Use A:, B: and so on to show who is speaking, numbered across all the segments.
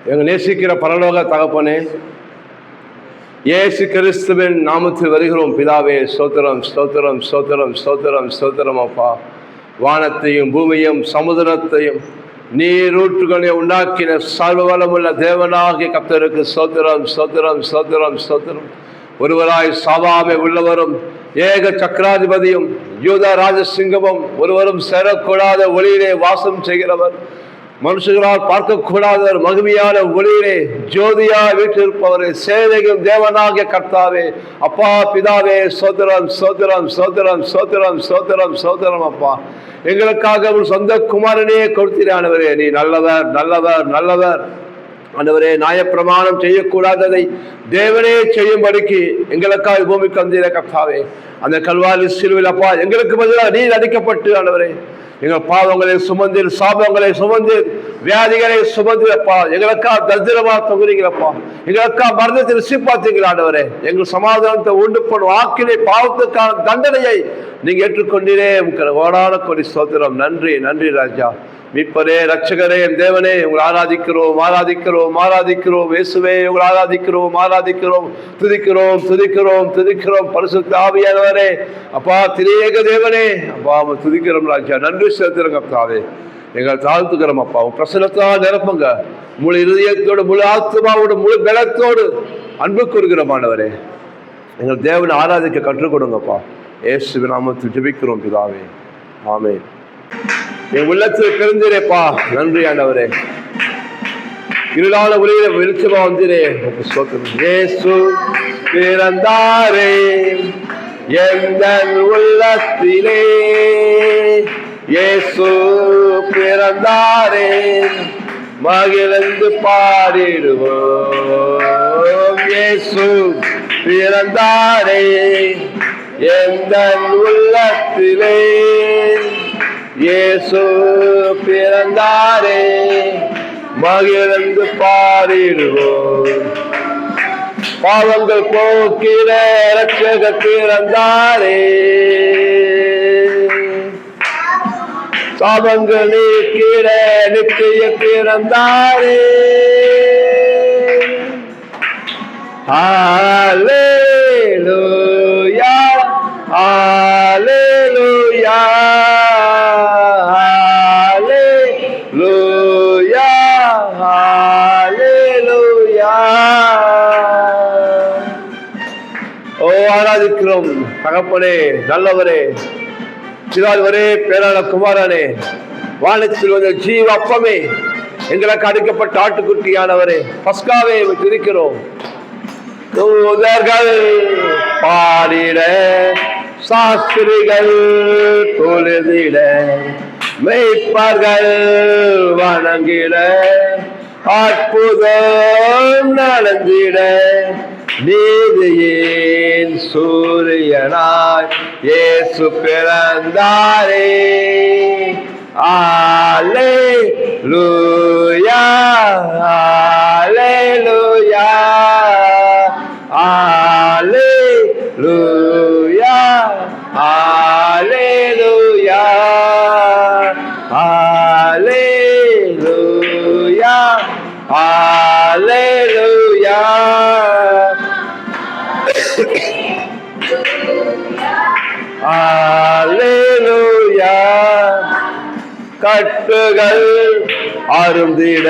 A: எங்கள் நேசிக்கிற பரலோக தகப்பனே, இயேசு கிறிஸ்துவின் நாமத்தில் வருகிறோம் பிதாவே. ஸ்தோத்திரம் ஸ்தோத்திரம் ஸ்தோத்திரம் ஸ்தோத்திரம் ஸ்தோத்திரம் அப்பா. வானத்தையும் பூமியையும் சமுதிரத்தையும் நீரூற்றுகளை உண்டாக்கின சர்வ வல்லமுள்ள தேவனாகிய கர்த்தருக்கு ஸ்தோத்திரம் ஸ்தோத்திரம் ஸ்தோத்திரம் ஸ்தோத்திரம். ஒருவராய் சாவாமை உள்ளவரும் ஏக சக்கராதிபதியும் யூத ராஜசிங்கமும் ஒருவரும் சேரக்கூடாத ஒளியிலே வாசம் செய்கிறவர், மனுஷர்களால் பார்க்கக்கூடாத மகிமையான ஒளியிலே ஜோதியா வீட்டிருப்பவரே, சேனையும் தேவனாகிய கர்த்தாவே, அப்பா பிதாவே, சோதரம் சோதரம் சோதரம் சோதரம் சோதரம் சோதரம். அப்பா, எங்களுக்காக ஒரு சொந்த குமாரனே கொடுத்தீரானவரே. நீ நல்லவர் நல்லவர் நல்லவர் ஆண்டவரே. நியாயப்பிரமாணம் செய்யக்கூடாததை தேவனே செய்யும்படிக்கு எங்களுக்காக பூமிக்கு வந்தீர கர்த்தாவே. அந்த கல்வாரி சிலுவையில் அப்பா எங்களுக்கு பதிலாக நீர் அடிக்கப்பட்டு ஆண்டவரே, எங்கள் பாவங்களை சுமந்து சாபங்களை சுமந்து வியாதிகளை சுமந்து அப்பா எங்களுக்கா தரித்திரமா தொகுறீங்களப்பா. எங்களுக்கா மரணத்தை ருசி பார்த்தீங்களா ஆண்டவரே. எங்கள் சமாதானத்தை உண்டு பண்ணும் ஆக்கினை பாவத்துக்கான தண்டனையை நீங்க ஏற்றுக்கொண்டீரே. உங்களுக்கு ஓடான கொடி ஸ்தோத்திரம். நன்றி நன்றி ராஜா. மீட்பரே, ரட்சகரே, என் தேவனே, உங்களை ஆராதிக்கிறோம் ஆராதிக்கிறோம் ஆராதிக்கிறோம். இயேசுவே, உங்களை ஆராதிக்கிறோம் ஆராதிக்கிறோம். துதிக்கிறோம் துதிக்கிறோம் துதிக்கிறோம். பரிசுத்த ஆவியானவரே, அப்பா திரியேக தேவனே, அப்பா துதிக்கிறோம் ராஜா. நன்றி செலுத்துறோம் கர்த்தாவே. எங்கள் தாழ்த்துக்கிறோம் அப்பா. பிரசன்னத்தால் நிரப்புங்க. முழு இருதயத்தோடு முழு ஆத்மாவோடு முழு பலத்தோடு அன்பு கூறுகிறோமானவரே. எங்கள் தேவனை ஆராதிக்க கற்றுக் கொடுங்கப்பா. இயேசுவின் நாமத்தில் ஜெபிக்கிறோம் பிதாவே, ஆமென். என் உள்ளத்தில் பிறந்தீரேப்பா, நன்றி ஆண்டவரே. இருளான ஒளியில வெளிச்சமா வந்தீரே. இயேசு பிறந்தாரே எந்தன் உள்ளத்திலே, இயேசு பிறந்தாரே மகிழ்ந்து பாடிடுவோம். இயேசு பிறந்தாரே எந்தன் உள்ளத்திலே, இயேசு பிறந்தாரே மகிழ்ந்து பாடிடுவோம். பாவங்கள் போக்கிற ரட்சகர் பிறந்தாரே, சாபங்கள் நீக்கிற நித்திய பிறந்தாரே. ஹல்லேலூயா ஹல்லேலூயா ஹல்லேலூயா ஹல்லேலூயா. ஓ ஆராதிக்கிறோம் தகப்பனே, நல்லவரே, சிதாதிபரே, பேரான குமாரனே, வானத்தில் வந்த ஜீவ அப்பமே, எங்களுக்கு அடிக்கப்பட்ட ஆட்டுக்குட்டியானவரே, பஸ்காவே துதிக்கிறோம். தூதர்கள் பாடிட, சாஸ்திரிகள் தொழுதிட, மெய்ப்பர்கள் வணங்கிட, அற்புதம் நடந்திட, நீதியின் சூரியனாய் இயேசு பிறந்தாரே. அல்லேலூயா அல்லேலூயா அல்லேலூயா அல்லேலூயா அல்லேலூயா அல்லேலூயா. அல்லேலூயா. கட்டுகள் அருந்திட,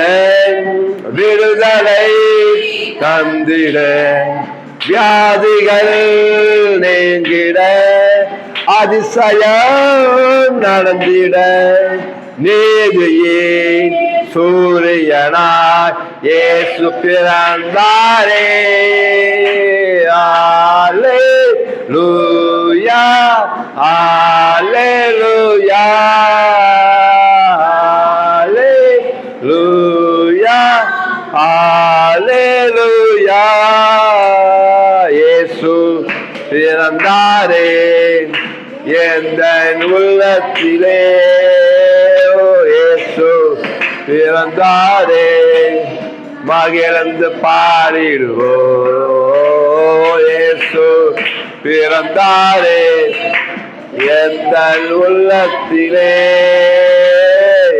A: விடுதலை தந்திட, வியாதிகள் நீங்கிட, அதிசயம் நடந்திட, நீதியின் சூரியனாய் இயேசு பிறந்தாரே. அல்லேலூயா அல்லேலூயா அல்லேலூயா அல்லேலூயா. இயேசு பிறந்தாரே எந்தன் உள்ளத்திலே, இயேசு பிறந்தாரே மகிழ்ந்து பாடிடுவோம். இயேசு பிறந்தாரே எந்தன் உள்ளத்திலே,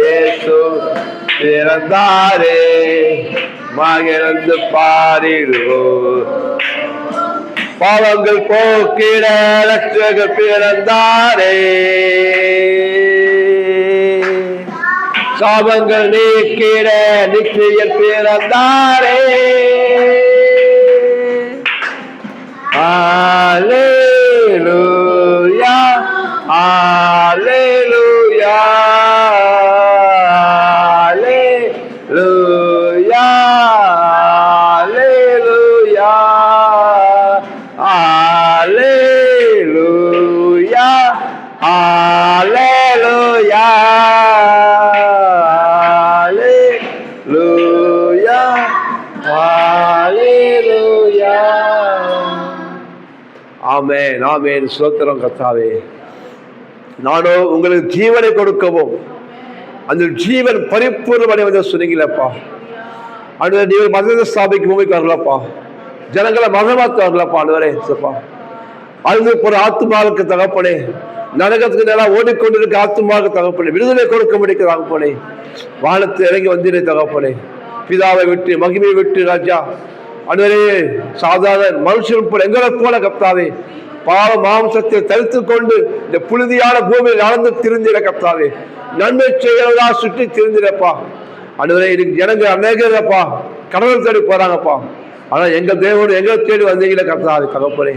A: இயேசு பிறந்தாரே மகிழ்ந்து பாடிடுவோம். பாவங்கள் போக்கிட ரட்சகர் பிறந்தாரே, சாபங்கள் நீக்கிட நிச்சயர் பிறந்தாரே. அல்லேலூயா அல்லேலூயா அல்லேலூயா அல்லேலூயா அல்லேலூயா அல்லேலூயா அல்லேலூயா. ஆமென் ஆமென். ஸ்தோத்திரம் கர்த்தாவே. நானோ உங்களுக்கு ஜீவனை கொடுக்கவும் அந்த ஜீவன் பரிபூர்ணமடை வந்து சொன்னீங்களப்பா. ஆண்டவரே, நீங்கள் மதத்தை ஸ்தாபிக்க பூமிக்கு வரலப்பா, ஜனங்களை மதமாத்த வரலப்பா. ஆண்டவரே சப்பா, அழுது போற ஆத்துமாவுக்கு தகப்பனே, நரகத்துக்கு நல்லா ஓடிக்கொண்டிருக்க ஆத்துமாவுக்கு தகப்பனே, விடுதலை கொடுக்க முடிக்க தகப்பனே, வானத்தை இறங்கி வந்தீரே தகப்பனே. பிதாவை விட்டு மகிமையை விட்டு ராஜா ஆண்டவரே, சாதாரண மனுஷன் போல எங்களை போல கர்த்தாவே பாவ மாம்சத்தை தரித்து கொண்டு இந்த புழுதியான பூமியில் நடந்து திருந்திட கர்த்தாவே, நன்மை செய்கிறதா சுற்றி திருந்திடப்பா. ஆண்டவரே, இதுக்கு ஜனங்கள் அநேகப்பா கடவுள் தேடி போறாங்கப்பா. ஆனா எங்க தேவனோடு எங்களை தேடி வந்தீங்களே கர்த்தாவே தகப்பனே,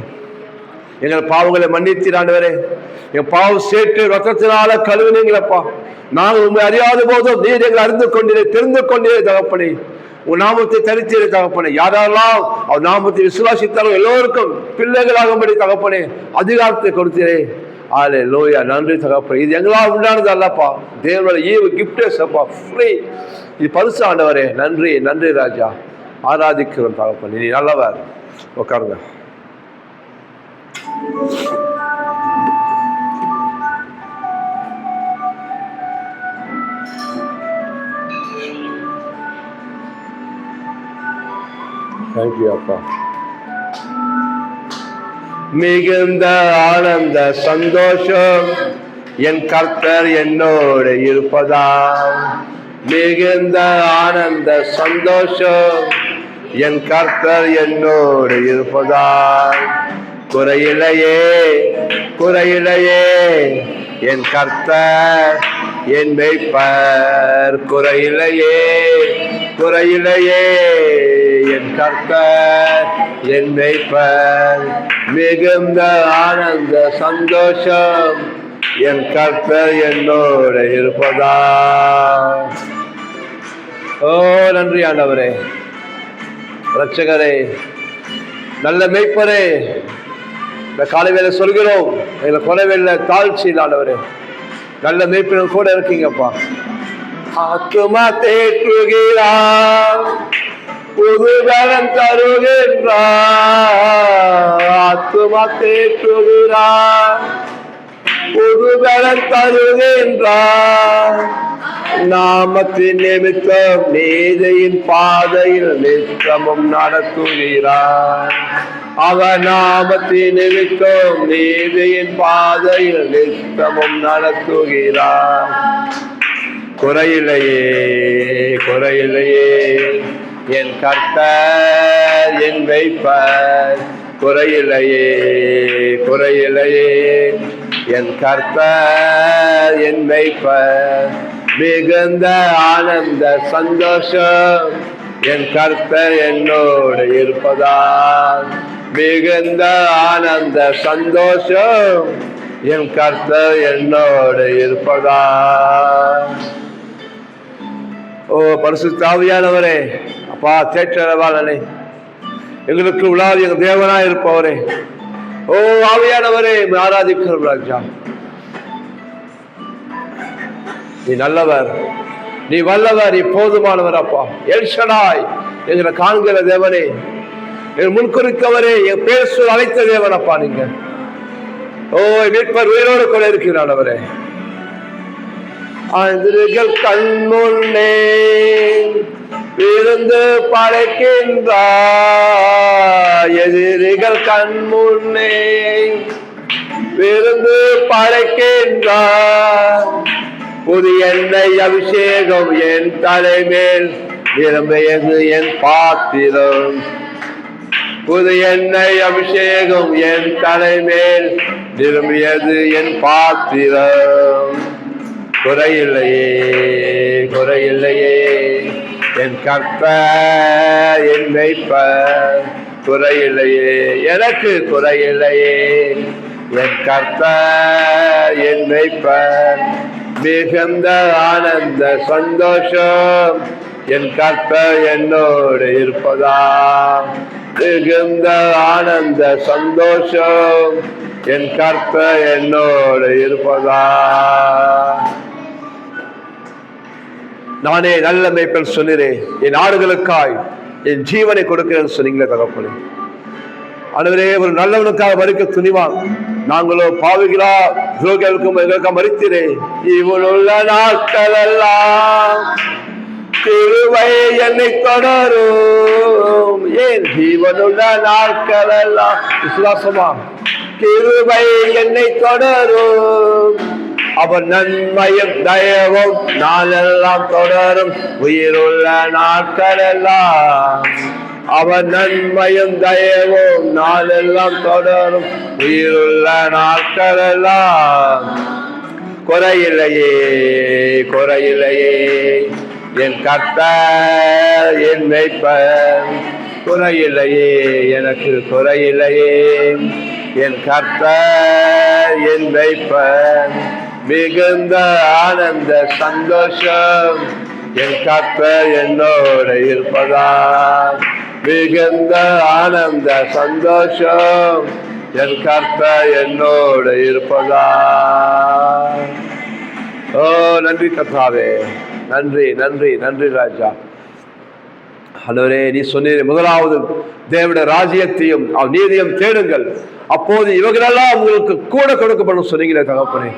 A: எங்கள் பாவங்களை மன்னித்தீர் ஆண்டவரே. என் பாவம் சேர்த்து ரத்தத்தினால கழுவினீங்களப்பா. நாங்கள் உண்மை அறியாத போதும் நீர் எங்களை அறிந்து கொண்டீரே, தெரிந்து கொண்டீரே தகப்பனே. உன் நாமத்தை தரித்தீரே தகப்பனே. யாரெல்லாம் அவர் நாமத்தை விசுவாசித்தாலும் எல்லோருக்கும் பிள்ளைகளாகும்படி தகப்பனே அதிகாரத்தை கொடுத்தீரே. அல்லேலூயா. நன்றி தகப்பனே. இது எங்களால் உண்டானது அல்லப்பா, தேவனோட ஈவு கிஃப்டஸ் அப்பா, ஃப்ரீ. இது பரிசு ஆண்டவரே. நன்றி நன்றி ராஜா. ஆராதிக்கிறோம் தகப்பனே, நீ நல்லவர். உட்காருங்க. தேங்க்யூ அப்பா. மிகுந்த ஆனந்த சந்தோஷம் என் கர்த்தர் என்னோடு இருப்பதால். மிகுந்த ஆனந்த சந்தோஷம் என் கர்த்தர் என்னோடு இருப்பதால். குறையிலையே குறையிலையே என் கர்த்தர் என் மேய்ப்பர். குறையிலையே குறையிலையே என் கர்த்தர் என் மேய்ப்பர். மிகுந்த ஆனந்த சந்தோஷம் என் கர்த்தர் என்னோடு இருப்பதா. ஓ நன்றி ஆண்டவரே, ரட்சகரே, நல்ல மேய்ப்பரே. இந்த காலை வேலை சொல்கிறோம், எங்களை குறைவேல தாழ்ச்சி ஆண்டவரே. நல்ல மேய்ப்பனும் கூட இருக்கீங்கப்பா. ஆத்துமா தேற்றுகிறார், புது பலன் தருகின்றார். ஆத்துமா தேற்றுகிறார், புது பலன் தருகின்றார். நாமத்தின் நிமித்தம் நீதியின் பாதையில் நித்தமும் நடத்துகிறார். அவர் நாமத்தின் நிமித்தம் நீதியின் பாதையில் நித்தமும் நடத்துகிறார். குறையிலையே குறையிலையே என் கர்த்தர் என் மேய்ப்பர். குறையிலையே குறையிலையே என் கர்த்தர் என் மேய்ப்பர். மிகுந்த ஆனந்த சந்தோஷம் என் கர்த்தர் என்னோடு இருப்பதால். மிகுந்த ஆனந்த சந்தோஷம் என் கர்த்தர் என்னோடு இருப்பதால். ஓ பரிசுத்த ஆவியானவரே, அப்பா தேற்றரவாளனே, எங்களுக்கு உலாவி எங்கள் தேவனாய் இருப்பவரே, ஓ ஆவியானவரே ஆராதிக்கிறோம் ராஜா. நீ நல்லவர், நீ வல்லவர், நீ போதுமானவர் அப்பா. எல் ஷடாய் எங்களை காண்கிற தேவனே, என் முன்குறித்தவரே, என் பேர் சொல் அழைத்த தேவன் அப்பா. நீங்க ஓ மீட்பர் உயிரோடு கூட இருக்கிறானவரே. எதிரிகள் கண்முன்னே விருந்து படைக்கின்றார். எதிரிகள் கண்முன்னே விருந்து படைக்கின்றார். புதிய எண்ணெய் அபிஷேகம் என் தலைமேல் நிரம்பியது என் பாத்திரம். புது எண்ணெய் அபிஷேகம் என் தலைமேல் நிரம்பியது என் பாத்திரம். குறையில்லையே குறையில்லையே என் கர்த்தர் என் மேய்ப்பர். குறையில்லையே எனக்கு குறையில்லையே என் கர்த்தர் என் மேய்ப்பர். மிகுந்த ஆனந்த சந்தோஷம் என் கர்த்தர் என்னோடு இருப்பதா. மிகுந்த ஆனந்த சந்தோஷம் என் கர்த்தர் என்னோடு இருப்பதா. நானே நல்ல மேய்ப்பன் சொன்னேன், என் ஆடுகளுக்காய் என் ஜீவனை கொடுக்கிறேன் சொன்னீங்களே தகப்பனே. ஆண்டவரே, ஒரு நல்லவனுக்காக மறிக்க துணிவான். நாங்களோ பாவிகளா துரோகிகளுக்கும் எங்களுக்காக மறித்தீரே. இவனுள்ள நாட்கள் எல்லாம் கிருபை என்னை தொடரும். ஏன் ஜீவனுள்ள நாட்கள் எல்லாம் விசுவாசமா கிருபை என்னை தொடரும். அவன் நன்மையும் தயவும் நாளெல்லாம் தொடரும். உயிருள்ள நாட்கள் எல்லாம் அவன் நன்மையும் தயவும் நாளெல்லாம் தொடரும். உயிருள்ள நாட்கள் எல்லாம் குறையில்லையே குறையில்லையே என் கர்த்தர் என் மேய்ப்பர். குறையில்லையே எனக்கு குறையில்லையே என் கர்த்தர் என் மேய்ப்பர். மிகுந்த ஆனந்த சந்தோஷம் என் கர்த்தர் என்னோடு இருப்பதா. மிகுந்த ஆனந்த சந்தோஷம் என் கர்த்தர் என்னோடு இருப்பதா. ஓ நன்றி கர்த்தாவே, நன்றி நன்றி நன்றி ராஜா. ஆண்டவரே, நீ சொன்னீரே, முதலாவது தேவனுடைய ராஜ்யத்தையும் நீதியும் தேடுங்கள், அப்போது இவங்களெல்லாம் உங்களுக்கு கூட கொடுக்கப்படும் சொன்னீங்களே தகப்பனே.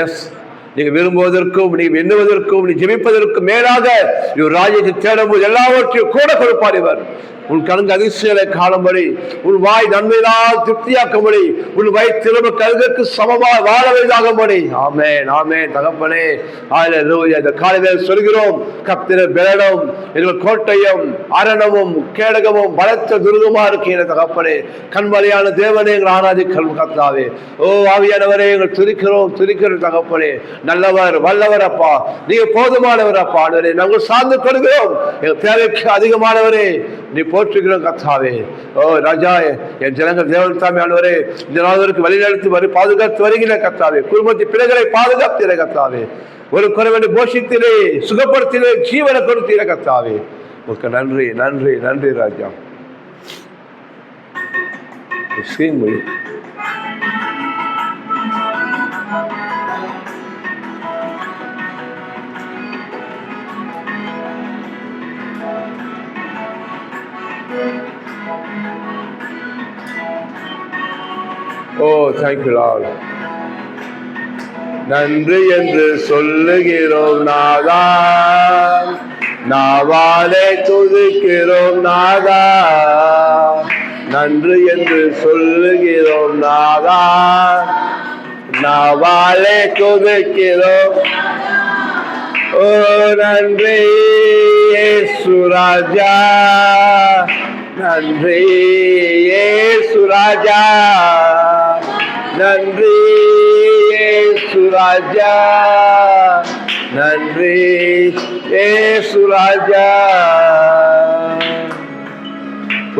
A: எஸ், நீங்க விரும்புவதற்கும் நீங்க எண்ணுவதற்கும் நீ ஜெபிப்பதற்கும் மேலாக இவர் ராஜ்யத்தை தேடும்போது எல்லாவற்றையும் கூட கொடுப்பார் இவர். உன் கண்கு அதிர்ச்சிகளை காணும்படி, உன் வாய் நன்மையினால் திருப்தியாக்கும்படி, உன் வாய் திரும்ப கல்விக்கு சமமாக வாழ வைதாகும்படி. ஆமென் ஆமென் தகப்பனே. ஹல்லேலூயா. இந்த காலையில் சொல்கிறோம், கர்த்தர் பெலனும் எங்கள் கோட்டையும் அரணமும் கேடகமும் பலத்த துருகமா இருக்கிற தகப்பனே. கண்மலையான தேவனே, எங்கள் ஆராதிக்கிறோம் கர்த்தாவே. ஓ ஆவியானவரே, எங்கள் துதிக்கிறோம் துதிக்கிற தகப்பனே. நல்லவர் வல்லவர் அப்பா, நீங்க போதுமானவர் அப்பா. நாங்கள் சார்ந்து கொள்கிறோம், எங்கள் தேவைக்கு அதிகமானவரே நீ போற்றுகிறோம் கர்த்தாவே. ஓ ராஜா, என் ஜனங்கள் தேவன் தாமே ஆண்டவரே இந்த நாளுக்கு வழிநடத்தி பாதுகாத்து வருகிற கர்த்தாவே. குடும்பத்தின் பிள்ளைகளை பாதுகாத்தீர கர்த்தாவே. ஒரு குறைவனை போஷித்தீரே, சுகப்படுத்தீரே, ஜீவனை கொடுத்தீர கர்த்தாவே. உங்களுக்கு நன்றி நன்றி நன்றி ராஜா. Oh, thank you, Lord. நன்றி என்று சொல்லுகிறோம் நாதா, நாவாலே துதிக்கிறோம் நாதா. நன்றி என்று சொல்லுகிறோம் நாதா, நாவாலே துதிக்கிறோம். ஓ நன்றி இயேசு ராஜா, நன்றி இயேசு ராஜா, நன்றி இயேசு ராஜா, நன்றி இயேசு ராஜா.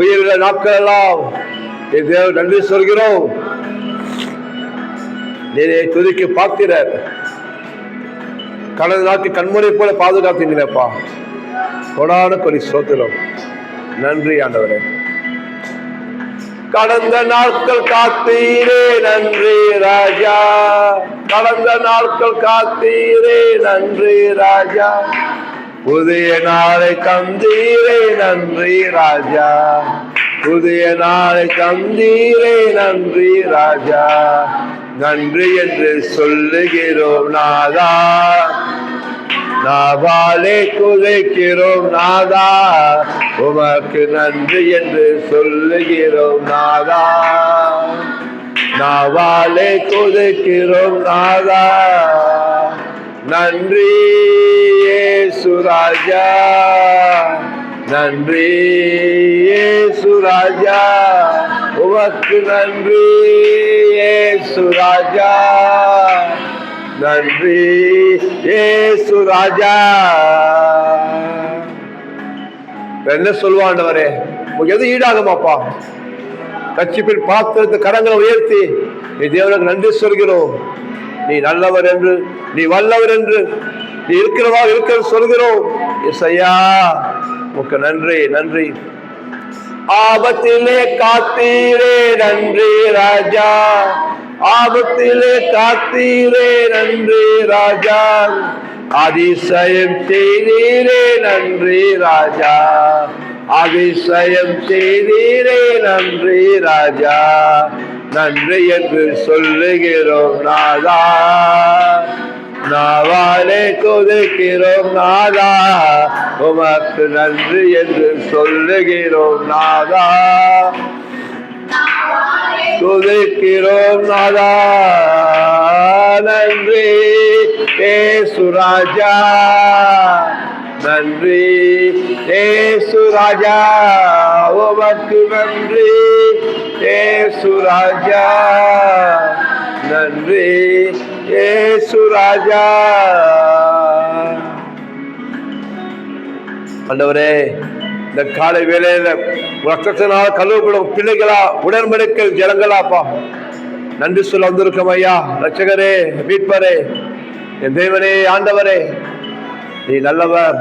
A: உயிருள்ள நாட்களெல்லாம் தேவன் நன்றி சொல்கிறோம். நீரே துதிக்கு பார்க்கிறார். கடந்த நாட்கள் கண்முறை போல பாதுகாத்தீங்களேப்பா, கொடான கொடி ஸ்தோத்திரம். நன்றி ஆண்டவரே. கடந்த நாட்கள் காத்தீரே நன்றி ராஜா, கடந்த நாட்கள் காத்தீரே நன்றி ராஜா. புதிய நாளை தந்தீரே நன்றி ராஜா, புதிய நாளை தந்தீரே நன்றி ராஜா. நன்றி என்று சொல்லுகிறோம் நாதா, நாவாலே துதிக்கிறோம் நாதா. உமக்கு நன்றி என்று சொல்லுகிறோம் நாதா, நாவாலே துதிக்கிறோம் நாதா. நன்றி இயேசு ராஜா, நன்றி இயேசு ராஜா, உமக்கு நன்றி இயேசு ராஜா, நன்றி இயேசு ராஜா. என்ன சொல்லுவா ஆண்டவரே, உங்களுக்கு எது ஈடாகுமாப்பா? கட்சிப்பின் பாத்திரத்தை கரங்களை உயர்த்தி நீ தேவனுக்கு நன்றி சொல்கிறோம். நீ நல்லவர் என்று, நீ வல்லவர் என்று, நீ இருக்கிறவா இருக்கிற சொல்கிறோம். இயேசையா உமக்கு நன்றி, நன்றி. ஆபத்திலே காத்தீரே நன்றி ராஜா, ஆபத்திலே காத்தீரே நன்றி ராஜா, அதிசயம் செய்தீரே நன்றி ராஜா, அதிசயம் செய்தீரே நன்றி ராஜா, நன்றி என்று சொல்லுகிறோம் நாதா, நாவாலே கொதிக்கிறோம் நாதா, உமக்கு நன்றி என்று சொல்லுகிறோம் நாதா, கொதிக்கிறோம் நாதா, நன்றி இயேசு ராஜா, நன்றி இயேசு ராஜா, உமக்கு நன்றி இயேசு ராஜா, நன்றி இயேசு ராஜா. ஆண்டவரே, இந்த காலை வேளையில ரத்தத்தினால் கழுவப்படும் பிள்ளைகளா, உடன்படிக்கை ஜனங்களாப்பா, நன்றி சொல்ல வந்திருக்கோம் ஐயா. ரட்சகரே, மீட்பரே, என் தேவனே, ஆண்டவரே, நீ நல்லவர்.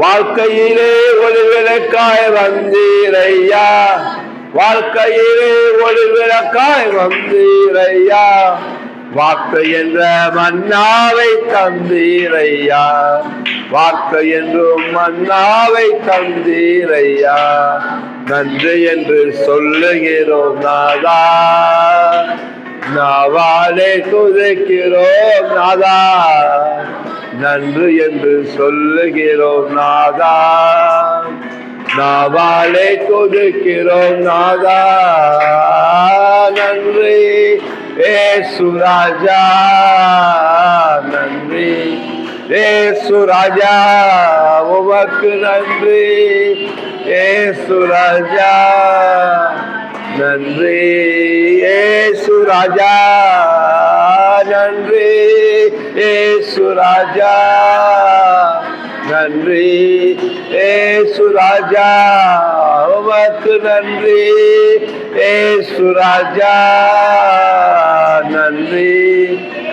A: வாழ்க்கையிலே ஒரு விளக்காய் வந்தீரையா, வாழ்க்கையிலே ஒரு விளக்காய் வந்தீரையா, வார்த்தை என்ற மன்னாவை தந்தீரையா, வார்த்தை என்றும் மன்னாவை தந்தீரையா, நன்றி என்று சொல்லுகிறோம் நாதா, நாவாலே துதிக்கிறோம் நாதா, நன்றி என்று சொல்லுகிறோம் நாதா, நாவாலே துதிக்கிறோம் நாதா, நன்றி இயேசு ராஜா, நன்றி இயேசு ராஜா, உமக்கு நன்றி இயேசு ராஜா, நன்றி இயேசு ராஜா, நன்றி இயேசு ராஜா, நன்றி இயேசு ராஜா, உமக்கு நன்றி இயேசு ராஜா, நன்றி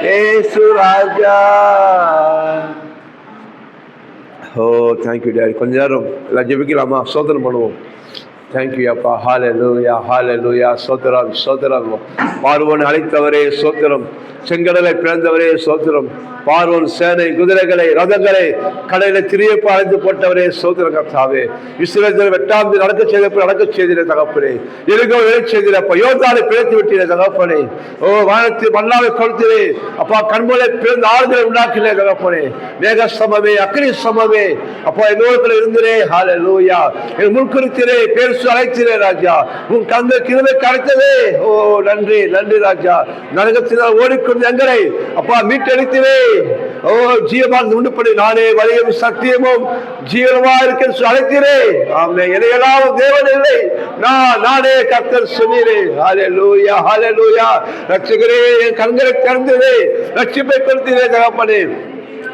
A: இயேசு ராஜா. ஓ தேங்க்யூ டாடி. கொஞ்ச நேரம் எல்லாம் ஜெபிக்கலாமா? ஸ்தோத்திரம் பண்ணுவோம். தேங்க்யூ அப்பா. ஹல்லேலூயா, ஹல்லேலூயா. ஸ்தோத்திரம், ஸ்தோத்திரம். பார்வோனை அழைத்தவரே ஸ்தோத்திரம், செங்கடலை பிளந்தவரே ஸ்தோத்திரம், பார்வோன் சேனை, குதிரைகளை, ரதங்களை கடலில திரியப்ப அழைத்து போட்டவரே ஸ்தோத்திரம் கர்த்தாவே. இஸ்ரவேலை வெட்டாந்து நடக்க செய்திரே தகப்பனே, எரிகோ எழச் செய்திரப்பா, யோர்தானை பிழைத்து விட்டீரே தகப்பனே. ஓ வானத்தில் மன்னாவை கொடுத்தீரே அப்பா, கண்மலை பிறந்த ஆறுகளை உண்டாக்கினே தகப்பனே. மேக சமமே, அக்னி சமமே அப்பா, என்னோடு இருந்திரே. ஹல்லேலூயா. என் முன்குறித்தீரே, பேர் அழைத்தீரே ராஜா, உன் கந்த கிருபை கிடைத்ததே. ஓ நன்றி, நன்றி ராஜா. நரகத்தினால் ஓடிக்கொண்டு எங்களை அப்பா மீட்டெடுத்தீரே. ஓ ஜீவமாக உண்டுபடி நானே வழியும் சத்தியமும் ஜீவனமா இருக்க அழைத்தீரே. ஆமே, இதையெல்லாம் தேவன் இல்லை, நானே கர்த்தர் சொன்னீரே. ஹல்லேலூயா, ஹல்லேலூயா. ரட்சகரே, என் கண்களை திறந்ததே, ரட்சிப்பை கொடுத்தீரே தகப்பனே,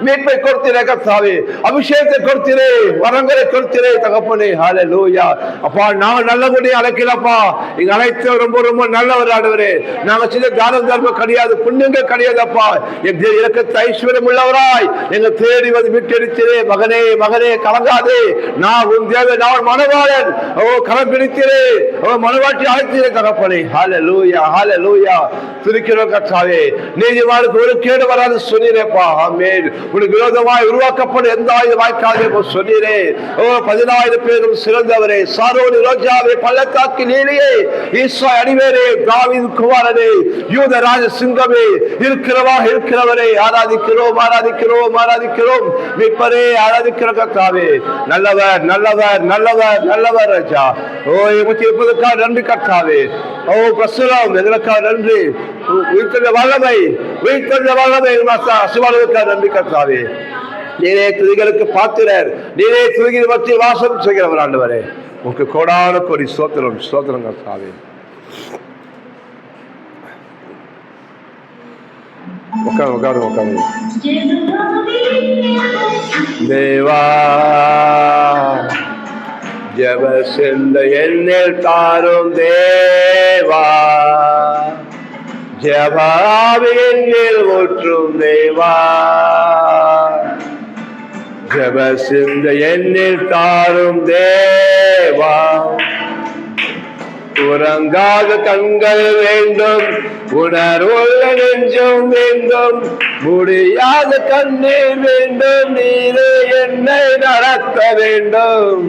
A: மீட்பை கொடுத்தீரே கர்த்தாவே, அபிஷேகத்தை கொடுத்தீரே, வரங்களை கொடுத்தீரே தகப்பனே. ஹல்லேலூயா. அப்பா, நான் நல்லபடியா அழைக்கலப்பா, இங்க அழைத்த ரொம்ப ரொம்ப நல்லவர் ஆண்டவரே. நாங்க செய்த தானம் தர்மம் கிடையாது, புண்ணியங்கள் கிடையாதுப்பா. எங்க இலக்கத்தை ஐஸ்வர்யம் உள்ளவராய் எங்க தேடி வந்து மீட்டெடுத்தீரே. மகனே, மகனே கலங்காதே, நான் உன் தேவை, நான் மனவாளன். ஓ கரம் பிடித்தீரே, ஓ மனவாட்டி அழைத்தீரே தகப்பனே. ஹல்லேலூயா, ஹல்லேலூயா. துதிக்கிறோம் கர்த்தாவே, நீதிமானுக்கு ஒரு கேடு வராது சொன்னீரேப்பா. ஆமென். உனக்கு விரோதமாய் உருவாக்கப்படும் எந்த ஆயுத வாய்க்காதே சொன்னீரே. ஓ 10,000 பேரும் சிறந்தவரே, சாரோனி ரோஜாவே, பள்ளத்தாக்கு நீலியே, ஈசாய் அடிவேரே, தாவீது குமாரனே, யூத ராஜ சிங்கமே, இருக்கிறவரே, ஆராதிக்கிறோம், ஆராதிக்கிறோம், ஆராதிக்கிறோம். மீட்பரே, ஆராதிக்கிற கர்த்தாவே. நல்லவர், நல்லவர், நல்லவர், நல்லவர் ராஜா. ஓ 130 நன்றி கர்த்தாவே. ஓ பிரசுரம் எங்களுக்காக நன்றி. உயிர்த்தெழுந்த வல்லமை, உயிர்த்தெழுந்த வல்லமை சிவாலயத்துக்காக நன்றி கர்த்தாவே. நீரே துதிகளுக்கு பாத்திரர், நீரே துதிகள் பற்றி வாசம் செய்கிறவர் ஆண்டவரே. உனக்கு கோடான கோடி ஸ்தோத்திரம், ஸ்தோத்திரம் கர்த்தாவே. உட்காருங்க. தேவா ஜெப சிந்தை என்னில் தாரும் தேவா, ஜெபாவி என்னில் ஊற்றும் தேவா, ஜெப சிந்தை என்னில் தாரும் தேவா. உறங்காத கண்கள் வேண்டும், உணர்வுள்ள நெஞ்சம் வேண்டும், முடியாத கண்ணீர் வேண்டும், நீரே என்னை நடத்த வேண்டும்.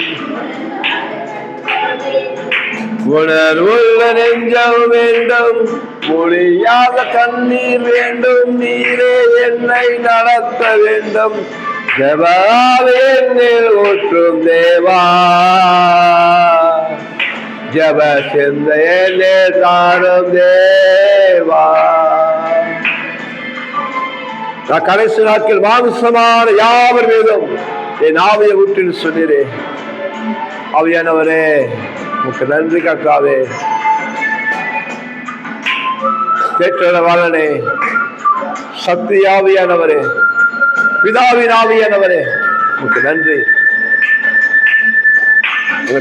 A: உணர்வுள்ள நெஞ்சம் வேண்டும், முடியாத கண்ணீர் வேண்டும், நீரே என்னை நடத்த வேண்டும். ஜெபாவே என்னில் ஊற்றும் தேவா, ஜெப சிந்தையிலே தாரும் தேவா. கடைசி நாட்கள் மாம்சமான யாவர் மீதும் என் ஆவியை ஊற்றின்னு சொன்னீரே. ஆவியானவரே உனக்கு நன்றி கர்த்தாவே. கேட்டவனே, சத்திய ஆவியானவரே, பிதாவின் ஆவியானவரே உனக்கு நன்றி.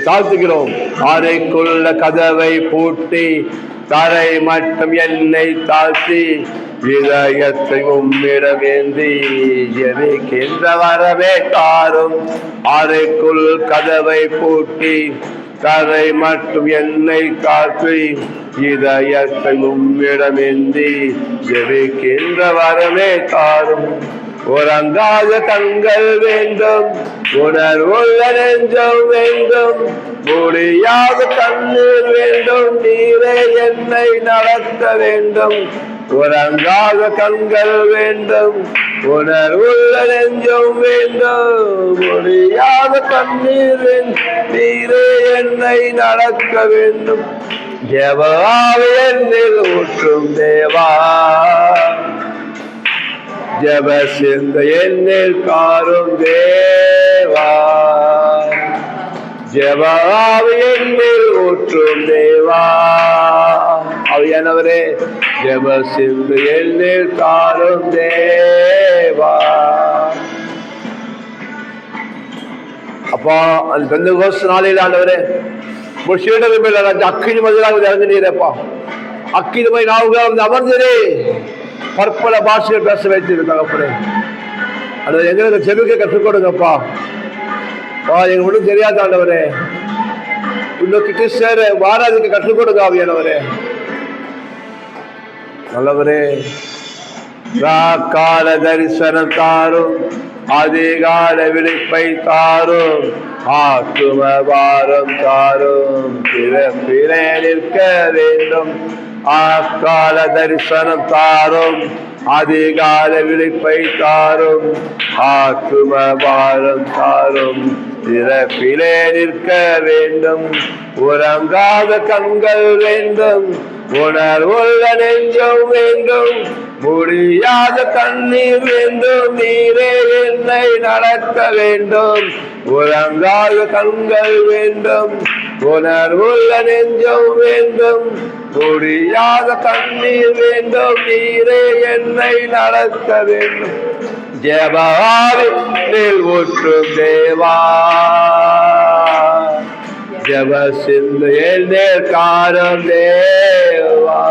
A: தாழ்த்துகிறோம். அறைக்குள்ள கதவை பூட்டி தரை மட்டும் என்னை தாழ்த்தி இதயத்தை உம்மிடம் ஏந்தி ஜெபிக்கின்ற வரவே தாரும். அறைக்குள் கதவை பூட்டி தரை மட்டும் என்னை தாழ்த்தி இதயத்தை உம்மிடம் ஏந்தி ஜெபிக்கின்ற வரவே தாரும். உறங்காத கண்கள் வேண்டும், உணர்வுள்ள நெஞ்சம் வேண்டும், முடியாத கண்ணீர் வேண்டும், நீரே என்னை நடத்த வேண்டும். உறங்காத கண்கள் வேண்டும், உணர்வுள்ள நெஞ்சம் வேண்டும், முடியாத கண்ணீர் வேண்டும், நீரே என்னை நடத்த வேண்டும். ஜெபாவே என்னில் ஊற்றும் தேவா, ஜெப சிந்தை என்னில் தாரும் தேவா, ஜெபாவே என்னில் ஊற்றும் தேவா. ஆவியானவரே ஜெப சிந்தை என்னில் தாரும் தேவா. அப்பா அந்த பெந்தெகோஸ்து நாளில் ஆண்டவரே சீடர்கள் மேல அக்கினி மதிலாக இறங்கினீரப்பா. அக்கினி மதி நாவுகள் வந்து அமர்ந்ததே பற்பல பாஷைகள் பேச வைத்தீங்க தகப்பனே. அது எங்களுக்கு செவிக்க கற்றுக் கொடுங்கப்பா. எங்க ஒன்றும் தெரியாத ஆண்டவரே, இன்னும் கிட்ட சேர வாராதிக்கு கற்றுக் கொடுங்க ஆவியானவரே. நல்லவரே கால தரிசனம் தாரும், அதிகால விழிப்பை தாரும், ஆத்தும பாரம் தாரும், பிறப்பிலே நிற்க வேண்டும். ஆக்கால தரிசனம் தாரும், அதிகால விழிப்பை தாரும், ஆத்தும பாரம் தாரும், பிறப்பிலே நிற்க வேண்டும். உறங்காத கண்கள் வேண்டும், உணர்வுள்ள நெஞ்சம் வேண்டும், முடியாத கண்ணீர் வேண்டும், நீரே என்னை நடத்த வேண்டும். உறங்காத கண்கள் வேண்டும், உணர்வுள்ள நெஞ்சம் வேண்டும், முடியாத கண்ணீர் வேண்டும், நீரே என்னை நடத்த வேண்டும். ஜெபாவே என்னில் ஊற்றும் தேவா, ஜெப சிந்தை என்னில் தாரும் தேவா,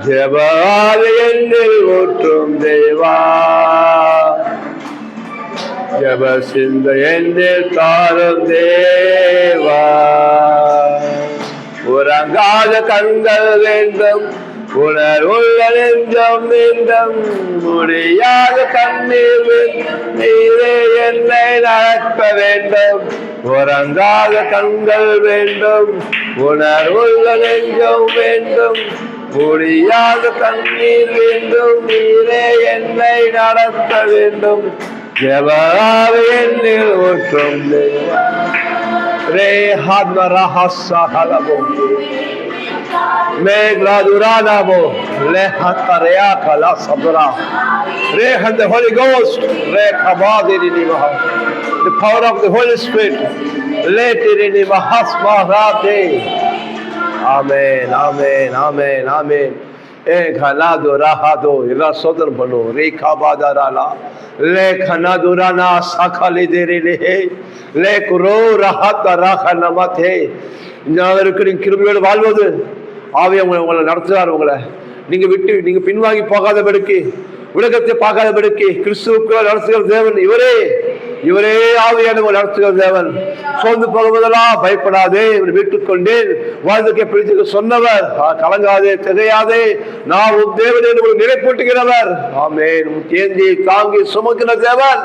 A: ஜெபாவே என்னில் ஊற்றும் தேவா, ஜெப சிந்தை என்னில் தாரும் தேவா. உறங்காத கண்கள் வேண்டும், உணர்வுள்ள நெஞ்சம் வேண்டும், முடியாத கண்ணீர் வேண்டும், நீரே என்னை நடத்த வேண்டும். உறங்காத கண்கள் வேண்டும், உணர்வுள்ள நெஞ்சம் வேண்டும், முடியாத கண்ணீர் வேண்டும், நீரே என்னை நடத்த வேண்டும். ஜெபாவே என்னில் ஊற்றும் தேவா. ரே ஹத்வரஹஸ்ஸஹலபு Megladuranamo, Lehataria Kala Sabra, Rehan the Holy Ghost, Rekabadinimaha, the power of the Holy Spirit, let it in Mahasmarate. Amen, amen, amen, amen. Ekhalado rahado, ila sodar bano, Rekabadarala, Lekhanadurana Sakhalidirile, Lekuro Rahata Rahanamate. ஞாபகம் கிருபையோடு வாழ்வது ஆவியை உங்களை நடத்துகிறார். உங்களை நீங்க பின்வாங்கி போகாதபடிக்கு, உலகத்தை பார்க்காதபடிக்கு கிறிஸ்துவுக்கு நடத்துகிற தேவன் இவரே. இவரே ஆவியானவர் நடத்துகிற தேவன். சோர்ந்து போகும்போதெல்லாம் பயப்படாதே, இவர் வீட்டுக் கொண்டேன் வாழ்ந்துக்க பிடித்து சொன்னவர். கலங்காதே, திகையாதே, நான் உன் தேவன் என்று நிலைப்பூட்டுகிறவர். ஆமென். ஏந்தி தாங்கி சுமக்கிற தேவன்.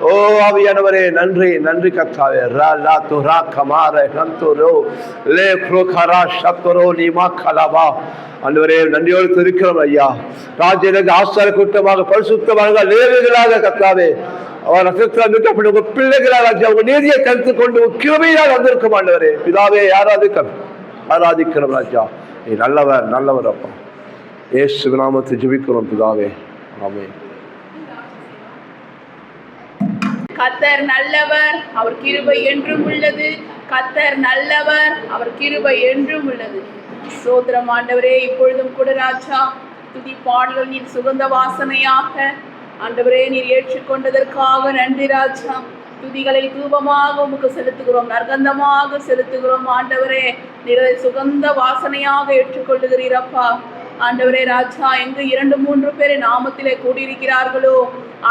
A: ஓ ஆவியானவரே, நன்றி நன்றி கர்த்தாவே. ரா துரா கமாரே நந்தோரோ லே க்ரோகரா ஷத்தரோ நிமா கலபா. ஆண்டவரே, நன்றியோடு இருக்கிறோம் ஐயா. ராஜ்யத்துக்கு ஆசார கூட்டமாக பரிசுத்தமாக லேவியர்களாக கர்த்தாவே அவர் ரசத்தில் உங்க பிள்ளைகளாக உங்க நீதியை கருத்து கொண்டு கிருபையாக வந்திருக்கும் ஆண்டவரே. பிதாவே, ஆராதிக்கிறோம் ராஜா. நீ நல்லவர் நல்லவர் அப்பா. இயேசு நாமத்தை ஜெபிக்கிறோம் பிதாவே. ஆமென்.
B: கர்த்தர் நல்லவர், அவர் கிருபை என்றும் உள்ளது. கர்த்தர் நல்லவர், அவர் கிருபை என்றும் உள்ளது. சோதரம் ஆண்டவரே, இப்பொழுதும் கூட ராஜா துதி பாடல்கள் நீர் சுகந்த வாசனையாக ஆண்டவரே நீர் ஏற்றுக்கொண்டதற்காக நன்றி ராஜா. துதிகளை தூபமாக உமக்கு செலுத்துகிறோம், நற்கந்தமாக செலுத்துகிறோம் ஆண்டவரே. நீர் சுகந்த வாசனையாக ஏற்றுக்கொள்ளுகிறீரப்பா. ஆண்டவரே ராஜா, எங்கு 2-3 பேர் நாமத்திலே கூடியிருக்கிறார்களோ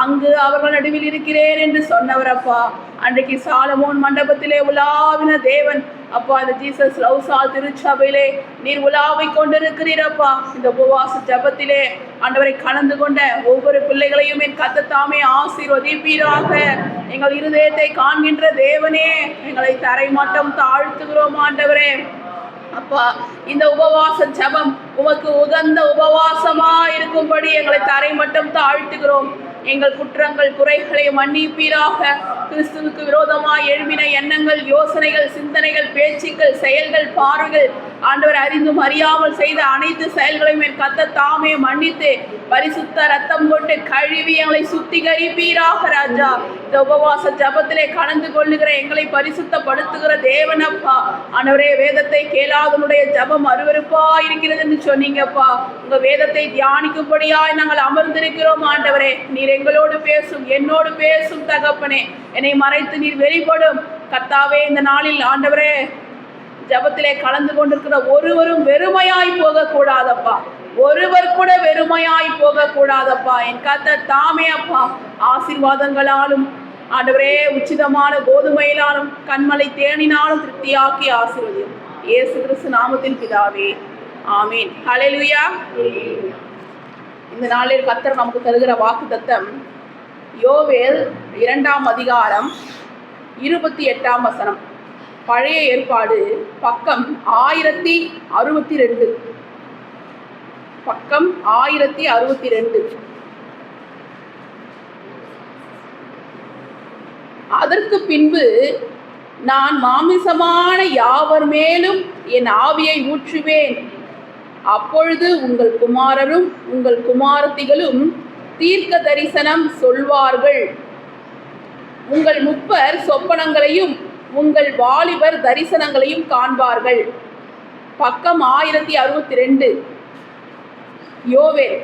B: அங்கு அவர்கள் நடுவில் இருக்கிறேன் என்று சொன்னவரப்பா. அன்றைக்கு சாலமோன் மண்டபத்திலே உலாவின தேவன் அப்பா, இந்த ஜீசஸ் லவ்சால் திருச்சபையிலே நீர் உலாவை கொண்டிருக்கிறீரப்பா. இந்த உபவாச ஜபத்திலே ஆண்டவரை கலந்து கொண்ட ஒவ்வொரு பிள்ளைகளையும் என் கர்த்தர் ஆசீர்வதிப்பீராக. எங்கள் இருதயத்தை காண்கின்ற தேவனே, எங்களை தரை மட்டம் தாழ்த்துகிறோம் ஆண்டவரே. அப்பா, இந்த உபவாச ஜபம் உமக்கு உகந்த உபவாசமா இருக்கும்படி எங்களை தரை மட்டும் தாழ்த்துகிறோம். எங்கள் குற்றங்கள் குறைகளை மன்னிப்பீராக. கிறிஸ்துவுக்கு விரோதமாய் எழும்பின எண்ணங்கள், யோசனைகள், சிந்தனைகள், பேச்சுக்கள், செயல்கள், பார்வைகள் ஆண்டவர் அறிந்தும் அறியாமல் செய்த அனைத்து செயல்களையும் என் கர்த்தர் தாமே மன்னித்து பரிசுத்த ரத்தம் கொண்டு கழுவி எங்களை சுத்திகரிப்பீராக ராஜா. இந்த உபவாச ஜபத்திலே கலந்து கொள்ளுகிற எங்களை பரிசுத்தப்படுத்துகிற தேவனப்பா. ஆண்டவரே, வேதத்தை கேளாதனுடைய ஜபம் அருவருப்பா இருக்கிறது என்று சொன்னீங்கப்பா. உங்க வேதத்தை தியானிக்கும்படியாய் நாங்கள் அமர்ந்திருக்கிறோம் ஆண்டவரே. நீர் எங்களோடு பேசும், என்னோடு பேசும் தகப்பனே. என்னை மறைத்து நீர் வெளிப்படும் கர்த்தாவே. இந்த நாளில் ஆண்டவரே, ஜபத்திலே கலந்து கொண்டிருக்கிற ஒருவரும் வெறுமையாய் போக கூடாதப்பா. ஒருவர் கூட வெறுமையாய் போக கூடாதப்பா. என் கர்த்தர் தாமே அப்பா ஆசீர்வாதங்களாலும் ஆண்டவரே உச்சிதமான கோதுமையினாலும் கண்மலை தேனினாலும் திருப்தியாக்கி ஆசீர்வதியும். இயேசு கிறிஸ்து நாமத்தில் பிதாவே, ஆமீன். ஹல்லேலூயா. இந்த நாளில் கர்த்தர் நமக்கு தருகிற வாக்குத்தத்தம் யோவேல் 2ஆம் அதிகாரம் 28ஆம் வசனம். பழைய ஏற்பாடு பக்கம் 1062. பக்கம் 1062. அதற்கு பின்பு நான் மாமிசமான யாவர் மேலும் என் ஆவியை ஊற்றுவேன். அப்பொழுது உங்கள் குமாரரும் உங்கள் குமாரத்திகளும் தீர்க்க தரிசனம் சொல்வார்கள். உங்கள் முப்பர் சொப்பனங்களையும் உங்கள் வாலிபர் தரிசனங்களையும் காண்பார்கள். பக்கம் 1062. யோவேல்,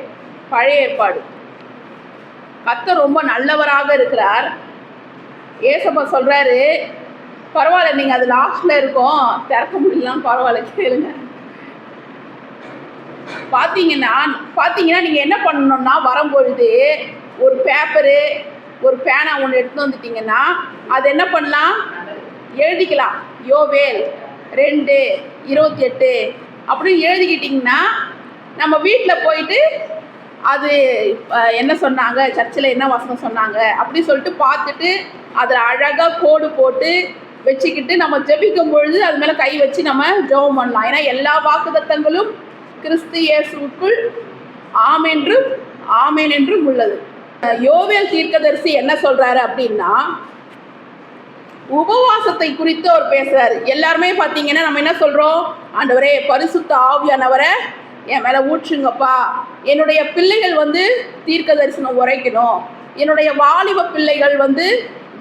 B: பழைய ஏற்பாடு. கர்த்தர் ரொம்ப நல்லவராக இருக்கிறார். ஏசப்பா சொல்றாரு, பரவாயில்ல, நீங்க அது லாஸ்ட்ல இருக்கோம், திறக்க முடியலாம், பரவாயில்ல, கேளுங்க. பார்த்தீங்கன்னா நீங்கள் என்ன பண்ணணும்னா, வரும்பொழுது ஒரு பேப்பரு ஒரு பேனா ஒன்று எடுத்து வந்துட்டிங்கன்னா அது என்ன பண்ணலாம், எழுதிக்கலாம். யோவேல் 2:28 அப்படின்னு எழுதிக்கிட்டிங்கன்னா நம்ம வீட்டில் போயிட்டு அது என்ன சொன்னாங்க, சர்ச்சில் என்ன வசனம் சொன்னாங்க அப்படி சொல்லிட்டு பார்த்துட்டு அதில் அழகாக கோடு போட்டு வச்சுக்கிட்டு நம்ம ஜெபிக்கும் பொழுது அது மேலே கை வச்சு நம்ம ஜெபம் பண்ணலாம். ஏன்னா எல்லா வாக்குத்தத்தங்களும் கிறிஸ்து இயேசுவுக்குள் ஆமென் என்றும் உள்ளது. யோவேல் தீர்க்கதரிசி என்ன சொல்றாரு அப்படின்னா, உபவாசத்தை குறித்து அவர் பேசுறாரு. எல்லாருமே பார்த்தீங்கன்னா நம்ம என்ன சொல்றோம், ஆண்டவரே பரிசுத்த ஆவியானவரை என் மேலே ஊற்றுங்கப்பா, என்னுடைய பிள்ளைகள் வந்து தீர்க்க தரிசனம் உரைக்கணும், என்னுடைய வாலிப பிள்ளைகள் வந்து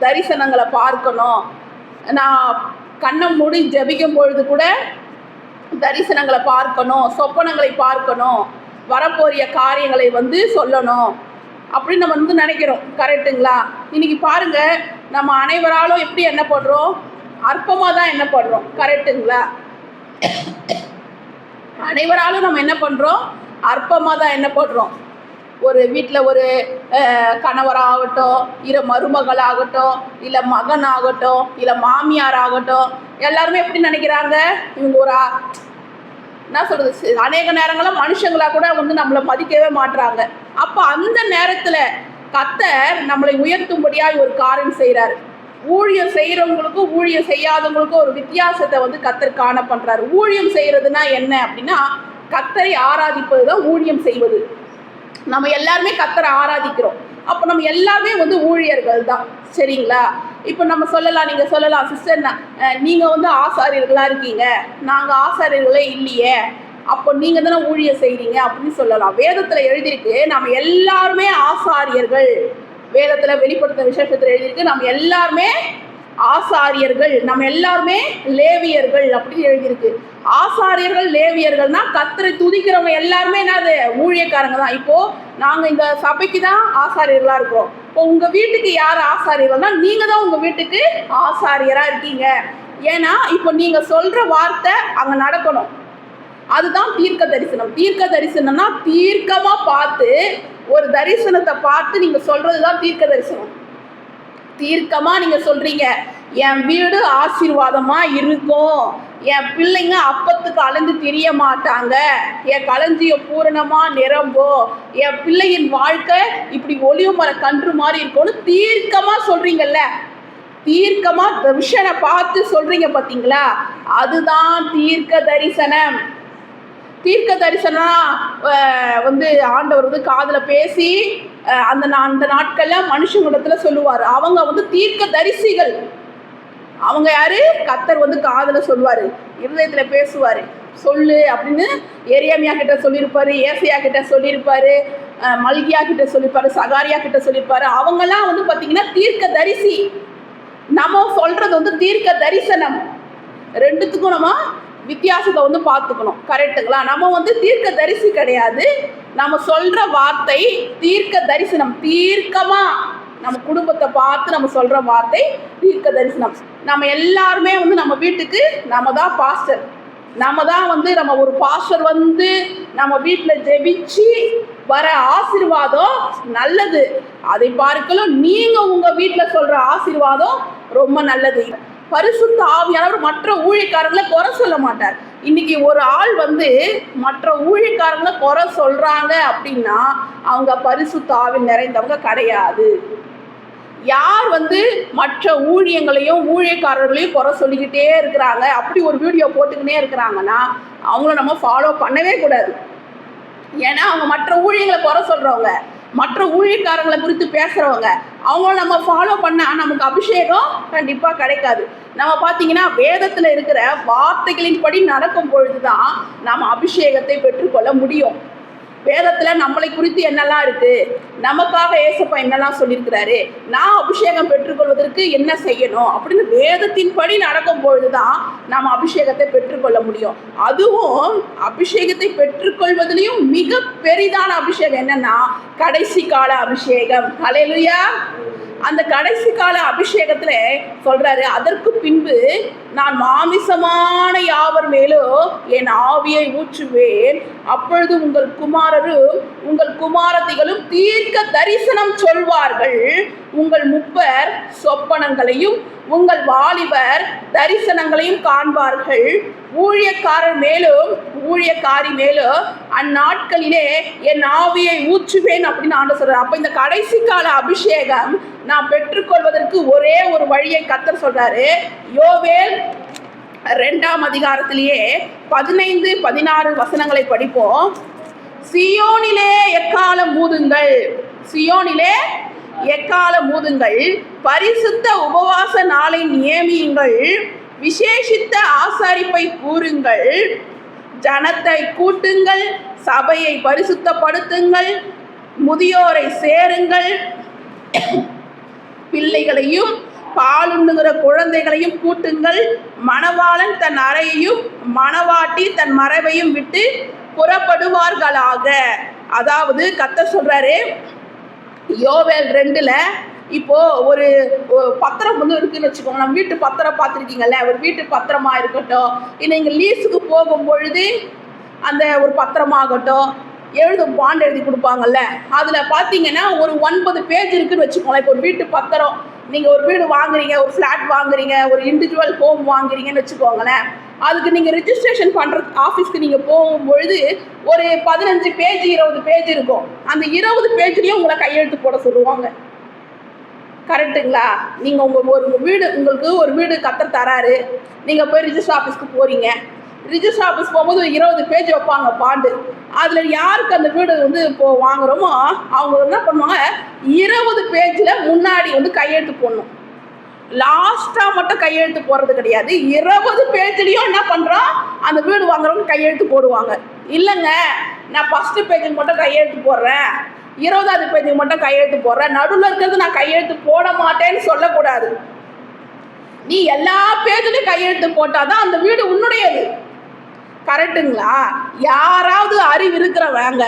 B: தரிசனங்களை பார்க்கணும், நான் கண்ணை மூடி ஜெபிக்கும் பொழுது கூட தரிசனங்களை பார்க்கணும், சொப்பனங்களை பார்க்கணும், வரப்போறிய காரியங்களை வந்து சொல்லணும் அப்படின்னு நம்ம வந்து நினைக்கிறோம். கரெக்டுங்களா? இன்னைக்கு பாருங்க, நம்ம அனைவராலும் எப்படி என்ன பண்ணுறோம், அற்பமாக தான் என்ன பண்ணுறோம். கரெக்டுங்களா? அனைவராலும் நம்ம என்ன பண்ணுறோம், அற்பமாக தான் என்ன பண்ணுறோம். ஒரு வீட்டில் ஒரு கணவராகட்டும், இல்லை மருமகளாகட்டும், இல்லை மகன் ஆகட்டும், இல்லை மாமியார் ஆகட்டும், எல்லாருமே எப்படி நினைக்கிறாங்க, இவங்க ஒரு என்ன சொல்கிறது, அநேக நேரங்களில் மனுஷங்களாக கூட வந்து நம்மளை மதிக்கவே மாட்டுறாங்க. அப்போ அந்த நேரத்தில் கர்த்தர் நம்மளை உயர்த்தும்படியாக ஒரு காரியம் செய்கிறார். ஊழியம் செய்கிறவங்களுக்கும் ஊழியம் செய்யாதவங்களுக்கும் ஒரு வித்தியாசத்தை வந்து கர்த்தர் காண பண்ணுறாரு. ஊழியம் செய்கிறதுனா என்ன அப்படின்னா, கர்த்தரை ஆராதிப்பது தான் ஊழியம் செய்வது. நம்ம எல்லாருமே கர்த்தரை ஆராதிக்கிறோம். அப்போ நம்ம எல்லாருமே வந்து ஊழியர்கள் தான். சரிங்களா? இப்போ நம்ம சொல்லலாம், நீங்கள் சொல்லலாம், சிஸ்டர் நீங்கள் வந்து ஆசாரியர்களாக இருக்கீங்க, நாங்கள் ஆசாரியர்களே இல்லையே, அப்போ நீங்கள் தானே ஊழியம் செய்கிறீங்க அப்படின்னு சொல்லலாம். வேதத்தில் எழுதியிருக்கு நம்ம எல்லாருமே ஆசாரியர்கள். வேதத்தில் வெளிப்படுத்த விசேஷத்தில் எழுதியிருக்கு நம்ம எல்லாருமே ஆசாரியர்கள், நம்ம எல்லாருமே லேவியர்கள் அப்படின்னு எழுதியிருக்கு. ஆசாரியர்கள் லேவியர்கள்னா கர்த்தரை துதிக்கிறவங்க எல்லாருமே என்னது, ஊழியக்காரங்க தான். இப்போ நாங்கள் இந்த சபைக்கு தான் ஆசாரியர்களாக இருக்கிறோம். இப்போ உங்கள் வீட்டுக்கு யார் ஆசாரியர்கள்னா நீங்கள் தான் உங்கள் வீட்டுக்கு ஆசாரியராக இருக்கீங்க. ஏன்னா இப்போ நீங்கள் சொல்கிற வார்த்தை அங்கே நடக்கணும். அதுதான் தீர்க்க தரிசனம். தீர்க்க தரிசனம்னா தீர்க்கமாக பார்த்து, ஒரு தரிசனத்தை பார்த்து நீங்கள் சொல்கிறது தான் தீர்க்க தரிசனம். தீர்க்கமாக நீங்கள் சொல்கிறீங்க, என் வீடு ஆசீர்வாதமாக இருக்கும், என் பிள்ளைங்க அப்பத்துக்கு அலைந்து திரிய மாட்டாங்க, என் களஞ்சியம் பூரணமாக நிரம்பும், என் பிள்ளையின் வாழ்க்கை இப்படி ஒளிவு மர கன்று மாதிரி இருக்கும்னு தீர்க்கமாக சொல்கிறீங்கல்ல, தீர்க்கமாக விஷனை பார்த்து சொல்கிறீங்க பார்த்தீங்களா, அதுதான் தீர்க்க தரிசனம். தீர்க்க தரிசனம் வந்து ஆண்டவர் வந்து காதில் பேசி அந்த நாட்களில் மனுஷங்களிடத்தில் சொல்லுவார். அவங்க வந்து தீர்க்க தரிசிகள். அவங்க யாரு, கர்த்தர் வந்து காதில் சொல்லுவார், இருதயத்தில் பேசுவார். சொல்லு அப்படின்னு எரேமியா கிட்ட சொல்லியிருப்பாரு, ஏசையா கிட்ட சொல்லியிருப்பாரு, மல்கியா கிட்ட சொல்லியிருப்பாரு, சகாரியா கிட்ட சொல்லியிருப்பாரு. அவங்கெல்லாம் வந்து பார்த்தீங்கன்னா தீர்க்க தரிசி. நம்ம சொல்றது வந்து தீர்க்க தரிசனம். ரெண்டுத்துக்கும் நம்ம வித்தியாசத்தை வந்து பார்த்துக்கணும். கரெக்டுங்களா? நம்ம வந்து தீர்க்க தரிசி கிடையாது. நம்ம சொல்ற வார்த்தை தீர்க்க தரிசனம். தீர்க்கமா நம்ம குடும்பத்தை பார்த்து நம்ம சொல்ற வார்த்தை தீர்க்க தரிசனம். நம்ம எல்லாருமே வந்து நம்ம வீட்டுக்கு நம்ம தான் பாஸ்டர். நம்ம தான் வந்து நம்ம ஒரு பாஸ்டர் வந்து நம்ம வீட்டில் ஜெபிச்சு வர ஆசீர்வாதம் நல்லது. அதை பார்க்கலாம் நீங்கள் உங்கள் வீட்டில் சொல்கிற ஆசீர்வாதம் ரொம்ப நல்லது. பரிசுத்த ஆவியானவர் மற்ற ஊழியக்காரங்களை குறை சொல்ல மாட்டார். இன்னைக்கு ஒரு ஆள் வந்து மற்ற ஊழியக்காரங்களை குறை சொல்றாங்க அப்படின்னா அவங்க பரிசுத்த ஆவி நிறைந்தவங்க கிடையாது. யார் வந்து மற்ற ஊழியங்களையும் ஊழியக்காரர்களையும் குறை சொல்லிக்கிட்டே இருக்கிறாங்க, அப்படி ஒரு வீடியோ போட்டுக்கிட்டே இருக்கிறாங்கன்னா அவங்கள நம்ம ஃபாலோ பண்ணவே கூடாது. ஏன்னா அவங்க மற்ற ஊழியங்களை குறை சொல்றவங்க, மற்ற ஊழியக்காரங்களை குறித்து பேசுகிறவங்க, அவங்கள நம்ம ஃபாலோ பண்ணால் நமக்கு அபிஷேகம் கண்டிப்பாக கிடைக்காது. நம்ம பார்த்தீங்கன்னா வேதத்தில் இருக்கிற வார்த்தைகளின் படி நடக்கும் பொழுது தான் நம்ம அபிஷேகத்தை பெற்றுக்கொள்ள முடியும். வேதத்தில் நம்மளை குறித்து என்னெல்லாம் இருக்குது, நமக்காக ஏசப்பா என்னெல்லாம் சொல்லியிருக்கிறாரு, நான் அபிஷேகம் பெற்றுக்கொள்வதற்கு என்ன செய்யணும் அப்படின்னு வேதத்தின் படி நடக்கும் பொழுது தான் நாம் அபிஷேகத்தை பெற்றுக்கொள்ள முடியும். அதுவும் அபிஷேகத்தை பெற்றுக்கொள்வதிலையும் மிக பெரிதான அபிஷேகம் என்னன்னா கடைசி கால அபிஷேகம். ஹல்லேலூயா! அந்த கடைசி கால அபிஷேகத்துல சொல்றாரு, அதற்கு பின்பு நான் மாமிசமான யாவர் மேலும் என் ஆவியை ஊற்றுவேன், அப்பொழுது உங்கள் குமாரரும் உங்கள் குமாரத்திகளும் தீர்க்க தரிசனம் சொல்வார்கள், உங்கள் முப்பர் சொப்பனங்களையும் உங்கள் வாலிபர் தரிசனங்களையும் காண்பார்கள், ஊழியக்காரர் மேலும் ஊழியக்காரி மேலும் அந்நாட்களிலே என் ஆவியை ஊற்றுவேன் அப்படின்னு ஆண்டு சொல்றாரு. அப்ப இந்த கடைசி கால அபிஷேகம் நான் பெற்றுக்கொள்வதற்கு ஒரே ஒரு வழியை கர்த்தர் சொல்றாரு. யோவேல் 2ஆம் அதிகாரத்திலேயே 15-16 வசனங்களை படிப்போம். சியோனிலே எக்காலம் ஊதுங்கள், சியோனிலே எக்காலம் ஊதுங்கள், பரிசுத்த உபவாச நாளை நியமியுங்கள், விசேஷித்த ஆசாரிப்பை கூறுங்கள், ஜனத்தை கூட்டுங்கள், சபையை பரிசுத்தப்படுத்துங்கள், முதியோரை சேருங்கள், பிள்ளைகளையும் பாலுண்ணுகிற குழந்தைகளையும் கூட்டுங்கள், மணவாளன் தன் அறையையும் மணவாட்டி தன் மறைவையும் விட்டு புறப்படுவார்களாக. அதாவது கர்த்தர் சொல்றாரு யோவேல் 2 இப்போ ஒரு பத்திரம் இருக்குன்னு வச்சுக்கோங்க. நம்ம வீட்டு பத்திரம் பார்த்துருக்கீங்கல்ல, ஒரு வீட்டு பத்திரமா இருக்கட்டும், இல்லை இங்கே லீஸுக்கு போகும் பொழுது அந்த ஒரு பத்திரமாகட்டும், பாண்ட் எழுதி கொடுப்பாங்கல்ல, அதில் பார்த்தீங்கன்னா ஒரு 9 பேஜ் இருக்குன்னு வச்சுக்கோங்களேன். இப்போ ஒரு வீட்டு பத்திரம், நீங்கள் ஒரு வீடு வாங்குறீங்க, ஒரு ஃப்ளாட் வாங்குறீங்க, ஒரு இண்டிவிஜுவல் ஹோம் வாங்குறீங்கன்னு வச்சுக்கோங்களேன். அதுக்கு நீங்கள் ரிஜிஸ்ட்ரேஷன் பண்ணுறது ஆஃபீஸ்க்கு நீங்கள் போகும்பொழுது ஒரு 15 பேஜ் 20 பேஜ் இருக்கும். அந்த 20 பேஜ்லேயும் உங்களை கையெழுத்து போட சொல்லுவாங்க. கரெக்டுங்களா? நீங்கள் உங்களுக்கு ஒரு வீடு கர்த்தர் தராரு, நீங்கள் போய் ரிஜிஸ்டர் ஆஃபீஸ்க்கு போகிறீங்க. ரிஜிஸ்டர் ஆஃபீஸ் போகும்போது 20 பேஜ் வைப்பாங்க பாண்டு. அதில் யாருக்கு அந்த வீடு இப்போது வாங்குகிறோமோ அவங்க என்ன பண்ணுவாங்க, 20 பேஜில் முன்னாடி கையெழுத்து போடணும். லாஸ்ட்டாக மட்டும் கையெழுத்து போடுறது கிடையாது. 20 பேஜ்லேயும் என்ன பண்ணுறோம், அந்த வீடு வாங்குறவங்க கையெழுத்து போடுவாங்க. இல்லைங்க, நான் ஃபஸ்ட்டு பேஜுக்கு மட்டும் கையெழுத்து போடுறேன், 20வது பேஜுக்கு மட்டும் கையெழுத்து போடுறேன், நடுவில் இருக்கிறது நான் கையெழுத்து போட மாட்டேன்னு சொல்லக்கூடாது. நீ எல்லா பேஜ்லையும் கையெழுத்து போட்டால் தான் அந்த வீடு உன்னுடையது. கரெக்டுங்களா? யாராவது அறிவு இருக்கிறவங்க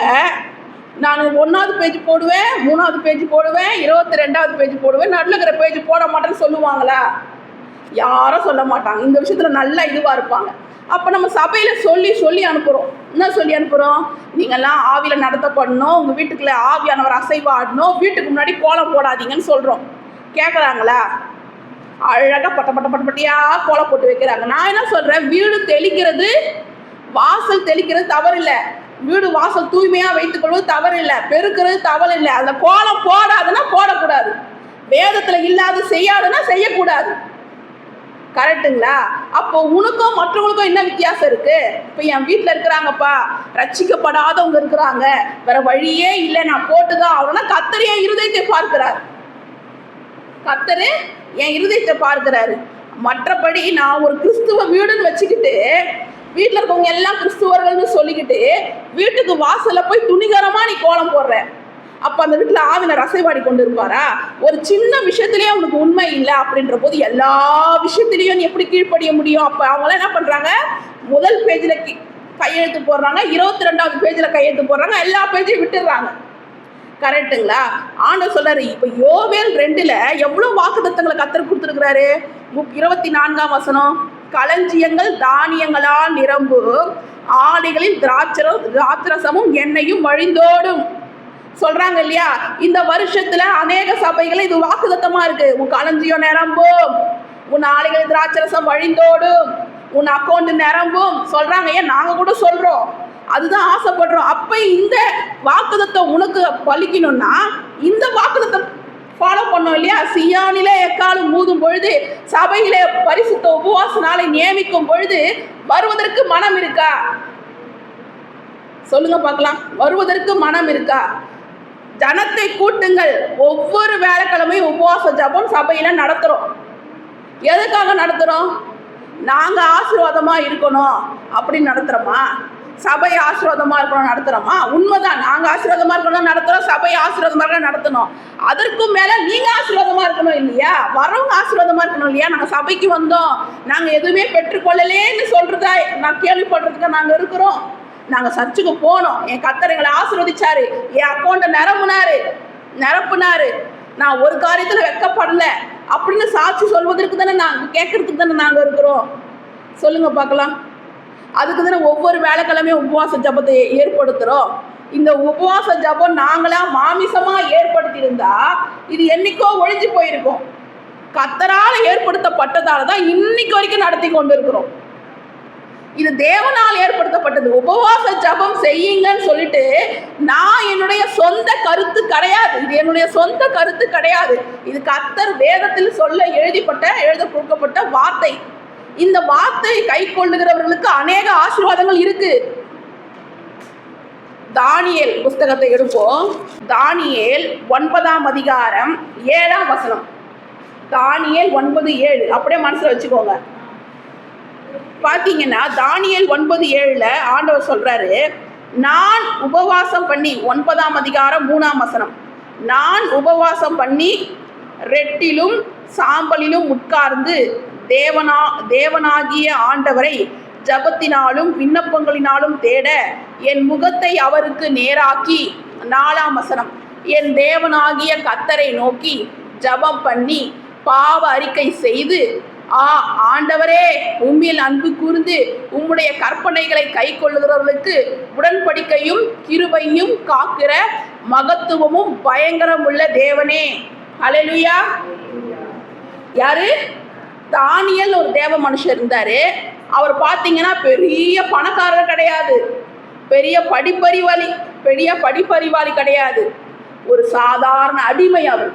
B: நான் 1வது பேஜ் போடுவேன், 3வது பேஜ் போடுவேன், 22வது பேஜ் போடுவேன், நடுவில் இருக்கிற பேஜ் போட மாட்டேன்னு சொல்லுவாங்களா? யாரும் சொல்ல மாட்டாங்க. இந்த விஷயத்தில் நல்லா இதுவாக இருப்பாங்க. அப்போ நம்ம சபையில் சொல்லி அனுப்புகிறோம். என்ன சொல்லி அனுப்புகிறோம்? நீங்கள்லாம் ஆவியில் நடத்தப்படணும், உங்கள் வீட்டுக்குள்ள ஆவியானவர் அசைவாடணும், வீட்டுக்கு முன்னாடி கோலம் போடாதீங்கன்னு சொல்கிறோம். கேட்குறாங்களா? அழகாக பட்டியாக கோலம் போட்டு வைக்கிறாங்க. நான் என்ன சொல்கிறேன், வீடு தெளிக்கிறது, வாசல் தெளிக்கிறது தவறு இல்லை, வீடு வாசல் தூய்மையாக வைத்துக்கொள்வது தவறு இல்லை, பெருக்கிறது தவறு இல்லை. அதில் கோலம் போடாதுன்னா போடக்கூடாது, வேதத்தில் இல்லாது செய்யாதுன்னா செய்யக்கூடாது. கரெக்டுங்களா? அப்போ உனக்கும் மற்றவங்களுக்கும் என்ன வித்தியாசம் இருக்கு? இப்போ என் வீட்டில் இருக்கிறாங்கப்பா, ரட்சிக்கப்படாதவங்க இருக்கிறாங்க, வேற வழியே இல்லை, நான் போட்டுதான் ஆகணும்னா கர்த்தர் என் இருதயத்தை பார்க்கிறார். கர்த்தர் என் இருதயத்தை பார்க்கிறாரு. மற்றபடி நான் ஒரு கிறிஸ்துவ வீடுன்னு வச்சுக்கிட்டு வீட்டில் இருக்கவங்க எல்லாம் கிறிஸ்துவர்கள்னு சொல்லிக்கிட்டு வீட்டுக்கு வாசலில் போய் துணிகரமாக நீ கோலம் போடுற, அப்போ அந்த வீட்டில் ஆவின ரசைவாடி கொண்டு இருப்பாரா? ஒரு சின்ன விஷயத்துலேயே அவனுக்கு உண்மை இல்லை அப்படின்ற போது எல்லா விஷயத்துலேயும் நீ எப்படி கீழ்ப்படிய முடியும்? அப்போ அவங்களாம் என்ன பண்ணுறாங்க, முதல் பேஜில் கையெழுத்து போடுறாங்க, 22வது பேஜில் கையெழுத்து போடுறாங்க, எல்லா பேஜையும் விட்டுடுறாங்க. கரெக்டுங்களா? ஆண்டவர் சொல்றாரு, இப்போ யோவேல் 2 எவ்வளோ வாக்குத்தத்தங்களை கர்த்தர் கொடுத்துருக்கிறாரு. 24ஆம் வசனம், களஞ்சியங்கள் தானியங்களால் நிரம்பும், ஆலைகளில் திராட்சரசமும் எண்ணெயும் வழிந்தோடும் சொல்றாங்க இல்லையா? இந்த வருஷத்துல அநேக சபைகள் இது வாக்குத்தத்தமா இருக்கு. உன் களஞ்சியம் நிரம்பும், உன் ஆலைகளில் திராட்சரசம் வழிந்தோடும், உன் அக்கௌண்ட் நிரம்பும் சொல்றாங்க. ஏன் நாங்க கூட சொல்றோம், அதுதான் ஆசைப்படுறோம். அப்ப இந்த வாக்குத்தத்தம் உனக்கு பலிக்கணும்னா இந்த வாக்குத்தத்தம் ஃபாலோ பண்ணோம் இல்லையா? சியானிலே எக்காலம் ஊதும் பொழுது, சபையிலே பரிசுத்த உபவாச நாளை நியமிக்கும் பொழுது வருவதற்கு மனம் இருக்கா? சொல்லுங்க பார்க்கலாம். வருவதற்கு மனம் இருக்கா? ஜனத்தை கூட்டுங்கள். ஒவ்வொரு வேலைக்கிழமையும் உபவாச ஜபம் சபையில நடத்துறோம். எதுக்காக நடத்துறோம்? நாங்க ஆசீர்வாதமா இருக்கணும் அப்படின்னு நடத்துறோமா? சபை ஆசீர்வாதமா இருக்கணும் நடத்துறோமா? உண்மைதான், நாங்க ஆசீர்வாதமா இருக்கணும் நடத்துறோம், சபை ஆசீர்வாதமா இருக்க நடத்தணும். அதற்கும் மேல நீங்க ஆசீர்வாதமா இருக்கணும் இல்லையா? வரவங்க ஆசீர்வாதமா இருக்கணும் இல்லையா? நாங்க சபைக்கு வந்தோம், நாங்க எதுவுமே பெற்றுக்கொள்ளலேன்னு சொல்றதா நான் கேள்விப்படுறதுக்கு நாங்க இருக்கிறோம். நாங்க சர்ச்சுக்கு போனோம், என் கர்த்தர் எங்களை ஆசீர்வதிச்சாரு, என் அக்கௌண்ட்டை நிரப்புனாரு, நான் ஒரு காரியத்துல வெட்கப்படல அப்படின்னு சாட்சி சொல்வதற்கு தானே நாங்க கேட்கறதுக்கு தானே நாங்க இருக்கிறோம். சொல்லுங்க பார்க்கலாம். அதுக்கு தானே ஒவ்வொரு வேலைக்கிழமையும் உபவாச ஜபத்தை ஏற்படுத்துகிறோம். இந்த உபவாச ஜபம் நாங்களா மாமிசமா ஏற்படுத்தி இருந்தா இது என்னைக்கோ ஒழிஞ்சு போயிருக்கும். கர்த்தரால் ஏற்படுத்தப்பட்டதால தான் இன்னைக்கு வரைக்கும் நடத்தி கொண்டு இருக்கிறோம். இது தேவனால் ஏற்படுத்தப்பட்டது. உபவாச ஜபம் செய்யுங்கன்னு சொல்லிட்டு நான் என்னுடைய சொந்த கருத்து கிடையாது, இது என்னுடைய சொந்த கருத்து கிடையாது. இது கர்த்தர் வேதத்தில் எழுத கொடுக்கப்பட்ட வார்த்தை. இந்த வார்த்தை கை கொள்ளுகிறவர்களுக்கு அநேக ஆசீர்வாதங்கள் இருக்கு. தானியேல் புஸ்தகத்தை எடுப்போம். தானியேல் 9ஆம் அதிகாரம் 7ஆம் வசனம். தானியேல் 9:7 அப்படியே மனசுல வச்சுக்கோங்க. பார்த்தீங்கன்னா தானியேல் 9:7 ஆண்டவர் சொல்றாரு, நான் உபவாசம் பண்ணி, 9ஆம் அதிகாரம் 3ஆம் வசனம், நான் உபவாசம் பண்ணி ரெட்டிலும் சாம்பலிலும் உட்கார்ந்து தேவனாகிய ஆண்டவரை ஜபத்தினாலும் விண்ணப்பங்களினாலும் தேட என் முகத்தை அவருக்கு நேராக்கி, 4ஆம் வசனம், என் தேவனாகிய கர்த்தரை நோக்கி ஜபம் பண்ணி பாவ அறிக்கை செய்து, ஆண்டவரே, உம்மில் அன்பு கூர்ந்து உம்முடைய கற்பனைகளை கை கொள்ளுகிறவர்களுக்கு உடன்படிக்கையும் கிருபையும் காக்கிற மகத்துவமும் பயங்கரம் உள்ள தேவனே. ஹல்லேலூயா. யாரு? தானியேல் ஒரு தேவ மனுஷர் இருந்தாரு. அவர் பார்த்தீங்கன்னா பெரிய பணக்காரர் கிடையாது, பெரிய படிப்பறிவாளி கிடையாது, ஒரு சாதாரண அடிமை. அவர்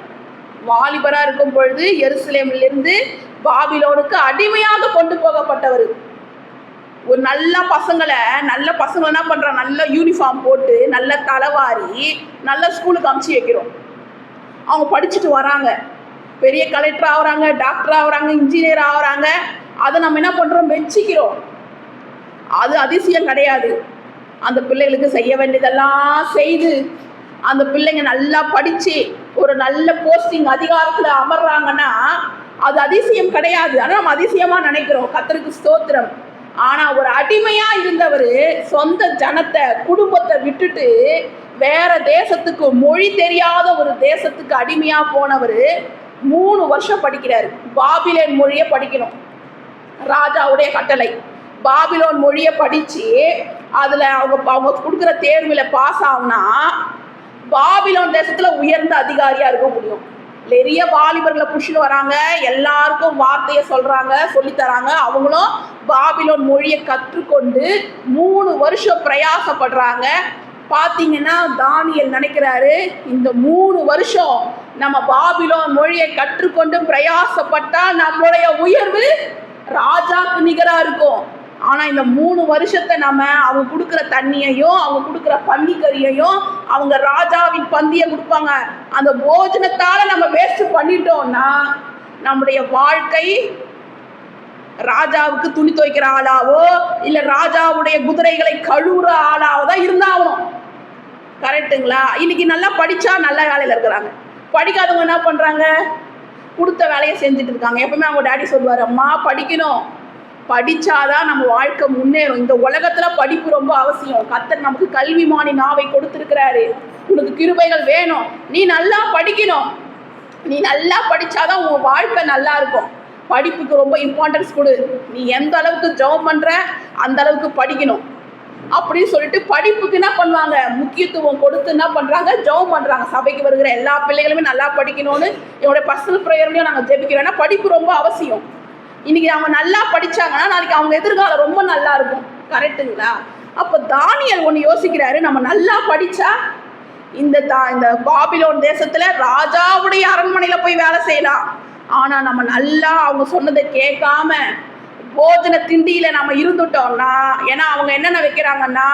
B: வாலிபரா இருக்கும் பொழுது எருசலேமிலிருந்து பாபிலோனுக்கு அடிமையாக கொண்டு போகப்பட்டவர். ஒரு நல்ல பசங்க என்ன பண்றாங்க, நல்ல யூனிஃபார்ம் போட்டு நல்ல தலைவாரி நல்ல ஸ்கூலுக்கு அனுப்பிச்சு வைக்கிறோம். அவங்க படிச்சுட்டு வராங்க, பெரிய கலெக்டர் ஆகுறாங்க, டாக்டர் ஆகுறாங்க, இன்ஜினியர் ஆகுறாங்க. அதை நம்ம என்ன பண்றோம், மெச்சிக்கிறோம். அது அதிசயம் கிடையாது. அந்த பிள்ளைகளுக்கு செய்ய வேண்டியதெல்லாம் செய்து அந்த பிள்ளைங்க நல்லா படிச்சு ஒரு நல்ல போஸ்டிங் அதிகாரத்துல அமர்றாங்கன்னா அது அதிசயம் கிடையாது. ஆனால் நம்ம அதிசயமா நினைக்கிறோம். கர்த்தருக்கு ஸ்தோத்திரம். ஆனா ஒரு அடிமையா இருந்தவர் சொந்த ஜனத்தை குடும்பத்தை விட்டுட்டு வேற தேசத்துக்கு, மொழி தெரியாத ஒரு தேசத்துக்கு அடிமையா போனவர் 3 வருஷம் படிக்கிறாரு. பாபிலோன் மொழியை படிக்கணும், ராஜாவுடைய கட்டளை. பாபிலோன் மொழியை படிச்சு அதுல அவங்க கொடுக்குற தேர்வுல பாஸ் ஆகுனா பாபிலோன் தேசத்துல உயர்ந்த அதிகாரியா இருக்க முடியும். நிறைய வாலிபர்களை புடிச்சுட்டு வராங்க, எல்லாருக்கும் வார்த்தையை சொல்லி தராங்க. அவங்களும் பாபிலோன் மொழியை கற்றுக்கொண்டு 3 வருஷம் பிரயாசப்படுறாங்க. பார்த்தீங்கன்னா தானியேல் நினைக்கிறாரு, இந்த 3 வருஷம் நம்ம பாபிலோன் மொழியை கற்றுக்கொண்டு பிரயாசப்பட்டா நம்மளுடைய உயர்வு ராஜாக்கு நிகரா இருக்கும். ஆனா இந்த 3 வருஷத்தை நம்ம அவங்க கொடுக்குற தண்ணியையும் அவங்க கொடுக்குற பன்னிக்கறியையும் அவங்க ராஜாவின் பந்தியை கொடுப்பாங்க, அந்த போஜனத்தால நம்ம வேஸ்ட் பண்ணிட்டோம்னா நம்முடைய வாழ்க்கை ராஜாவுக்கு துணி துவைக்கிற ஆளாவோ இல்ல ராஜாவுடைய குதிரைகளை கழுவுற ஆளாவோ தான் இருந்தாகணும். கரெக்டுங்களா? இன்னைக்கு நல்லா படிச்சா நல்ல வேலையில இருக்கிறாங்க, படிக்காதவங்க என்ன பண்றாங்க, கொடுத்த வேலையை செஞ்சுட்டு இருக்காங்க. எப்பவுமே அவங்க டாடி சொல்லுவாரு, அம்மா படிக்கணும், படிச்சாதான் நம்ம வாழ்க்கை முன்னேறும். இந்த உலகத்துல படிப்பு ரொம்ப அவசியம். கர்த்தர் நமக்கு கல்விமானி நாவை கொடுத்திருக்கிறாரு. உனக்கு கிருபைகள் வேணும், நீ நல்லா படிக்கணும். நீ நல்லா படிச்சாதான் உன் வாழ்க்கை நல்லா இருக்கும். படிப்புக்கு ரொம்ப இம்பார்ட்டன்ஸ் கொடு. நீ எந்த அளவுக்கு ஜெபம் பண்ற அந்த அளவுக்கு படிக்கணும் அப்படின்னு சொல்லிட்டு படிப்புக்கு என்ன பண்ணுவாங்க, முக்கியத்துவம் கொடுத்து என்ன பண்றாங்க, ஜெபம் பண்றாங்க. சபைக்கு வருகிற எல்லா பிள்ளைகளுமே நல்லா படிக்கணும்னு என்னோட பர்சனல் ப்ரேயர்லயும் நாங்கள் ஜெபிக்கிறோம். ஏன்னா படிப்பு ரொம்ப அவசியம். இன்னைக்கு அவங்க நல்லா படிச்சாங்கன்னா நாளைக்கு அவங்க எதிர்காலம் ரொம்ப நல்லா இருக்கும். கரெக்டுங்களா? அப்போ தானியேல் ஒன்று யோசிக்கிறாரு, நம்ம நல்லா படிச்சா இந்த பாபிலோன் தேசத்துல ராஜாவுடைய அரண்மனையில போய் வேலை செய்யலாம். ஆனா நம்ம நல்லா அவங்க சொன்னதை கேட்காம போஜன திண்டியில நம்ம இருந்துட்டோம்னா, ஏன்னா அவங்க என்னென்ன வைக்கிறாங்கன்னா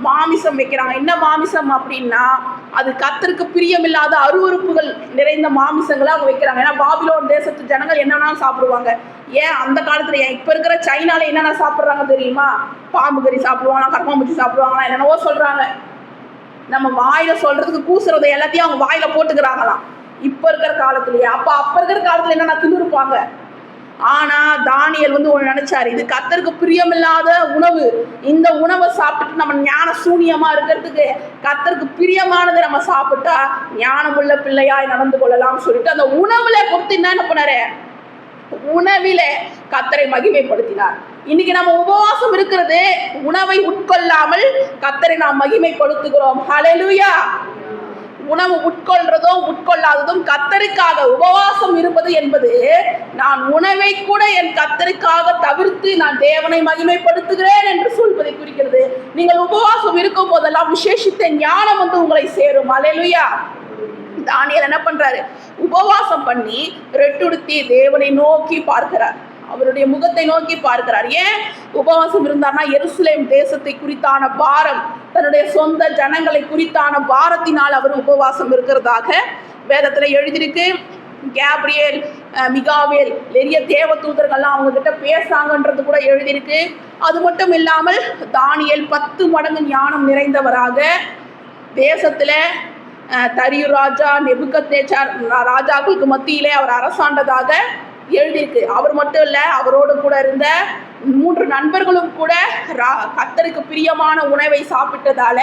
B: மாமிசம் வைக்கிறாங்க. என்ன மாமிசம் அப்படின்னா அது கர்த்தருக்கு பிரியமில்லாத அருவருப்புகள் நிறைந்த மாமிசங்களை அவங்க வைக்கிறாங்க. ஏன்னா பாபிலோன் தேசத்து ஜனங்கள் என்னென்ன சாப்பிடுவாங்க. ஏன் அந்த காலத்துல இப்ப இருக்கிற சைனால என்னென்ன சாப்பிட்றாங்க தெரியுமா? பாம்பு கறி சாப்பிடுவாங்க, கர்மாம்பூச்சி சாப்பிடுவாங்களா, என்னென்னவோ சொல்றாங்க. நம்ம வாயில சொல்றதுக்கு கூசுறதை எல்லாத்தையும் அவங்க வாயில போட்டுக்கிறாங்களாம் இப்ப இருக்கிற காலத்துலயே. அப்ப இருக்கிற காலத்துல என்னென்ன தின்னுருப்பாங்க. ஆனா தானியேல் ஒன்று நினைச்சாரு, இது கர்த்தருக்கு பிரியமில்லாத உணவு. இந்த உணவை சாப்பிட்டு நம்ம ஞான சூனியமா இருக்கிறதுக்கு கர்த்தருக்கு பிரியமானதை நம்ம சாப்பிட்டா ஞானமுள்ள பிள்ளையாய் நடந்து கொள்ளலாம் சொல்லிட்டு அந்த உணவுல கொடுத்து என்ன பண்ணாரு, உணவில கர்த்தரை மகிமைப்படுத்தினார். இன்னைக்கு நம்ம உபவாசம் இருக்கிறது உணவை உட்கொள்ளாமல் கர்த்தரை நாம் மகிமைப்படுத்துகிறோம். ஹல்லேலூயா. உணவு உட்கொள்றதும் உட்கொள்ளாததும் கர்த்தருக்காக உபவாசம் இருப்பது என்பது நான் உணவை கூட என் கர்த்தருக்காக தவிர்த்து நான் தேவனை மகிமைப்படுத்துகிறேன் என்று சொல்வதை குறிக்கிறது. நீங்கள் உபவாசம் இருக்கும் போதெல்லாம் விசேஷித்த ஞானம் உங்களை சேரும். ஹல்லேலூயா. தானியேல் என்ன பண்றாரு, உபவாசம் பண்ணி ரெட்டுடுத்தி தேவனை நோக்கி பார்க்கிறார். அவருடைய முகத்தை நோக்கி பார்க்கிறார். ஏன் உபவாசம் இருந்தார்னா, எருசலேம் தேசத்தை குறித்தான பாரம், தன்னுடைய சொந்த ஜனங்களை குறித்தான பாரத்தினால் அவர் உபவாசம் இருக்கிறதாக வேதத்துல எழுதியிருக்கு. கேப்ரியேல், மிகாவேல், நிறைய தேவ தூதர்கள்லாம் அவங்க கிட்ட பேசாங்கன்றது கூட எழுதியிருக்கு. அது மட்டும் இல்லாமல் தானியேல் 10 மடங்கு ஞானம் நிறைந்தவராக தேசத்துல தரியு ராஜா, நெபுகத்நேச்சார் ராஜாக்களுக்கு மத்தியிலே அவர் அரசாண்டதாக எழுதியிருக்கு. அவர் மட்டும் இல்ல, அவரோடு கூட இருந்த 3 நண்பர்களும் கூட கர்த்தருக்கு பிரியமான உணவை சாப்பிட்டதால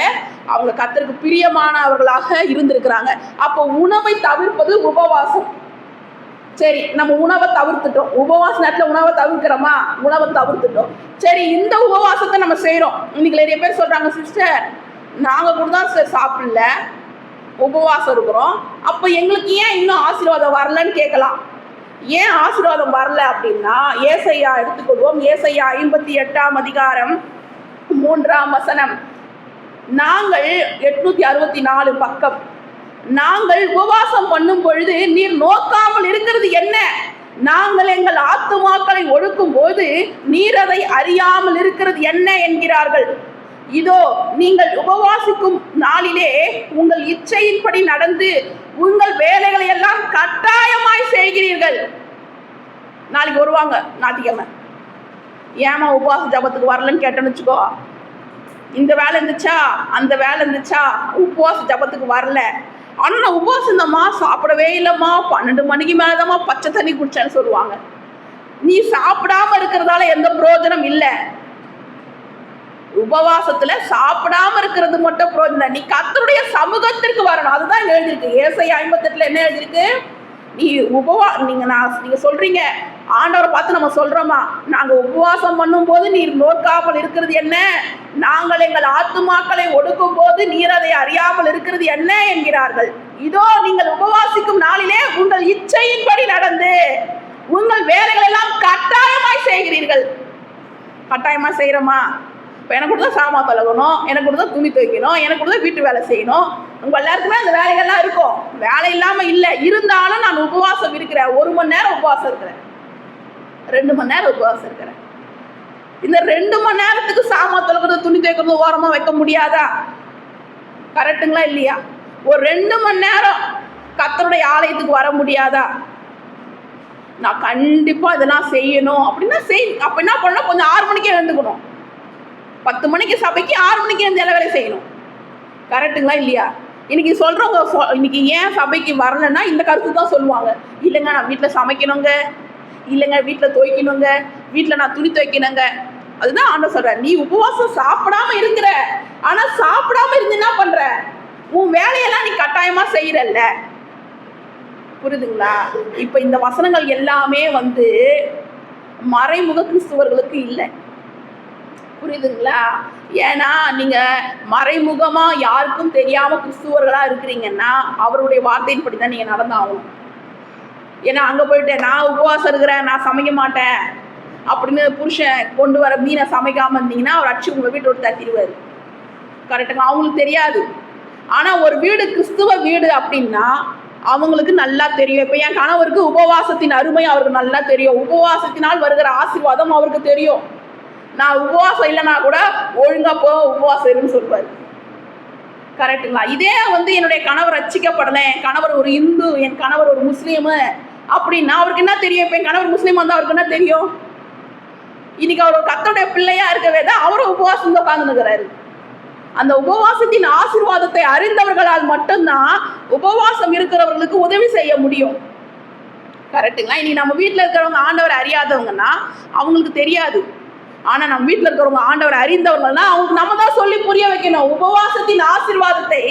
B: அவங்க கர்த்தருக்கு பிரியமானவர்களாக இருந்திருக்கிறாங்க. அப்போ உணவை தவிர்ப்பது உபவாசம். சரி, நம்ம உணவை தவிர்த்துட்டோம். உபவாச நேரத்தில் உணவை தவிர்க்கிறோமா? உணவை தவிர்த்துட்டோம். சரி, இந்த உபவாசத்தை நம்ம செய்கிறோம். இன்னைக்கு நிறைய பேர் சொல்றாங்க, சிஸ்டர் நாங்கள் கூட தான் சாப்பிடல, உபவாசம் இருக்கிறோம், அப்போ எங்களுக்கு ஏன் இன்னும் ஆசீர்வாதம் வரலன்னு கேட்கலாம். ஏன் ஆசீர்வாதம் வரல அப்படின்னா, ஏசாயா எடுத்துக்கொள்வோம். ஏசாயா 58ஆம் அதிகாரம் 3ஆம் வசனம். நாங்கள் 864 பக்கம். நாங்கள் உபவாசம் பண்ணும் பொழுது நீர் நோக்காமல் இருக்கிறது என்ன? நாங்கள் எங்கள் ஆத்துமாக்களை ஒடுக்கும் போது நீர் அதை அறியாமல் இருக்கிறது என்ன என்கிறார்கள். இதோ நீங்கள் உபவாசிக்கும் நாளிலே உங்கள் இச்சையின்படி நடந்து உங்கள் வேலைகளை எல்லாம் கட்டாயமாய் செய்கிறீர்கள். நாளைக்கு வருவாங்க ஞாயிற்றுக்கிழமை, ஏமா உபவாச ஜபத்துக்கு வரலன்னு கேட்டேன்னு வச்சுக்கோ, இந்த வேலை இருந்துச்சா அந்த வேலை இருந்துச்சா, உபவாச ஜபத்துக்கு வரல. ஆனால் நான் உபவாசம் இருந்தம்மா, சாப்பிடவே இல்லைம்மா, 12 மணிக்கு மேலதாம்மா பச்சை தண்ணி குடிச்சேன்னு சொல்லுவாங்க. நீ சாப்பிடாம இருக்கிறதால எந்த பிரயோஜனம் இல்லை. உபவாசத்துல சாப்பிடாம இருக்கிறது மட்டும் பிரயோஜனம். நீ கர்த்தருடைய சமூகத்திற்கு வரணும். அதுதான் எழுதியிருக்கு. ஏசாயா 58 என்ன எழுதியிருக்கு? நீ நீங்க சொல்றீங்க, ஆண்டவரை பார்த்து நம்ம சொல்றோமா, நாங்க உபவாசம் பண்ணும் போது நீர் நோக்காமல் இருக்கிறது என்ன? நாங்கள் எங்கள் ஆத்துமாக்களை ஒடுக்கும் போது நீர் அதை அறியாமல் இருக்கிறது என்ன என்கிறார்கள். இதோ நீங்கள் உபவாசிக்கும் நாளிலே உங்கள் இச்சையின்படி நடந்து உங்கள் வேலைகள் எல்லாம் கட்டாயமாய் செய்கிறீர்கள். கட்டாயமா செய்யறோமா? இப்போ எனக்கு கூட தான் சாமான் தொலைக்கணும், எனக்கு கூட தான் துணி துவைக்கணும், எனக்கு கூட தான் வீட்டு வேலை செய்யணும். உங்கள் எல்லாருக்குமே அந்த வேலைகள்லாம் இருக்கும். வேலை இல்லாமல் இல்லை, இருந்தாலும் நான் உபவாசம் இருக்கிறேன். 1 மணி நேரம் உபவாசம் இருக்கிறேன், 2 மணி நேரம் உபவாசம் இருக்கிறேன். இந்த 2 மணி நேரத்துக்கு சாமான் தொலைக்கிறது, துணி துவைக்கிறது ஓரமாக வைக்க முடியாதா? கரெக்டுங்களா இல்லையா? ஒரு 2 மணி நேரம் கர்த்தருடைய ஆலயத்துக்கு வர முடியாதா? நான் கண்டிப்பாக இதெல்லாம் செய்யணும் அப்படின்னா அப்போ என்ன பண்ணணும்? கொஞ்சம் 6 மணிக்கே எழுந்துக்கணும். 10 மணிக்கு சபைக்கு 6 மணிக்கு எழுந்து எல்லா வேலையும் செய்யணும். கரெக்டுங்களா இல்லையா? இன்னைக்கு சொல்றவங்க இன்னைக்கு ஏன் சபைக்கு வரலன்னா இந்த கருத்து தான் சொல்லுவாங்க. இல்லைங்க நான் வீட்டில் சமைக்கணுங்க, இல்லைங்க வீட்டில் துவைக்கணுங்க, வீட்டில் நான் துணி துவைக்கணுங்க. அதுதான் ஆண்டவர் சொல்ற, நீ உபவாசம் சாப்பிடாம இருக்கிற, ஆனா சாப்பிடாம இருந்து என்ன பண்ற? உன் வேலையெல்லாம் நீ கட்டாயமா செய்யறல்ல. புரியுதுங்களா? இப்ப இந்த வசனங்கள் எல்லாமே மறைமுக கிறிஸ்துவர்களுக்கு இல்லை. புரியுதுங்களா? ஏன்னா நீங்க மறைமுகமா யாருக்கும் தெரியாம கிறிஸ்துவர்களா இருக்கிறீங்கன்னா அவருடைய வார்த்தையின்படி தான் நீங்க நடந்தாகணும். ஏன்னா அங்க போயிட்டு நான் உபவாசம் இருக்கிறேன், நான் சமைக்க மாட்டேன் அப்படின்னு புருஷன் கொண்டு வர மீனை சமைக்காம இருந்தீங்கன்னா அவர் அடிச்சு உங்க வீட்டோட தட்டிடுவாரு. கரெக்டுங்களா? அவங்களுக்கு தெரியாது. ஆனா ஒரு வீடு கிறிஸ்துவ வீடு அப்படின்னா அவங்களுக்கு நல்லா தெரியும். இப்ப என் கணவருக்கு உபவாசத்தின் அருமை அவருக்கு நல்லா தெரியும். உபவாசத்தினால் வருகிற ஆசீர்வாதம் அவருக்கு தெரியும். நான் உபவாசம் இல்லைன்னா கூட ஒழுங்கா போ உபவாசம் இருன்னு சொல்லுவாரு. கரெக்டுங்களா? இதே என்னுடைய கணவர் ரட்சிக்கப்படலை, என் கணவர் ஒரு இந்து, என் கணவர் ஒரு முஸ்லீமு அப்படின்னா அவருக்கு என்ன தெரியும்? இப்போ என் கணவர் முஸ்லீம் வந்தால் அவருக்கு என்ன தெரியும்? இன்னைக்கு அவர் கர்த்தருடைய பிள்ளையா இருக்கவே தான் அவரும் உபவாசம் உட்கார்ந்துருக்கிறாரு. அந்த உபவாசத்தின் ஆசீர்வாதத்தை அறிந்தவர்களால் மட்டும்தான் உபவாசம் இருக்கிறவர்களுக்கு உதவி செய்ய முடியும். கரெக்டுங்களா? இன்னைக்கு நம்ம வீட்டில் இருக்கிறவங்க ஆண்டவரை அறியாதவங்கன்னா அவங்களுக்கு தெரியாது. ஆனால் நம்ம வீட்டில் இருக்கிறவங்க ஆண்டவரை அறிந்தவர்கள்னா அவங்களுக்கு நம்ம தான் சொல்லி புரிய வைக்கணும். உபவாசத்தின் ஆசீர்வாதத்தை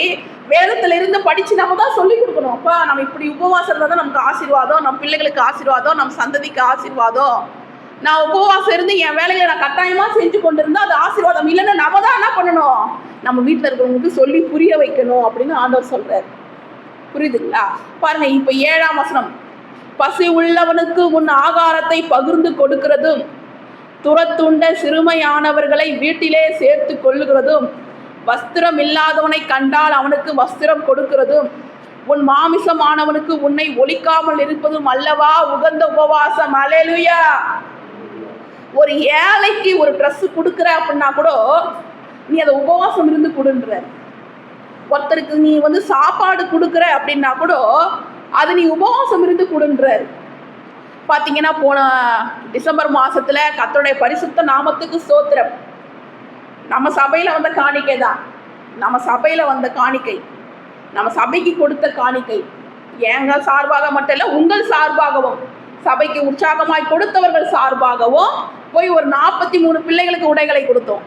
B: வேதத்துல இருந்து படிச்சு நம்ம தான் சொல்லி கொடுக்கணும். அப்பா நம்ம இப்படி உபவாசம் தான் நமக்கு ஆசீர்வாதம், நம்ம பிள்ளைகளுக்கு ஆசீர்வாதம், நம்ம சந்ததிக்கு ஆசீர்வாதம். நான் உபவாசம் இருந்து என் வேலையை நான் கட்டாயமா செஞ்சு கொண்டு இருந்தா அது ஆசீர்வாதம் இல்லைன்னு நம்ம தான் என்ன பண்ணணும்? நம்ம வீட்டில் இருக்கிறவங்களுக்கு சொல்லி புரிய வைக்கணும் அப்படின்னு ஆண்டவர் சொல்றாரு. புரியுதுங்களா? பாருங்க, இப்ப 7ஆம் வசனம். பசி உள்ளவனுக்கு உன் ஆகாரத்தை பகிர்ந்து கொடுக்கிறதும், துரத்துண்ட சிறுமையானவர்களை வீட்டிலே சேர்த்து கொள்ளுகிறதும், வஸ்திரம் இல்லாதவனை கண்டால் அவனுக்கு வஸ்திரம் கொடுக்கிறதும், உன் மாமிசமானவனுக்கு உன்னை ஒழிக்காமல் இருப்பதும் அல்லவா உகந்த உபவாசம். அல்லேலூயா. ஒரு ஏழைக்கு ஒரு ட்ரெஸ் கொடுக்குற அப்படின்னா கூட நீ அதை உபவாசம் இருந்து கொடுன்ற. ஒருத்தருக்கு நீ வந்து சாப்பாடு கொடுக்குற அப்படின்னா கூட அது நீ உபவாசம் இருந்து கொடுன்றாரு. பார்த்தீங்கன்னா போன டிசம்பர் மாசத்துல கர்த்தருடைய பரிசுத்த நாமத்துக்கு ஸ்தோத்திரம், நம்ம சபையில வந்த காணிக்கை தான், நம்ம சபையில வந்த காணிக்கை, நம்ம சபைக்கு கொடுத்த காணிக்கை, எங்கள் சார்பாக மட்டும் இல்லை உங்கள் சார்பாகவும், சபைக்கு உற்சாகமாய் கொடுத்தவர்கள் சார்பாகவும் போய் ஒரு 43 பிள்ளைகளுக்கு உடைகளை கொடுத்தோம்.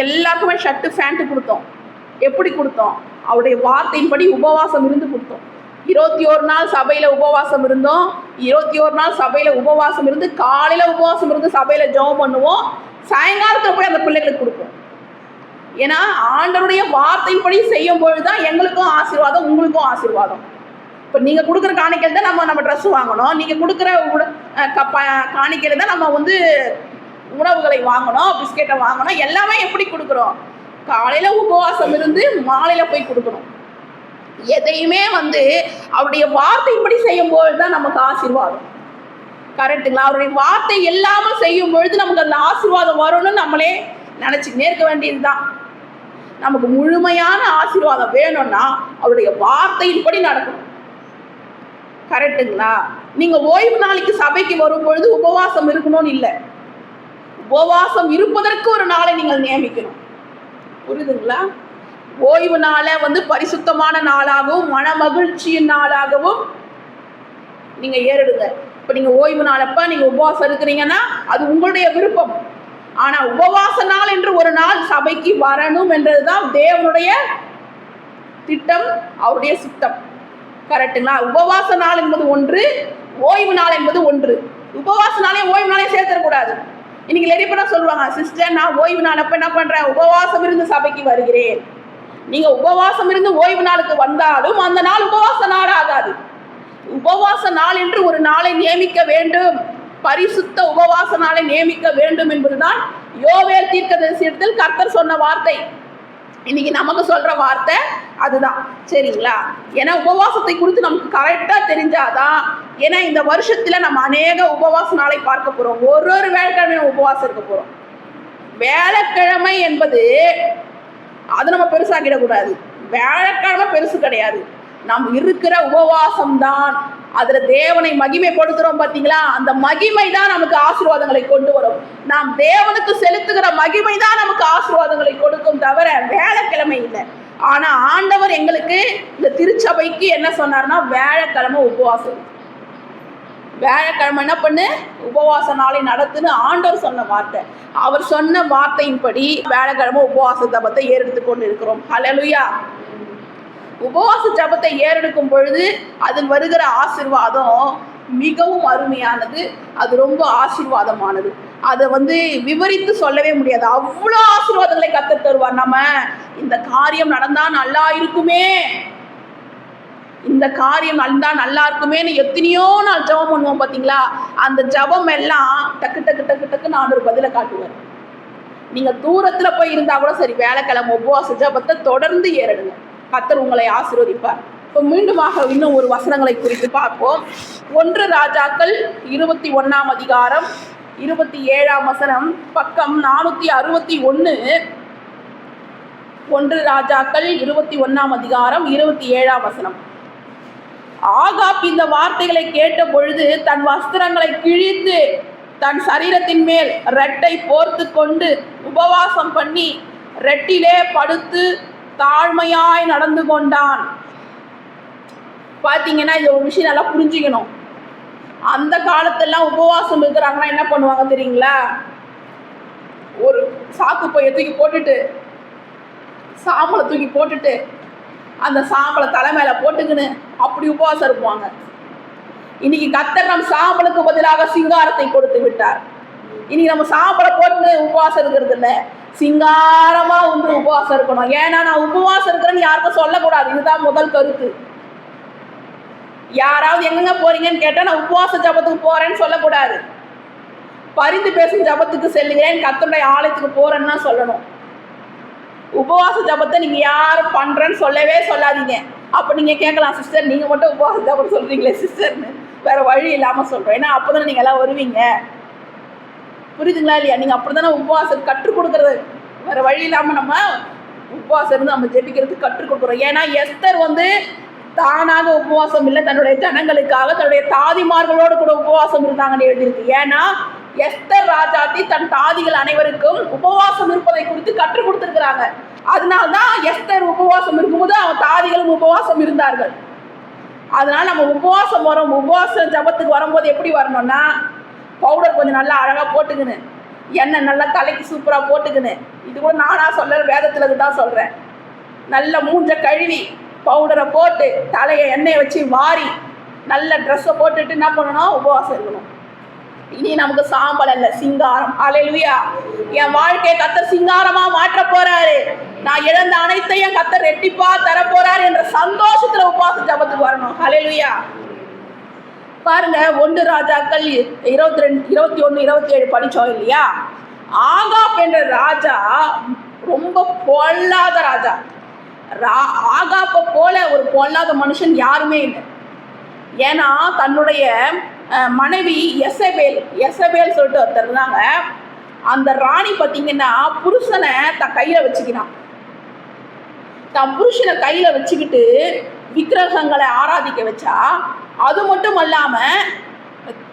B: எல்லாருக்குமே ஷர்ட்டு ஃபேண்ட்டு கொடுத்தோம். எப்படி கொடுத்தோம்? அவருடைய வார்த்தையின்படி உபவாசம் இருந்து கொடுத்தோம். 21 நாள் சபையில் உபவாசம் இருந்தோம். 21 நாள் சபையில் உபவாசம் இருந்து காலையில் உபவாசம் இருந்து சபையில் ஜெபம் பண்ணுவோம். சாயங்காலத்தில் போய் அந்த பிள்ளைகளுக்கு கொடுப்போம். ஏன்னா ஆண்டவருடைய வார்த்தையின்படி செய்யும் பொழுது தான் எங்களுக்கும் ஆசீர்வாதம், உங்களுக்கும் ஆசீர்வாதம். இப்போ நீங்கள் கொடுக்குற காணிக்கையில் தான் நம்ம ட்ரெஸ் வாங்கணும், நீங்கள் கொடுக்குற காணிக்கையில் தான் நம்ம வந்து உணவுகளை வாங்கணும், பிஸ்கெட்டை வாங்கணும். எல்லாமே எப்படி கொடுக்குறோம்? காலையில் உபவாசம் இருந்து மாலையில் போய் கொடுக்கணும். எதையுமே வந்து அவருடைய வார்த்தைப்படி செய்யும் பொழுது தான் நமக்கு ஆசீர்வாதம். கரெக்டுங்களா? அவருடைய வார்த்தை இல்லாமல் செய்யும் பொழுது நமக்கு அந்த ஆசீர்வாதம் வரும்னு நம்மளே நினச்சிக்கிட்டே இருக்க வேண்டியது தான். நமக்கு முழுமையான ஆசீர்வாதம் வேணும்னா அவருடைய வார்த்தையின்படி நடக்கணும். கரெக்டுங்களா? நீங்கள் ஓய்வு நாளைக்கு சபைக்கு வரும் பொழுது உபவாசம் இருக்கணும்னு இல்லை, உபவாசம் இருப்பதற்கு ஒரு நாளை நீங்கள் நியமிக்கணும். புரியுதுங்களா? ஓய்வு நாளை வந்து பரிசுத்தமான நாளாகவும் மன மகிழ்ச்சியின் நாளாகவும் நீங்க ஏறிடுங்க. இப்ப நீங்க ஓய்வு நாளப்ப நீங்க உபவாசம் இருக்கிறீங்கன்னா அது உங்களுடைய விருப்பம். ஆனா உபவாச நாள் என்று ஒரு நாள் சபைக்கு வரணும் என்றதுதான் தேவனுடைய திட்டம், அவருடைய சித்தம். கரெக்டுங்களா? உபவாச நாள் என்பது ஒன்று, ஓய்வு நாள் என்பது ஒன்று. உபவாச நாளையும் ஓய்வு நாளையும் சேர்த்துடக்கூடாது. இன்னைக்கு நிறைய பேர் சொல்லுவாங்க, சிஸ்டர் நான் ஓய்வு நாள் அப்ப என்ன பண்றேன், உபவாசம் இருந்து சபைக்கு வருகிறேன். நீங்க உபவாசம் இருந்து ஓய்வு நாளுக்கு வந்தாலும் அந்த நாள் உபவாச நாள் ஆகாது. உபவாச நாள் என்று ஒரு நாளை நியமிக்க வேண்டும், பரிசுத்த உபவாச நாளை நியமிக்க வேண்டும் என்பதுதான் யோவேல் தீர்க்கதரிசியில் கர்த்தர் சொன்ன வார்த்தை. இன்னைக்கு நமக்கு சொல்ற வார்த்தை அதுதான். சரிங்களா? ஏன்னா உபவாசத்தை குறித்து நமக்கு கரெக்டா தெரிஞ்சாதான். ஏன்னா இந்த வருஷத்துல நம்ம அநேக உபவாச நாளை பார்க்க போறோம். ஒரு வேலைக்கிழமை உபவாசம் இருக்க போறோம். வேலைக்கிழமை என்பது அது நம்ம பெருசாக்கிடக்கூடாது. வேலைக்கிழமை பெருசு கிடையாது, நாம் இருக்கிற உபவாசம் தான். அதுல தேவனை மகிமைப்படுத்துறோம் பார்த்தீங்களா? அந்த மகிமை தான் நமக்கு ஆசீர்வாதங்களை கொண்டு வரும். நாம் தேவனுக்கு செலுத்துகிற மகிமை தான் நமக்கு ஆசீர்வாதங்களை கொடுக்கும், தவிர வேலைக்கிழமை இல்லை. ஆனா ஆண்டவர் எங்களுக்கு இந்த திருச்சபைக்கு என்ன சொன்னார்னா, வேலைக்கிழமை உபவாசம், வேலைக்கிழமை என்ன பண்ணு உபவாச நாளை நடத்துன்னு ஆண்டவர் சொன்ன வார்த்தை. அவர் சொன்ன வார்த்தையின்படி வேலைக்கிழமை உபவாச ஜபத்தை ஏறெடுத்து கொண்டு இருக்கிறோம். ஹல்லேலூயா! உபவாச ஜபத்தை ஏறெடுக்கும் பொழுது அதில் வருகிற ஆசீர்வாதம் மிகவும் அருமையானது. அது ரொம்ப ஆசீர்வாதமானது. அதை வந்து விவரித்து சொல்லவே முடியாது. அவ்வளோ ஆசீர்வாதங்களை கர்த்தர் தருவார். நம்ம இந்த காரியம் நடந்தா நல்லா இருக்குமே, இந்த காரியம் நடந்தா நல்லா இருக்குமேன்னு எத்தனையோ நாள் ஜபம் பண்ணுவோம் பார்த்தீங்களா? அந்த ஜபம் எல்லாம் டக்கு டக்கு டக்கு டக்குன்னு ஆண்டவர் பதிலை காட்டுவார். நீங்க தூரத்துல போய் இருந்தா கூட சரி, வேலைக்கிழமை உபவாச ஜபத்தை தொடர்ந்து ஏறிடுங்க, கர்த்தர் உங்களை ஆசீர்வதிப்பார். இப்போ மீண்டுமாக இன்னும் ஒரு வசனங்களை குறித்து பார்ப்போம். 1 ராஜாக்கள் 21ஆம் அதிகாரம் 27ஆம் வசனம், பக்கம் 461. 1 ராஜாக்கள் 21ஆம் அதிகாரம் 27ஆம் வசனம். ஆகாப் இந்த வார்த்தைகளை கேட்ட பொழுது தன் வஸ்திரங்களை கிழித்து தன் சரீரத்தின் மேல் ரெட்டை போர்த்து கொண்டு உபவாசம் பண்ணி ரெட்டிலே படுத்து தாழ்மையாய் நடந்து கொண்டான். பார்த்தீங்கன்னா இந்த ஒரு விஷயம் நல்லா புரிஞ்சுக்கணும். அந்த காலத்தெல்லாம் உபவாசம் இருக்கிறாங்கன்னா என்ன பண்ணுவாங்க தெரியுங்களா? ஒரு சாக்கு பையை தூக்கி போட்டுட்டு, சாம்பலை தூக்கி போட்டுட்டு, அந்த சாம்பலை தலை மேல போட்டுக்கின்னு அப்படி உபவாசம் இருப்பாங்க. இன்னைக்கு கர்த்தர் நம் சாம்பலுக்கு பதிலாக சிங்காரத்தை கொடுத்து விட்டார். இன்னைக்கு நம்ம சாம்பலை போட்டு உபவாசம் இருக்கிறது இல்லை, சிங்காரமா வந்து உபவாசம் இருக்கணும். ஏன்னா நான் உபவாசம் இருக்கிறேன்னு யாருக்கும் சொல்லக்கூடாது. இதுதான் முதல் கருத்து. யாராவது எங்கெங்க போறீங்கன்னு கேட்டா நான் உபவாச ஜபத்துக்கு போறேன்னு சொல்லக்கூடாது. பரிந்து பேசும் ஜபத்துக்கு செல்லுகிறேன், கர்த்தருடைய ஆலயத்துக்கு போறேன்னு தான் சொல்லணும். உபவாச ஜபத்தை நீங்க யாரும் பண்றேன்னு சொல்லவே சொல்லாதீங்க. அப்ப நீங்க கேட்கலாம், சிஸ்டர் நீங்க மட்டும் உபவாச ஜபம் சொல்றீங்களே சிஸ்டர்னு. வேற வழி இல்லாம சொல்றேன், ஏன்னா அப்பதான் நீங்க எல்லாம் வருவீங்க. புரியுதுங்களா இல்லையா? நீங்கள் அப்படி தானே உபவாசம் கற்றுக் கொடுக்குறது. வேறு வழி இல்லாமல் நம்ம உபவாசம் இருந்து நம்ம ஜெபிக்கிறதுக்கு கற்றுக் கொடுக்குறோம். ஏன்னா எஸ்தர் தானாக உபவாசம் இல்லை, தன்னுடைய ஜனங்களுக்காக தன்னுடைய தாதிமார்களோடு கூட உபவாசம் இருந்தாங்கன்னு எழுதியிருக்கு. ஏன்னா எஸ்தர் ராஜாத்தி தன் தாதிகள் அனைவருக்கும் உபவாசம் இருப்பதை குறித்து கற்றுக் கொடுத்துருக்குறாங்க. அதனால்தான் எஸ்தர் உபவாசம் இருக்கும்போது அவன் தாதிகளும் உபவாசம் இருந்தார்கள். அதனால நம்ம உபவாசம் வரோம், உபவாசம் ஜபத்துக்கு வரும்போது எப்படி வரணும்னா, பவுடர் கொஞ்சம் நல்லா அழகாக போட்டுக்கின்னு, எண்ணெய் நல்லா தலைக்கு சூப்பராக போட்டுக்கின்னு, இது கூட நானாக சொல்ல வேதத்தில் தான் சொல்கிறேன். நல்ல மூஞ்ச கழுவி பவுடரை போட்டு தலையை எண்ணெயை வச்சு வாரி நல்ல ட்ரெஸ்ஸை போட்டுட்டு என்ன பண்ணணும், உபவாசம் இருக்கணும். இனி நமக்கு சாம்பல் அல்ல, சிங்காரம். ஹல்லேலூயா. என் வாழ்க்கையை கர்த்தர் சிங்காரமா மாற்ற போறாரு, நான் இழந்த அனைத்தையும் கர்த்தர் ரெட்டிப்பா தர போறாரு என்ற சந்தோஷத்துல உபவாச ஜபத்துக்கு வரணும். ஹல்லேலூயா. பாருங்க, 1 ராஜாக்கள் 22, 21, 27 படிச்சோம் இல்லையா? ஆகாப் என்ற ராஜா ரொம்ப பொல்லாத ராஜா. ஆகாப்பை போல ஒரு பொல்லாத மனுஷன் யாருமே இல்லை. ஏன்னா தன்னுடைய மனைவி எசபேல் சொல்லிட்டு ஒருத்தர் இருந்தாங்க. அந்த ராணி பார்த்தீங்கன்னா புருஷனை தன் கையில் வச்சுக்கினான். தன் புருஷனை கையில் வச்சுக்கிட்டு விக்கிரகங்களை ஆராதிக்க வச்சா. அது மட்டும் இல்லாமல்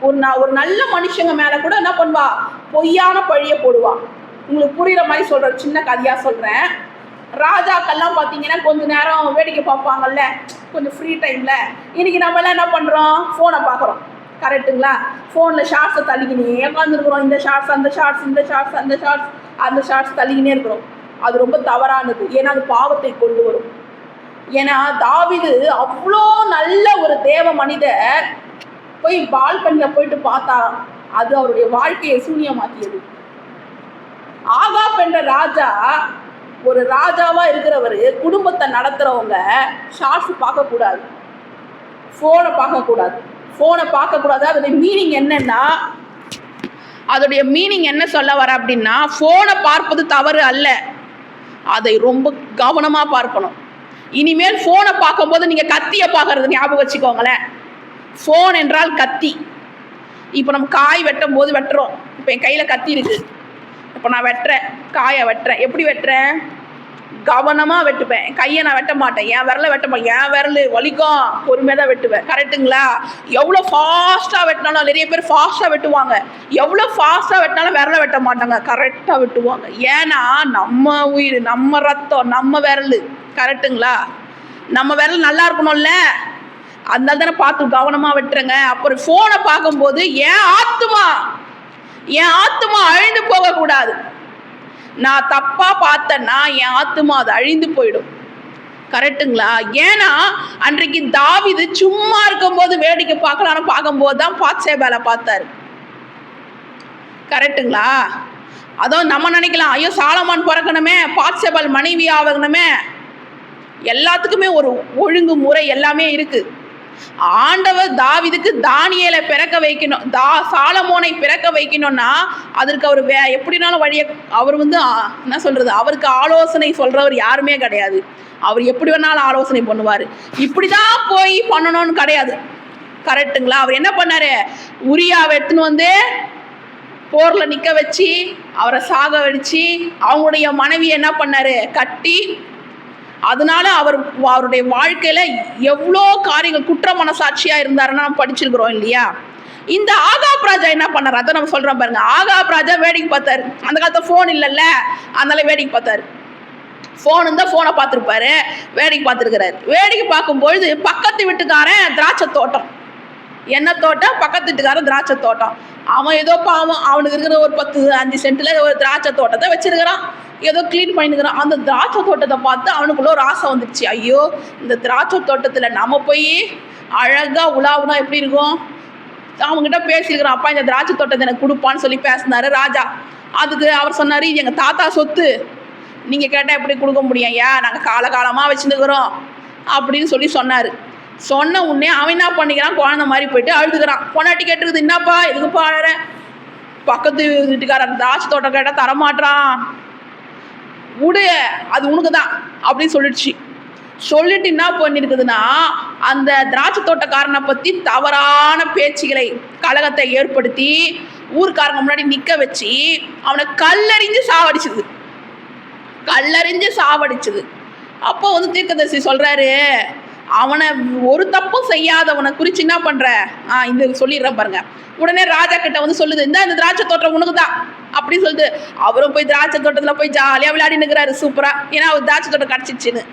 B: ஒரு நல்ல மனுஷங்க மேலே கூட என்ன பண்ணுவா, பொய்யான பழியை போடுவா. உங்களுக்கு புரிகிற மாதிரி சொல்கிறேன், சின்ன கதையாக சொல்கிறேன். ராஜாக்கள்லாம் பார்த்தீங்கன்னா கொஞ்சம் நேரம் வேடிக்கை பார்ப்பாங்கல்ல, கொஞ்சம் ஃப்ரீ டைமில். இன்றைக்கி நம்மளாம் என்ன பண்ணுறோம், ஃபோனை பார்க்குறோம். கரெக்டுங்களா? ஃபோனில் ஷார்ட்ஸை தள்ளிக்கினே உட்காந்துருக்குறோம். இந்த ஷார்ட்ஸ் அந்த ஷார்ட்ஸ், இந்த ஷார்ட்ஸ் அந்த ஷார்ட்ஸ் தள்ளிக்கினே இருக்கிறோம். அது ரொம்ப தவறானது. ஏன்னா அது பாவத்தை கொண்டு வரும். ஏன்னா தாவீது அவ்வளோ நல்ல ஒரு தேவ மனிதர் போய் பால்கனியில் போயிட்டு பார்த்தாராம். அது அவருடைய வாழ்க்கையை சூனியமாக்கியது. ஆகாப் என்ற ராஜா ஒரு ராஜாவாக இருக்கிறவர், குடும்பத்தை நடத்துகிறவங்க ஷார்ட்ஸ் பார்க்கக்கூடாது, ஃபோனை பார்க்கக்கூடாது. அதோடைய மீனிங் என்ன சொல்ல வர அப்படின்னா, ஃபோனை பார்ப்பது தவறு அல்ல, அதை ரொம்ப கவனமாக பார்க்கணும். இனிமேல் ஃபோனை பார்க்கும்போது நீங்கள் கத்தியை பார்க்கறது ஞாபகம் வச்சுக்கோங்களேன். ஃபோன் என்றால் கத்தி. இப்போ நம்ம காய் வெட்டும் போது வெட்டுறோம். இப்போ என் கையில் கத்தி இருக்குது. இப்போ நான் வெட்டுறேன், காயை வெட்டுறேன். எப்படி வெட்டுறேன்? கவனமாக வெட்டுப்பேன். கையை நான் வெட்ட மாட்டேன், என் விரலை வெட்ட மாட்டேன். என் விரல் வலிக்கும், பொறுமையாக தான் வெட்டுவேன். கரெக்டுங்களா? எவ்வளோ ஃபாஸ்ட்டாக வெட்டினாலும், நிறைய பேர் ஃபாஸ்ட்டாக வெட்டுவாங்க. எவ்வளோ ஃபாஸ்ட்டாக வெட்டினாலும் விரலை வெட்ட மாட்டாங்க, கரெக்டாக வெட்டுவாங்க. ஏன்னா நம்ம உயிர், நம்ம ரத்தம், நம்ம விரல். கரெக்டுங்களா? நம்ம விரல் நல்லா இருக்கணும்ல, அதனால தானே பார்த்து கவனமாக வெட்டுறேங்க. அப்புறம் ஃபோனை பார்க்கும்போது என் ஆத்துமா அழிந்து போகக்கூடாது. நான் தப்பாக பார்த்தேன்னா என் ஆத்துமா அது அழிந்து போயிடும். கரெக்டுங்களா? ஏன்னா அன்றைக்கு தாவீது சும்மா இருக்கும்போது வேடிக்கை பார்க்கலான்னு பார்க்கும்போது தான் பாத்சேபாலை பார்த்தாரு. கரெக்டுங்களா? அதுவும் நம்ம நினைக்கலாம், ஐயோ சாலமோன் பிறக்கணுமே, பாத்சேபால் மனைவி ஆகணுமே. எல்லாத்துக்குமே ஒரு ஒழுங்கு முறை எல்லாமே இருக்குது. ஆண்டவர் தாவீதுக்கு தானியேலை பிறக்க வைக்கணும், சாலமோனை பிறக்க வைக்கணும்னா அதற்கு அவர் எப்படினாலும் வழியை அவர் என்ன சொல்கிறது, அவருக்கு ஆலோசனை சொல்கிறவர் யாருமே கிடையாது. அவர் எப்படி வேணாலும் ஆலோசனை பண்ணுவார். இப்படி தான் போய் பண்ணணும்னு கிடையாது. கரெக்டுங்களா? அவர் என்ன பண்ணார், உரியாவை எடுத்துன்னு போரில் நிற்க வச்சு அவரை சாக வச்சு அவங்களுடைய மனைவியை என்ன பண்ணார், கட்டி. அதனால அவருடைய வாழ்க்கையில் எவ்வளோ காரியங்கள் குற்ற மனசாட்சியாக இருந்தாருன்னா நம்ம படிச்சிருக்கிறோம் இல்லையா? இந்த ஆகாப் ராஜா என்ன பண்ணார், அதை நம்ம சொல்கிறோம் பாருங்க. ஆகாப் ராஜா வேடிக்கை பார்த்தாரு. அந்த காலத்தில் ஃபோன் இல்லைல்ல, அதனால வேடிக்கை பார்த்தாரு. ஃபோன் இருந்தால் ஃபோனை பார்த்துருப்பாரு, வேடிக்கை பார்த்துருக்கிறாரு. வேடிக்கை பார்க்கும்பொழுது பக்கத்து வீட்டுக்காரன் திராட்சை தோட்டம், என்ன தோட்டம், பக்கத்து வீட்டுக்காரன் திராட்சை தோட்டம். அவன் ஏதோ பாவம், அவனுக்கு இருக்கிற ஒரு 10-5 சென்ட்டில் ஒரு திராட்சை தோட்டத்தை வச்சிருக்கிறான், ஏதோ க்ளீன் பண்ணிக்கிறான். அந்த திராட்சை தோட்டத்தை பார்த்து அவனுக்குள்ள ஒரு ஆசை வந்துடுச்சு. ஐயோ, இந்த திராட்சை தோட்டத்தில் நம்ம போய் அழகாக உலாவுனா எப்படி இருக்கும். அவங்ககிட்ட பேசியிருக்கிறான், அப்பா இந்த திராட்சை தோட்டத்தை எனக்கு கொடுப்பான்னு சொல்லி பேசினாரு ராஜா. அதுக்கு அவர் சொன்னார், இது எங்கள் தாத்தா சொத்து, நீங்கள் கேட்டால் எப்படி கொடுக்க முடியும், நாங்கள் காலகாலமாக வச்சுருக்கிறோம் அப்படின்னு சொன்னார். சொன்ன உடனே அவன் என்ன பண்ணிக்கிறான், குழந்தை மாதிரி போயிட்டு அழுதுகிறான். பொண்டாட்டி கேட்டுருக்குது, என்னப்பா எதுக்குப்பா அழற? பக்கத்து வீட்டுக்காரன் திராட்சை தோட்டம் கேட்டால் தரமாட்டான், விடு, அது உனக்கு தான் அப்படின்னு சொல்லிட்டு என்ன பண்ணியிருக்குதுன்னா, அந்த திராட்சை தோட்டக்காரனை பற்றி தவறான பேச்சுகளை, கலகத்தை ஏற்படுத்தி ஊர்க்காரங்க முன்னாடி நிற்க வச்சு அவனை கல்லறிஞ்சு சாவடிச்சது. அப்போ வந்து தீர்க்கதரிசி சொல்கிறாரு, அவனை ஒரு தப்பும் செய்யாதவனை குறித்து என்ன பண்ணுற, இந்த சொல்லிடுறேன் பாருங்க. உடனே ராஜா கிட்ட வந்து சொல்லுது, இந்த திராட்சை தோட்டம் உனக்கு தான் அப்படின்னு சொல்லிட்டு அவரும் போய் திராட்சை தோட்டத்தில் போய் ஜாலியாக விளையாடி நிற்கிறாரு சூப்பராக. ஏன்னா அவர் திராட்சை தோட்டம் கிடச்சிச்சின்னு.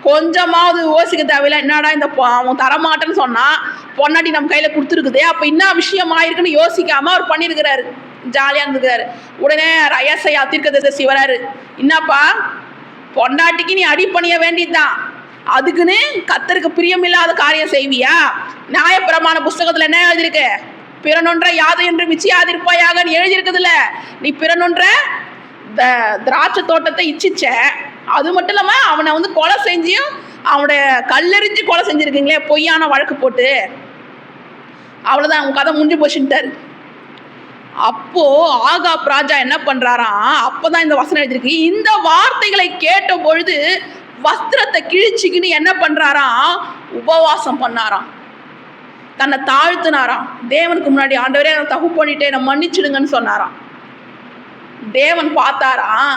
B: கொஞ்சமாவது யோசிக்க தேவையில்லை, என்னடா இந்த அவன் தரமாட்டேன்னு சொன்னால் பொன்னாடி நம்ம கையில் கொடுத்துருக்குதே, அப்போ என்ன விஷயம் ஆயிருக்குன்னு யோசிக்காமல் அவர் பண்ணியிருக்கிறாரு, ஜாலியாக இருந்துக்கிறாரு. உடனே ஏசாயா தீர்க்கதரிசி வராரு, என்னப்பா பொண்டாட்டிக்கு நீ அடி பண்ணிய வேண்டியதுதான், அதுக்குன்னு கர்த்தருக்கு பிரியமில்லாத காரியம் செய்வியா? நியாயப்பிரமாண புஸ்தகத்தில் என்ன எழுதியிருக்கு? பிறனொன்ற யாது என்று மிச்சியாதிருப்பாயாக நீ எழுதியிருக்குதுல்ல. நீ பிறனொன்ற திராட்சை தோட்டத்தை இச்சிச்ச, அது மட்டும் இல்லாமல் அவனை வந்து கொலை செஞ்சியும் அவனுடைய கல்லெறிஞ்சு கொலை செஞ்சுருக்கீங்களே பொய்யான வழக்கு போட்டு, அவ்வளோதான் உன் கதை முடிஞ்சு போச்சுட்டாரு. அப்போது ஆகாப் ராஜா என்ன பண்ணுறாராம், அப்போ தான் இந்த வசனம் எழுதியிருக்கு, இந்த வார்த்தைகளை கேட்ட பொழுது வஸ்திரத்தை கிழிச்சிக்கின்னு என்ன பண்ணுறாராம், உபவாசம் பண்ணாராம், தன்னை தாழ்த்தினாராம். தேவனுக்கு முன்னாடி, ஆண்டவரே நான் தப்பு பண்ணிட்டே நான் மன்னிச்சிடுங்கன்னு சொன்னாராம். தேவன் பார்த்தாராம்,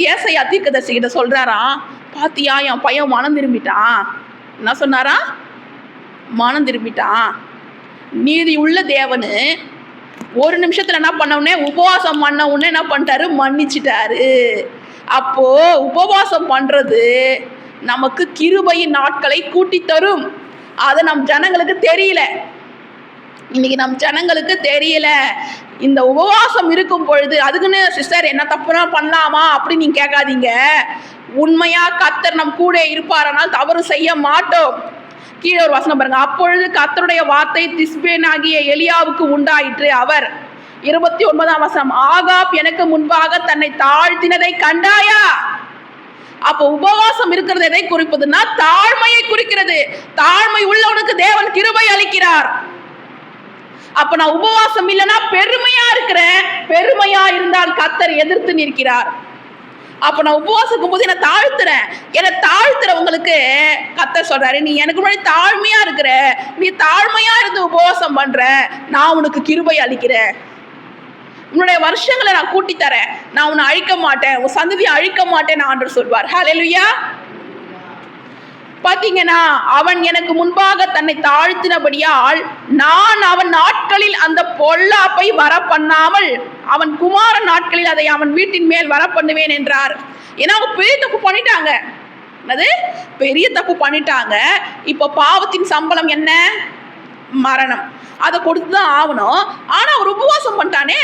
B: ஏசாயா தீர்க்கதரிசி கிட்ட சொல்கிறாராம், பாத்தியா என் பையன் மனம் திரும்பிட்டான். என்ன சொன்னாராம்? மனம் திரும்பிட்டான். நீதி உள்ள தேவனு ஒரு நிமிஷத்தில் என்ன பண்ண உடனே, உபவாசம் பண்ண உடனே என்ன பண்ணிட்டாரு, மன்னிச்சிட்டாரு. அப்போது உபவாசம் பண்ணுறது நமக்கு கிருபையின் நாட்களை கூட்டி தரும். அது நம் ஜனங்களுக்கு தெரியல. இன்னைக்கு நம் ஜனங்களுக்கு தெரியல. இந்த உபவாசம் இருக்கும் பொழுது அதுக்குன்னு சிஸ்டர் என்ன தப்புனா பண்ணலாமா அப்படின்னு நீங்கள் கேட்காதீங்க. உண்மையாக கர்த்தர் நம் கூட இருப்பாரனால் தவறு செய்ய மாட்டோம். கீழே ஒரு வசனம் பாருங்க, அப்பொழுது கர்த்தருடைய வார்த்தை திஸ்பேனாகிய எலியாவுக்கு உண்டாயிற்று. அவர் 29ஆம் வசனம், ஆகாப் எனக்கு முன்பாக தன்னை தாழ்த்தினதை கண்டாயா? அப்போ உபவாசம் இருக்கிறது எதை குறிப்பதுன்னா தாழ்மையை குறிக்கிறது. தாழ்மை உள்ளவனுக்கு தேவன் கிருபை அளிக்கிறார். அப்ப நான் உபவாசம் இல்லைன்னா பெருமையா இருக்கிறேன், பெருமையா இருந்தால் கர்த்தர் எதிர்த்து நிற்கிறார். அப்ப நான் உபவாசிக்கும் போது என்ன தாழ்த்துறவங்களுக்கு கர்த்தர் சொல்றாரு, நீ எனக்கு முன்னாடி தாழ்மையா இருக்கிற, நீ தாழ்மையா இருந்து உபவாசம் பண்ற, நான் உனக்கு கிருபை அளிக்கிறேன், உன்னுடைய வருஷங்களை நான் கூட்டி தரேன், நான் உன்னை அழிக்க மாட்டேன், உன் சந்ததியை அழிக்க மாட்டேன் ஆண்டவர் சொல்வார். ஹல்லேலூயா. பாத்தீங்கன்னா, அவன் எனக்கு முன்பாக தன்னை தாழ்த்தினபடியால் நான் அவன் நாட்களில் அந்த பொல்லாப்பை வர பண்ணாமல் அவன் குமார நாட்களில் அதை அவன் வீட்டின் மேல் வர பண்ணுவேன் என்றார். ஏன்னா அவங்க பெரிய தப்பு பண்ணிட்டாங்க. அது பெரிய தப்பு பண்ணிட்டாங்க. இப்போ பாவத்தின் சம்பளம் என்ன? மரணம். அதை கொடுத்து தான் ஆகணும். ஆனால் அவர் உபவாசம் பண்ணிட்டானே,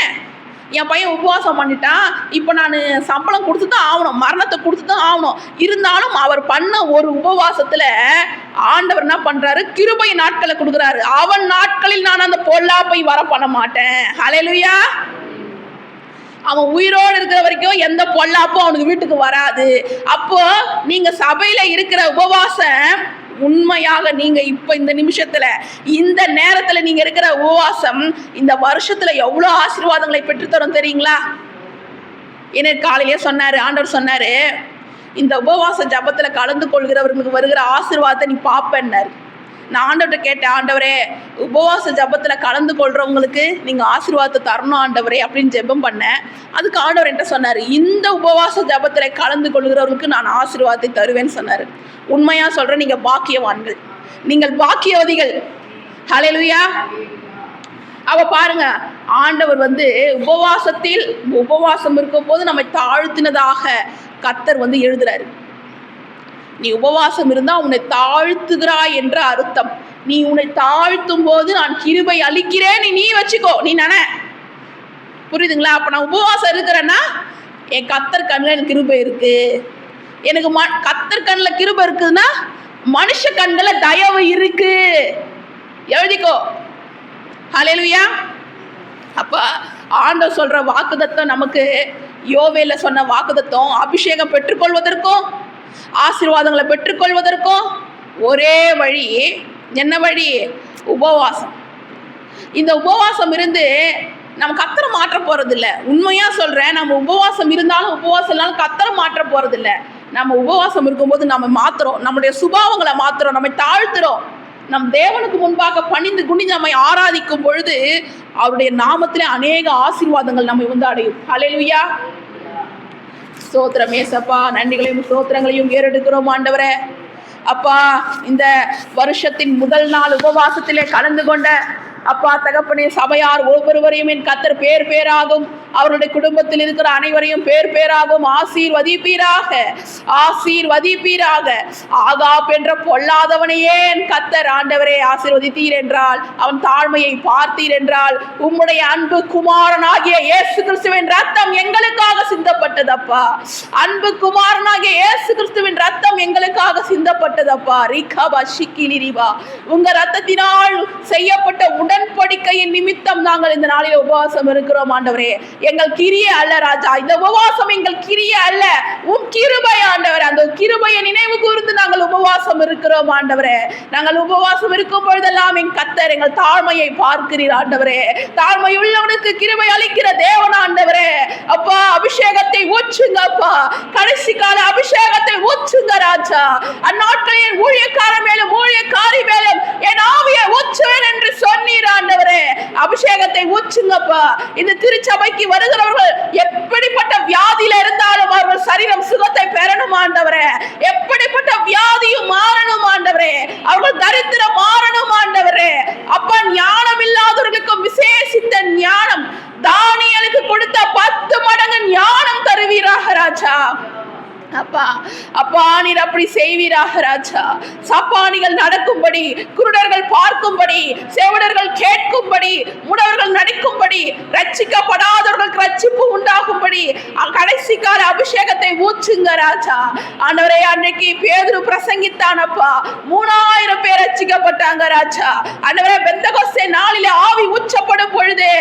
B: என் பையன் உபவாசம் பண்ணிட்டான், இப்போ நான் சம்பளம் கொடுத்து தான் ஆகணும், மரணத்தை கொடுத்து தான் ஆகணும். இருந்தாலும் அவர் பண்ண ஒரு உபவாசத்தில் ஆண்டவர் என்ன பண்ணுறாரு, கிருபை நாட்களை கொடுக்குறாரு. அவன் நாட்களில் நான் அந்த பொல்லாப்பை வர பண்ண மாட்டேன். ஹல்லேலூயா. அவன் உயிரோடு இருக்கிற வரைக்கும் எந்த பொல்லாப்பும் அவனுக்கு வீட்டுக்கு வராது. அப்போ நீங்கள் சபையில் இருக்கிற உபவாசம் உண்மையாக நீங்க இப்ப இந்த நிமிஷத்துல இந்த நேரத்துல நீங்க இருக்கிற உபவாசம் இந்த வருஷத்துல எவ்வளவு ஆசீர்வாதங்களை பெற்றுத்தரும் தெரியுங்களா? எனக்கு காலையிலே சொன்னாரு, ஆண்டவர் சொன்னாரு, இந்த உபவாச ஜபத்துல கலந்து கொள்கிறவர்களுக்கு வருகிற ஆசீர்வாதத்தை நீ பாப்பேன்னாரு. நான் ஆண்டவர்கிட்ட கேட்டேன், ஆண்டவரே உபவாச ஜபத்துல கலந்து கொள்றவங்களுக்கு நீங்க ஆசீர்வாதத்தை தரணும் ஆண்டவரே அப்படின்னு ஜெபம் பண்ணேன். அதுக்கு ஆண்டவர் என்கிட்ட சொன்னாரு, இந்த உபவாச ஜபத்துல கலந்து கொள்கிறவர்களுக்கு நான் ஆசீர்வாதத்தை தருவேன்னு சொன்னாரு. உண்மையா சொல்றேன், நீங்க பாக்கியவான்கள், நீங்கள் பாக்கியவதிகள். ஹல்லேலூயா. அவ பாருங்க, ஆண்டவர் உபவாசம் இருக்கும் போது நம்மை தாழ்த்தினதாக கர்த்தர் எழுதுறாரு. நீ உபவாசம் இருந்தா உன்னை தாழ்த்துகிறாய் என்ற அர்த்தம். நீ உன்னை தாழ்த்தும் போது நான் கிருபை அளிக்கிறேன், நீ வச்சுக்கோ, நீ நன, புரியுதுங்களா? அப்ப நான் உபவாசம் இருக்கிறேன்னா என் கர்த்தர் கண்ணில் எனக்கு கிருபை இருக்கு. எனக்கு கர்த்தர் கண்ணில் கிருபை இருக்குதுன்னா மனுஷ கண்ணில் தயவு இருக்கு, எழுதிக்கோ. ஹல்லேலூயா. அப்ப ஆண்டவர் சொல்ற வாக்குத்தத்தம் நமக்கு யோவேல சொன்ன வாக்குத்தத்தம் அபிஷேகம் பெற்றுக்கொள்வதற்கும் ஆசீர்வாதங்களை பெற்றுக்கொள்வதற்கும் ஒரே வழி. என்ன வழி? உபவாசம். இந்த உபவாசம் இருந்து நம்ம கர்த்தரை மாற்ற போறது இல்லை. உண்மையா சொல்றேன், நம்ம உபவாசம் இருந்தாலும் உபவாசம் இல்லாலும் கர்த்தரை மாற்ற போறது இல்லை. நம்ம உபவாசம் இருக்கும்போது நம்ம மாத்துறோம், நம்முடைய சுபாவங்களை மாத்துறோம், நம்ம தாழ்த்துறோம். நம் தேவனுக்கு முன்பாக பணிந்து குனிந்து நம்மை ஆராதிக்கும் பொழுது அவருடைய நாமத்திலே அநேக ஆசீர்வாதங்கள் நம்மை வந்து அடையும். ஹல்லேலூயா. ஸ்தோத்திரம் ஏசப்பா. நன்றிகளையும் ஸ்தோத்திரங்களையும் ஏறெடுக்கிறோம் ஆண்டவரே. அப்பா, இந்த வருஷத்தின் முதல் நாள் உபவாசத்திலே கலந்து கொண்ட அப்பா தகப்பனே, சபையார் ஒவ்வொருவரையும் என் கர்த்தர் பேர் பேராகும், அவருடைய குடும்பத்தில் இருக்கிற அனைவரையும் பேர் பேராகும் ஆசீர்வதிப்பீராக, ஆசீர்வதிப்பீராக. ஆகாப் என்ற பொல்லாதவனையே என் கர்த்தர் ஆண்டவரே ஆசீர்வதித்தீர் என்றால், அவன் தாழ்மையை பார்த்தீர் என்றால், உம்முடைய அன்பு குமாரனாகிய இயேசு கிறிஸ்துவின் ரத்தம் எங்களுக்காக சிந்தப்பட்டதப்பா. அன்பு குமாரனாகிய இயேசு கிறிஸ்துவின் ரத்தம் எங்களுக்காக சிந்தப்பட்டதப்பா. ரிகபா ஷிக்கிலிரிபா. உங்க ரத்தத்தினால் செய்யப்பட்ட உடன்படிக்கையின் நிமித்தம் நாங்கள் இந்த நாளில் உபவாசம் இருக்கிறோம் ஆண்டவரே. எங்கள் கிரியை அல்ல ராஜா, இந்த உபவாசம் எங்கள் கிரியை அல்ல, உம் கிருபை ஆண்டவரே. அந்த கிருபையை நினைவு கூர்ந்து நாங்கள் உபவாசம் இருக்கிறோம் ஆண்டவரே. நாங்கள் உபவாசம் இருக்கும் பொழுதெல்லாம் என் கர்த்தர் எங்கள் தாழ்மையை பார்க்கிறீர் ஆண்டவரே. தாழ்மை உள்ளவனுக்கு கிருபை அளிக்கிற தேவன் ஆண்டவரே. அப்பா, அபிஷேகத்தை ஊற்றுங்க அப்பா, கடைசி கால அபிஷேகத்தை ஊற்றுங்க ராஜா. அந்நாட்களில் ஊழியக்கார மேலும் ஊழியக்காரி மேலும் என் ஆவியை ஊற்றுவேன் என்று சொன்னீர் ஆண்டவரே. அபிஷேகத்தை ஊற்றுங்கப்பா. இந்த திருச்சபைக்கு வருகிறவர்கள் எப்படிப்பட்ட வியாதியில இருந்தாலும் அவர்கள் சரீரம் சுகத்தை பெறணும் ஆண்டவரே. எப்படிப்பட்ட வியாதியும் மாறணும் ஆண்டவரே. அவர்கள் தரித்திரம் மாறணும் ஆண்டவரே. அப்பா, ஞானம் இல்லாதவர்களுக்கும் விசேஷித்த ஞானம், தானியேலுக்கு கொடுத்த 10 மடங்கு ஞானம் தருவீராக ராஜா. அப்பா, அப்பா, நீர் அப்படி செய்வீராக ராஜா. சப்பானிகள் நடக்கும்படி, குருடர்கள் பார்க்கும்படி, செவிடர்கள் கேட்கும்படி, முடவர்கள் நடிக்கும்படி, ரட்சிக்கப்படாதவர்களுக்கு ரட்சிப்பு உண்டாகும்படி கடைசி கால அபிஷேகத்தை ஊற்றுங்க ராஜா. ஆண்டவரே, அன்றைக்கு பேதுரு பிரசங்கித்தானப்பா, 3000 பேர் ரட்சிக்கப்பட்டாங்க ராஜா. ஆண்டவரே, பெந்தகோஸ்தே நாளிலே ஆவி ஊற்றப்படும் பொழுது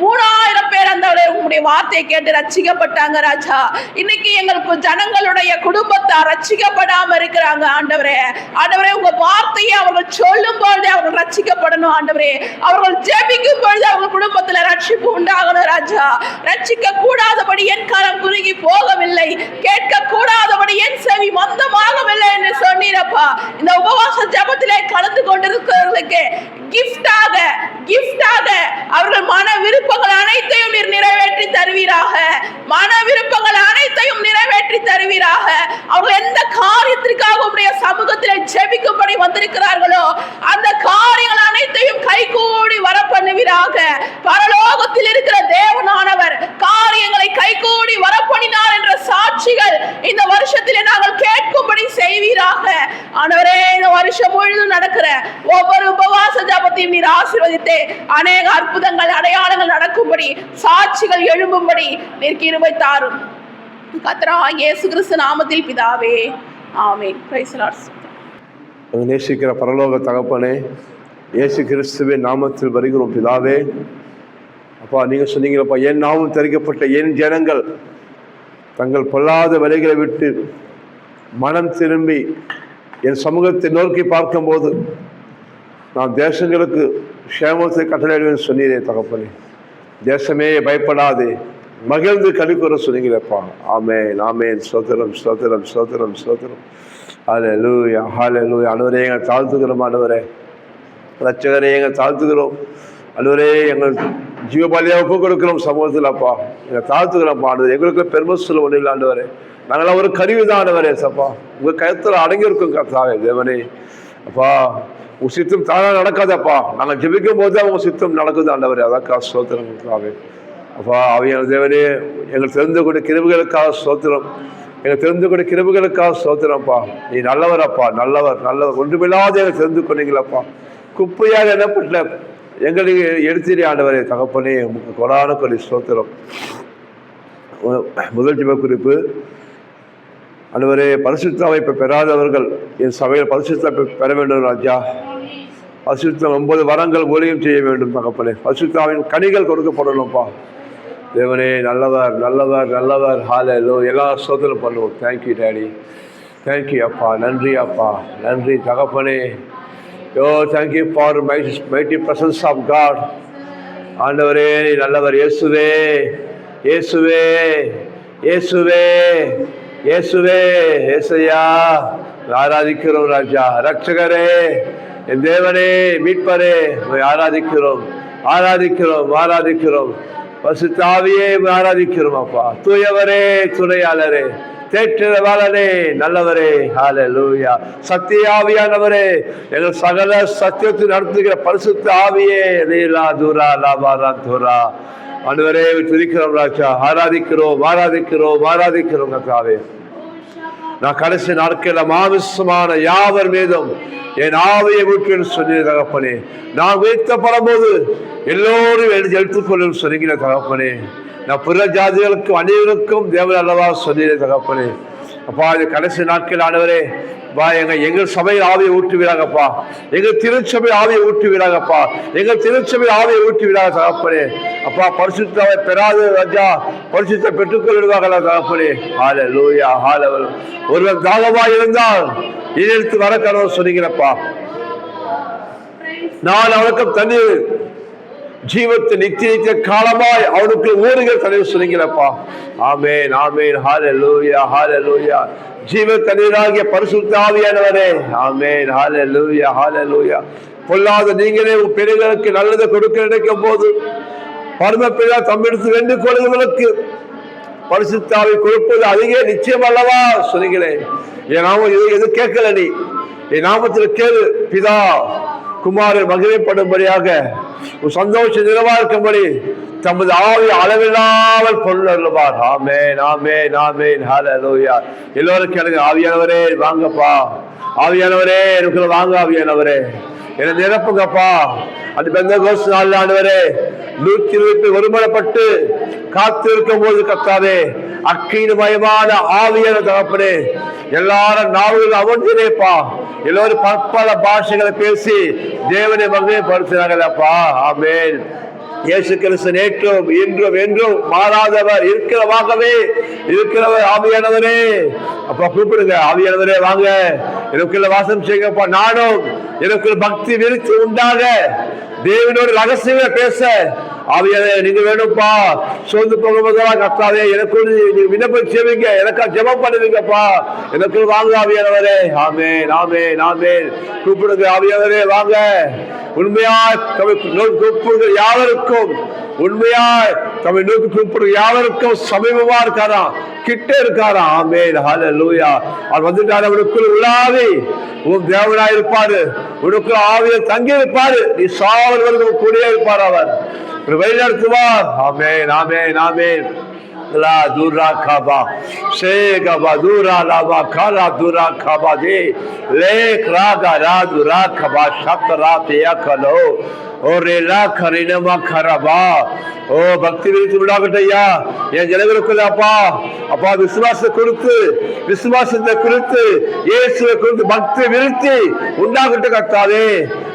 B: 3000 பேர் அந்த உங்களுடைய வார்த்தையை கேட்டு ரட்சிக்கப்பட்டாங்க ராஜா. இன்னைக்கு எங்களுக்கு ஜனங்களுடைய குடும்பத்தார் ரட்சிக்கப்படாம இருக்கிறாங்க ஆண்டவரே. ஆண்டவரே, உங்க வார்த்தையை அவர்கள் சொல்லும் பொழுது அவர்கள் ரட்சிக்கப்படணும் ஆண்டவரே. அவர்கள் ஜெபிக்கும் பொழுது அவர்கள் குடும்பத்தில் ரட்சிப்பு உண்டாகணும் ராஜா. ரட்சிக்க கூடாதபடி என் கரம் குறுகி போகவில்லை, கேட்க கூடாதபடி என் செவி மந்தமாகவில்லை என்று சொன்னீரப்பா. இந்த உபவாச ஜெபத்திலே கலந்து கொண்டிருக்கிறவர்களுக்கு கிஃப்டாக அவர்கள் மன விருப்பங்கள் அனைத்தையும் நீர் நிறைவேற்றி தருவீராக. மன விருப்பங்கள் அனைத்தையும் நிறைவேற்றி தருவீராக. அவர்கள் எந்த காரியத்திற்காக உம்முடைய சமூகத்தில் ஜெபிக்கும்படி வந்திருக்கிறார்களோ அந்த காரியங்கள் அனைத்தையும் கைகூடி வர பண்ணுவீராக. பரலோகத்தில் இருக்கிற தேவனானவர் காரியங்களை கைகூடி வர பண்ணினார் என்ற சாட்சிகள் இந்த வருஷத்திலே நாங்கள் கேட்கும்படி செய்வீராக. ஆண்டவரே, இந்த வருஷம் முழுவதும் நடக்கிற ஒவ்வொரு உபவாச ஜெபத்தையும் நீர் ஆசீர்வதித்து அநேக அற்புதங்கள் அடையாளங்கள் நடக்கும்படி, சாட்சிகள் எழும்பும்படி நீர் கிருபை தாரும். கர்த்தராகிய இயேசு கிறிஸ்து நாமத்தில் பிதாவே, ஆமென். Praise the Lord.
A: நேசிக்கிற பரலோக தகப்பனே, இயேசு கிறிஸ்துவின் நாமத்தில் வருகிறோம் பிதாவே. அப்பா, நீங்கள் சொன்னீங்களப்பா, என் நாமம் தெரிவிக்கப்பட்ட என் ஜனங்கள் தங்கள் பொல்லாத வழிகளை விட்டு மனம் திரும்பி என் சமூகத்தை நோக்கி பார்க்கும்போது நான் தேசங்களுக்கு க்ஷேமத்தை கட்டளையிடுவேன் சொன்னீரே தகப்பனே. தேசமே பயப்படாதே, மகிழ்ந்து கலிக்கூற சொன்னீங்களப்பா. ஆமென், ஆமென். ஸ்தோத்திரம், ஸ்தோத்திரம், ஸ்தோத்திரம், ஸ்தோத்திரம். ஹல்லேலூயா, ஹல்லேலூயா. ஆண்டவரே, எங்களை தாழ்த்துக்கிறோம் ஆண்டவரே. ரட்சகரே, எங்களை தாழ்த்துக்கிறோம் ஆண்டவரே. எங்கள் ஜீவபாலியாக ஒப்பு கொடுக்கிறோம் சமூகத்தில் அப்பா. எங்களை தாழ்த்துக்கிறோம்ப்பா ஆண்டவரே. எங்களுக்கு பெருமை சொல்ல ஒன்றும் இல்லை ஆண்டவரே. நாங்களாம் ஒரு கருவி தான் ஆண்டவரே. சப்பா, உங்கள் கருத்தில் அடங்கியிருக்கும் கர்த்தாவே தேவனே. அப்பா, உங்கள் சித்தம் தானாக நடக்காதப்பா. நாங்கள் ஜெபிக்கும் போது அவங்க சித்தம் நடக்குது ஆண்டவரே. அதாக்கா ஸ்தோத்திரம் கர்த்தாவே. அப்பா, அவையான தேவனே, எங்கள் தெரிந்து கொண்ட கிருபைகளுக்காக ஸ்தோத்திரம். எங்கள் தெரிந்து கொண்ட கிருபைகளுக்காக ஸ்தோத்திரம்ப்பா. நீ நல்லவரப்பா, நல்லவர், நல்லவர். ஒன்றுமில்லாத எங்களை தெரிந்து கொண்டீங்களப்பா. குப்பையாக என்னப்பட்ட எங்களுக்கு எடுத்துறி ஆண்டவரே தகப்பனே. உங்களுக்கு கொடான கொடி ஸ்தோத்திரம். முதல் ஜெப குறிப்பு, ஆண்டவரே, பரிசுத்த அமைப்பை பெறாதவர்கள் என் சபையில் பரிசுத்த பெற வேண்டும் ராஜா. பரிசுத்தம் 9 வரங்கள் ஊழியம் செய்ய வேண்டும் தகப்பனே. பரிசுத்தாவின் கனிகள் கொடுக்கப்படணும்ப்பா தேவனே. நல்லவர், நல்லவர், நல்லவர். ஹல்லேலூயா. எல்லா ஸ்தோத்திரம் பண்ணுவோம். தேங்க்யூ டேடி, தேங்க்யூ அப்பா. நன்றி அப்பா, நன்றி தகப்பனே. Yo, thank you for mighty presence of God. ஆண்டவரே, நீ நல்லவர். இயேசுவே, இயேசுவே, இயேசுவே, இயேசுவே, ஏசையா ஆராதிக்கிறோம் ராஜா. ரட்சகரே, என் தேவனே, மீட்பரே, உம்மை ஆராதிக்கிறோம், ஆராதிக்கிறோம், ஆராதிக்கிறோம். பரிசுத்த ஆவியே, உம்மை ஆராதிக்கிறோம் அப்பா. தூயவரே, துணையாளரே, தேற்றவாளனே, நல்லவரே, ஹல்லேலூயா. சத்திய ஆவியானவரே, எங்கள் சகல சத்தியத்தை நடத்துகிற பரிசுத்த ஆவியே, லீலா தூரா லாபாரா தூரா, ஆண்டவரே துதிக்கிறோம் ராஜா, ஆராதிக்கிறோம், ஆராதிக்கிறோம், ஆராதிக்கிறோம் கர்த்தாவே. நான் கடைசி நாட்களில் மாமிசமான யாவர் மீதும் என் ஆவியை ஊற்றுவேன் சொன்ன தகப்பனே. நான் உயர்த்தப்படும்போது எல்லோரும் எடுத்துக்கொள்ளும் சொன்னீங்க தகப்பனே. நான் பிற ஜாதிகளுக்கும் அனைவருக்கும் தேவன் அல்லவா சொன்னீரே தகப்பனே. அப்பா, இது கடைசி நாட்கள் ஆண்டவரே, எங்கள் சபையில் ஆவியை ஊற்றுவீராகப்பா, எங்கள் திருச்சபை ஆவியை ஊற்றுவீராகப்பா, எங்கள் திருச்சபை ஆவியை ஊற்றுவீராக தகப்பனே. அப்பா, பரிசுத்தாவை பெறாத ராஜா பரிசுத்தை பெற்றுக்கொள்வார்களா தகப்பனே. ஹல்லேலூயா, ஹல்லேலூயா. ஒருவன் தாகமாய் இருந்தால் எடுத்து வர கனவு சொன்னீங்களப்பா. நான் அவனுக்கு தண்ணீர் ஜீவத்தை நித்திய காலமாய் அவனுக்கு ஊறுகள் தண்ணீர் சொன்னீங்களப்பா. ஆமென், ஆமென், ஹல்லேலூயா, ஹல்லேலூயா. ஜீவ தண்ணீராகிய பரிசுத்த ஆவியானவரே, ஆமென், ஹல்லேலூயா, ஹல்லேலூயா. பொல்லாத நீங்களே உன் பிள்ளைகளுக்கு நல்லதை கொடுக்க நினைக்கும் போது பரம பிதா தம்மிடத்து வேண்டிக் கொள்ளுவதற்கு பரிசுத்த ஆவி கொடுப்பது அதிக நிச்சயம் அல்லவா சொன்னீங்களே. என் நாமம் எது கேட்கல, நீ என் நாமத்தில் கேளு. பிதா குமாரன் மகிமைப்படும்படியாக ஒரு சந்தோஷம் நிறைவாக்கும்படி தமது ஆவி அளவில்லாமல் பொருள்வார். ஆமென், ஆமென், ஆமென், ஹல்லேலூயா. எல்லோருக்கும் எனக்கு ஆவியானவரே வாங்கப்பா, ஆவியானவரே எனக்கு வாங்க, ஆவியானவரே என்னை நிரப்புங்கப்பா. அந்த பெந்தெகோஸ்து நாள் ஆண்டவரே 120 ஒருமனப்பட்டு காத்து இருக்கும் போது கர்த்தாவே, அக்கினிமயமான ஆவியான தகப்பனே, எல்லாரும் நாவுகள் அமர்ந்தினேப்பா, எல்லோரும் பற்பல பாஷைகளை பேசி தேவனை மகிமைப்படுத்தினார்களப்பா. ஆமென். இயேசு கிறிஸ்து நேற்றும் இன்றும் என்றும் மாறாதவர், இருக்கிறவாகவே இருக்கிறவர் ஆவியானவரே. அப்பா கூப்பிடுங்க, ஆவியானவரே வாங்க, எனக்குள்ள வாசம் செய்யுங்கப்பா. நானும் எனக்குள்ள பக்தி விருத்தி உண்டாக தேவனோடு ரகசியமா பேச ஆவியானவரே நீங்க வேணும்ப்பா. சோர்ந்து போகும்போதெல்லாம் கர்த்தாவே எனக்கு நீங்க விண்ணப்பம் செய்வீங்க, எனக்கா ஜெபம் பண்ணுவீங்கப்பா. எனக்கு வாங்க ஆவியானவரே. ஆமென், ஆமென், ஆமென். கூப்பிடுங்க ஆவியானவரே வாங்க. உண்மையாய் தம்மை நோக்கி கூப்பிடுகிற யாவருக்கும், உண்மையாய் தம்மை நோக்கி கூப்பிடுகிற யாவருக்கும் சமீபமா இருக்காரா, கிட்ட இருக்காரா. ஆமென், ஹல்லேலூயா. அவர் வந்துட்டாரு, அவனுக்குள் உலாவி உன் தேவனாய் இருப்பாரு, உனக்கு ஆவியை தங்கி இருப்பாரு, நீ சாவல் கூடிய இருப்பார், அவர் வழிநடத்துவார். ஆமென், ஆமென், ஆமென். La dura kaba, shega dura lava kala dura kaba de, le kraga ra dura kaba shatra te akalo, ore la karina ma karaba. ஓ பக்தி விருத்தி உண்டாகட்டையா என் ஜனங்களுக்குள்ள அப்பா. அப்பா விசுவாசத்தை கொடுத்து, விசுவாசத்தை குறித்து, இயேசுவை குறித்து பக்தி விருத்தி உண்டாகட்டு கர்த்தாவே.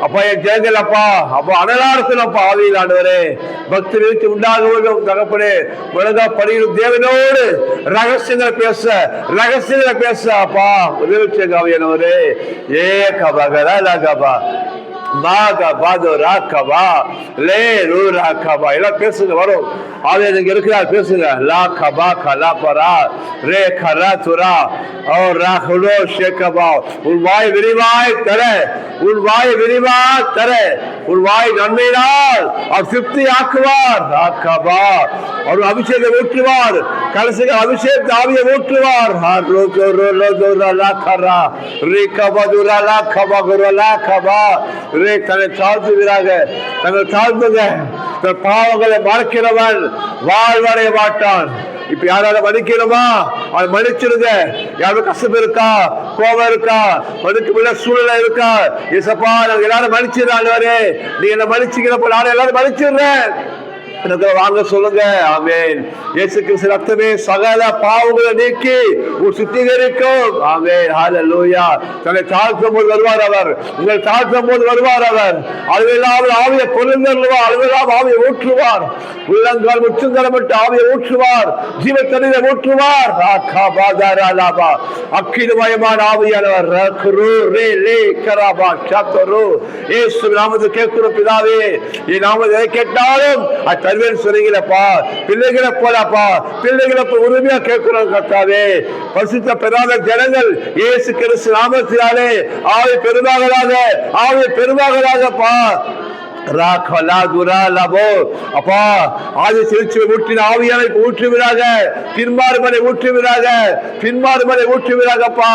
A: அப்பா என் ஜனங்கள் அப்பா, அப்பா அனலாரத்தினப்பா ஆவியில் ஆண்டவரே பக்தி விருத்தி உண்டாக வேண்டும் தகப்பனே. ஒழுங்கா பணியும் தேவனோடு ரகசியங்களை பேச, ரகசியங்களை பேச அப்பா உதவி செய்ய ஆவியானவரே. ஏ கபகரா லகபா மாகா பாதோ ராகபா லே ரூ ராகபா. எல்லாம் பேசுங்க, வரும் ஆவியானவர் இருக்கிறார், பேசுங்க. லா கபா கலா பரா ரே கரா துரா ஓ ராகுலோ ஷேகபா. உன் வாய் விரிவாய் தர, உன் வாய் விரிவாய் தர, உன் வாய் நன்மையினால் அவர் திருப்தி ஆக்குவார். ராகபா அவர் அபிஷேகத்தை ஊற்றுவார், கலசுகள் அபிஷேகத்தை ஆவியை ஊற்றுவார். தன்னை தாழ்த்துவீராக, தங்கள் தாழ்த்துங்க. தன் பாவங்களை மறக்கிறவன் வாழ்வடைய மாட்டான். இப்ப யாரால மன்னிக்கணுமா அதை மன்னிச்சிருங்க. யாரும் கஷ்டம் இருக்கா, கோபம் இருக்கா, மன்னிக்க சூழ்நிலை இருக்கா, ஏசப்பா நாங்க எல்லாரும் மன்னிச்சிடறாங்க, நீ என்ன மன்னிச்சுக்கிற போல நானும் எல்லாரும் மன்னிச்சிடுறேன் எனக்கு வாங்க சொல்லுங்க. ஆமென். இயேசு கிறிஸ்து ரத்தமே சகல பாவங்களை நீக்கி சுத்திகரிக்கும். ஆமென், ஹல்லேலூயா. தன்னை தாழ்த்தும் போது வருவார் அவர், உங்கள் தாழ்த்தும் போது வருவார் அவர். அளவில்லாமல் ஆவியை பொருந்தருவார், அளவில்லாமல் ஆவியை ஊற்றுவார், உள்ளங்கால் முற்றுங்கலமிட்டு ஆவியை ஊற்றுவார், ஜீவ தண்ணீரை ஊற்றுவார். அக்கினிமயமான ஆவியானவர் இயேசு நாமத்தை கேட்கிறோம் பிதாவே. என் நாமத்தை கேட்டாலும் தருவேன்னு சொன்னீங்களப்பா. பிள்ளைகளை போலப்பா, பிள்ளைகளை உரிமையா கேட்கிறோம் கர்த்தாவே. பரிசுத்த பெறாத ஜனங்கள் இயேசு கிறிஸ்து நாமத்தினாலே ஆவி பெருமாகலாக, ஆவி பெருமாகலாகப்பா. அப்பா ஆதி சிறுச்சுவை ஊற்றின ஆவியானை ஊற்றுவீராக, பின்மாறுமனை ஊற்றுவீராக, பின்மாறுமனை ஊற்றுவீராகப்பா.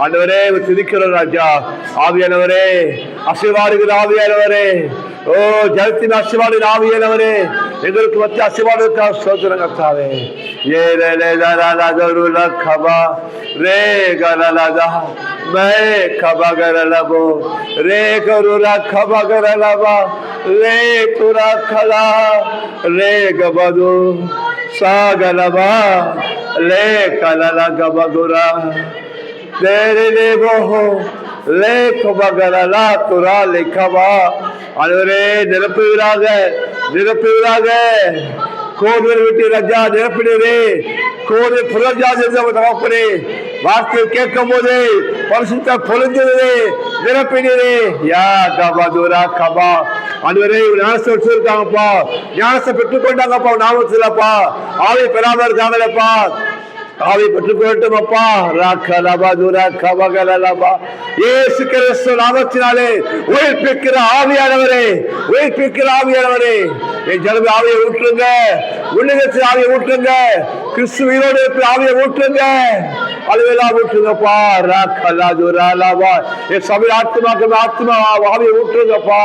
A: ஆண்டவரே துதிக்கிறோம் ராஜா. ஆவியானவரே, ஆசீர்வாதுகிற ஆவியானவரே, ஓ ஜலத்தின் ஆசீர்வாதின் ஆவியானவரே, எங்களுக்கு மத்திய ஆசீர்வாதத்துக்காக ஸ்தோத்திரம் கர்த்தாவே. நிரப்புவீராக, நிரப்புவீராக. கோவில் விட்டு ராஜா நிரப்பினரே, கோவில் புரஜாதே வார்த்தை கேட்கும் போது பரிசுத்த பொழுது நிரப்பினரே. யா கபதுரா கபா. அன்வரே ஞானத்தை வச்சிருக்காங்கப்பா, ஞானத்தை பெற்றுக்கொண்டாங்கப்பா நாமத்திலப்பா. ஆவி பெறாம இருக்காங்களப்பா, ஆவி பெற்றுக்கொள்ளட்டும் அப்பா. இயேசு கிறிஸ்து நாமத்தினாலே உயிர்ப்பிக்கிற ஆவியானவரே, உயிர்ப்பிக்கிற ஆவியானவரே, என் ஜனமே ஆவியை ஊற்றுங்க, உலகத்தில் ஆவியை ஊற்றுங்க, கிறிஸ்து உயிரோடு ஆவியை ஊற்றுங்க, அதுவெல்லாம் ஊற்றுங்கப்பா. என் சபை ஆத்மாக்கு ஆத்மா ஆவியை ஊற்றுங்கப்பா,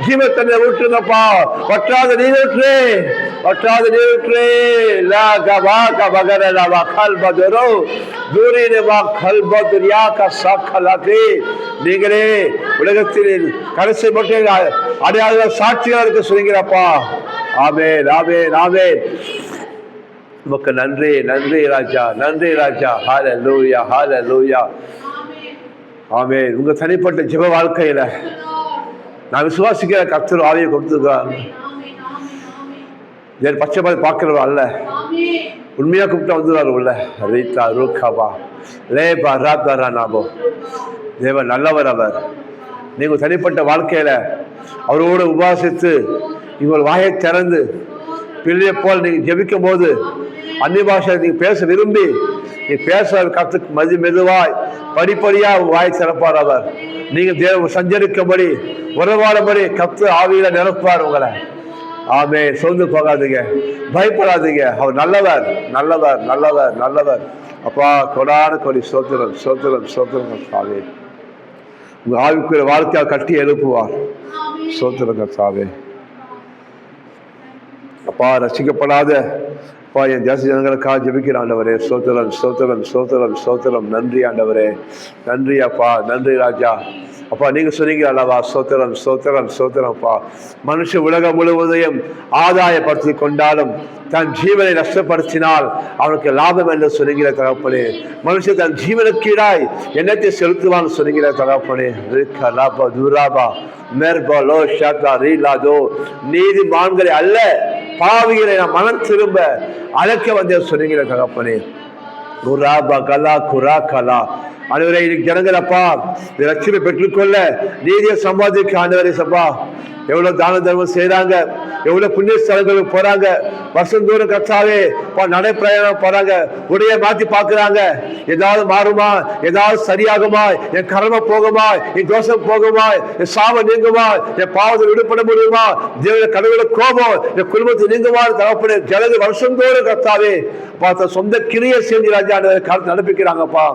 A: ஜீவத்தன்னை ஊற்றுங்கப்பா. வற்றாத நீர் ஊற்று, வற்றாத நீர் ஊற்று. நீங்களே உலகத்தில் கடைசி மட்டும் அடையாள சாட்சியா இருக்க சொல்லுங்கிறப்பா. ஆமென், ஆமென், ஆமென். உமக்கு நன்றி, நன்றி ராஜா, நன்றி ராஜா. ஹல்லேலூயா, ஹல்லேலூயா. ஆமென். உங்க தனிப்பட்ட ஜெப வாழ்க்கையில நான் விசுவாசிக்கிற கர்த்தர் ஆவியை கொடுத்துருக்காங்க. பச்சை மாதிரி பார்க்கிறவா அல்ல, உண்மையா கூப்பிட்டா வந்துடுவார் உள்ள. ரீதா ரூகாபா லேபா ராபா நாபோ. தேவன் நல்லவர் அவர். நீங்கள் தனிப்பட்ட வாழ்க்கையில அவரோடு உபாசித்து உங்கள் வாயை திறந்து பிள்ளையை போல் நீங்கள் ஜெபிக்கும் போது அந்நிய பாஷை நீங்கள் பேச விரும்பி நீ பேச கற்று மெதுவாய் படிப்படியாக வாய் திறப்பார் அவர். நீங்கள் தேவ சஞ்சரிக்கும்படி உறவாடும்படி கத்து ஆவியில நிரப்பார் உங்களை. ஆமே, சோர்ந்து போகாதீங்க, பயப்படாதீங்க. அவர் நல்லவர், நல்லவர், நல்லவர், நல்லவர். அப்பா கொடான கொடி சோத்திரம், சோத்திரம், சோத்திரம். சாவே உங்க ஆவிக்குரிய வாழ்க்கையாக கட்டி எழுப்புவார். சோத்திரங்க சாவே. அப்பா ரசிக்கப்படாத அப்பா என் தேச ஜனங்களுக்காக ஜெபிக்கிற ஆண்டவரே, சோத்திரம், சோத்திரம், சோத்திரம், சோத்திரம். நன்றி ஆண்டவரே, நன்றி அப்பா, நன்றி ராஜா. அப்பா நீங்க சொன்னீங்க அல்லவா, சோத்திரம், சோத்திரம், சோத்திரம்ப்பா. மனுஷ உலகம் முழுவதையும் ஆதாயப்படுத்தி கொண்டாலும் தன் ஜீவனை நஷ்டப்படுத்தினால் அவனுக்கு லாபம் என்று சொன்னீங்கிற தகப்பனே. மனுஷன் தன் ஜீவனுக்கீடாய் என்னத்தை செலுத்துவான்னு சொன்னீங்கிற தகப்பனே. நீதிமான்களை அல்ல பாவிகளை நான் மனம் திரும்ப அழைக்க வந்த சொன்னீங்கிற தகப்பனே. குராபா கலா குரா கலா. ஆண்டவரே இன்னைக்கு ஜனங்கள் அப்பா லட்சுமி பெற்றுக்கொள்ள நீதியை சம்பாதிக்க ஆண்டவரே சப்பா எவ்வளவு தான தர்மம் செய்யறாங்க, எவ்வளவு புண்ணிய ஸ்தலங்களுக்கு போறாங்க, வருஷம் தூரம் கச்சாவே நடைப்பிரயாணம் போறாங்க, உடைய மாத்தி பாக்குறாங்க. ஏதாவது மாறுமா, ஏதாவது சரியாகுமா, என் கர்ம போகுமா, என் தோஷம் போகுமா, என் சாபம் நீங்குமா, என் பாவத்தை விடுபட முடியுமா, தேவன கடவுளை கோபம் என் குடும்பத்தை நீங்குமா தகப்பனே. ஜனங்க வருஷம் தூரம் கத்தாவே பார்த்த சொந்த கிரியை செஞ்சு ராஜா காலத்தை நடப்பிக்கிறாங்கப்பா.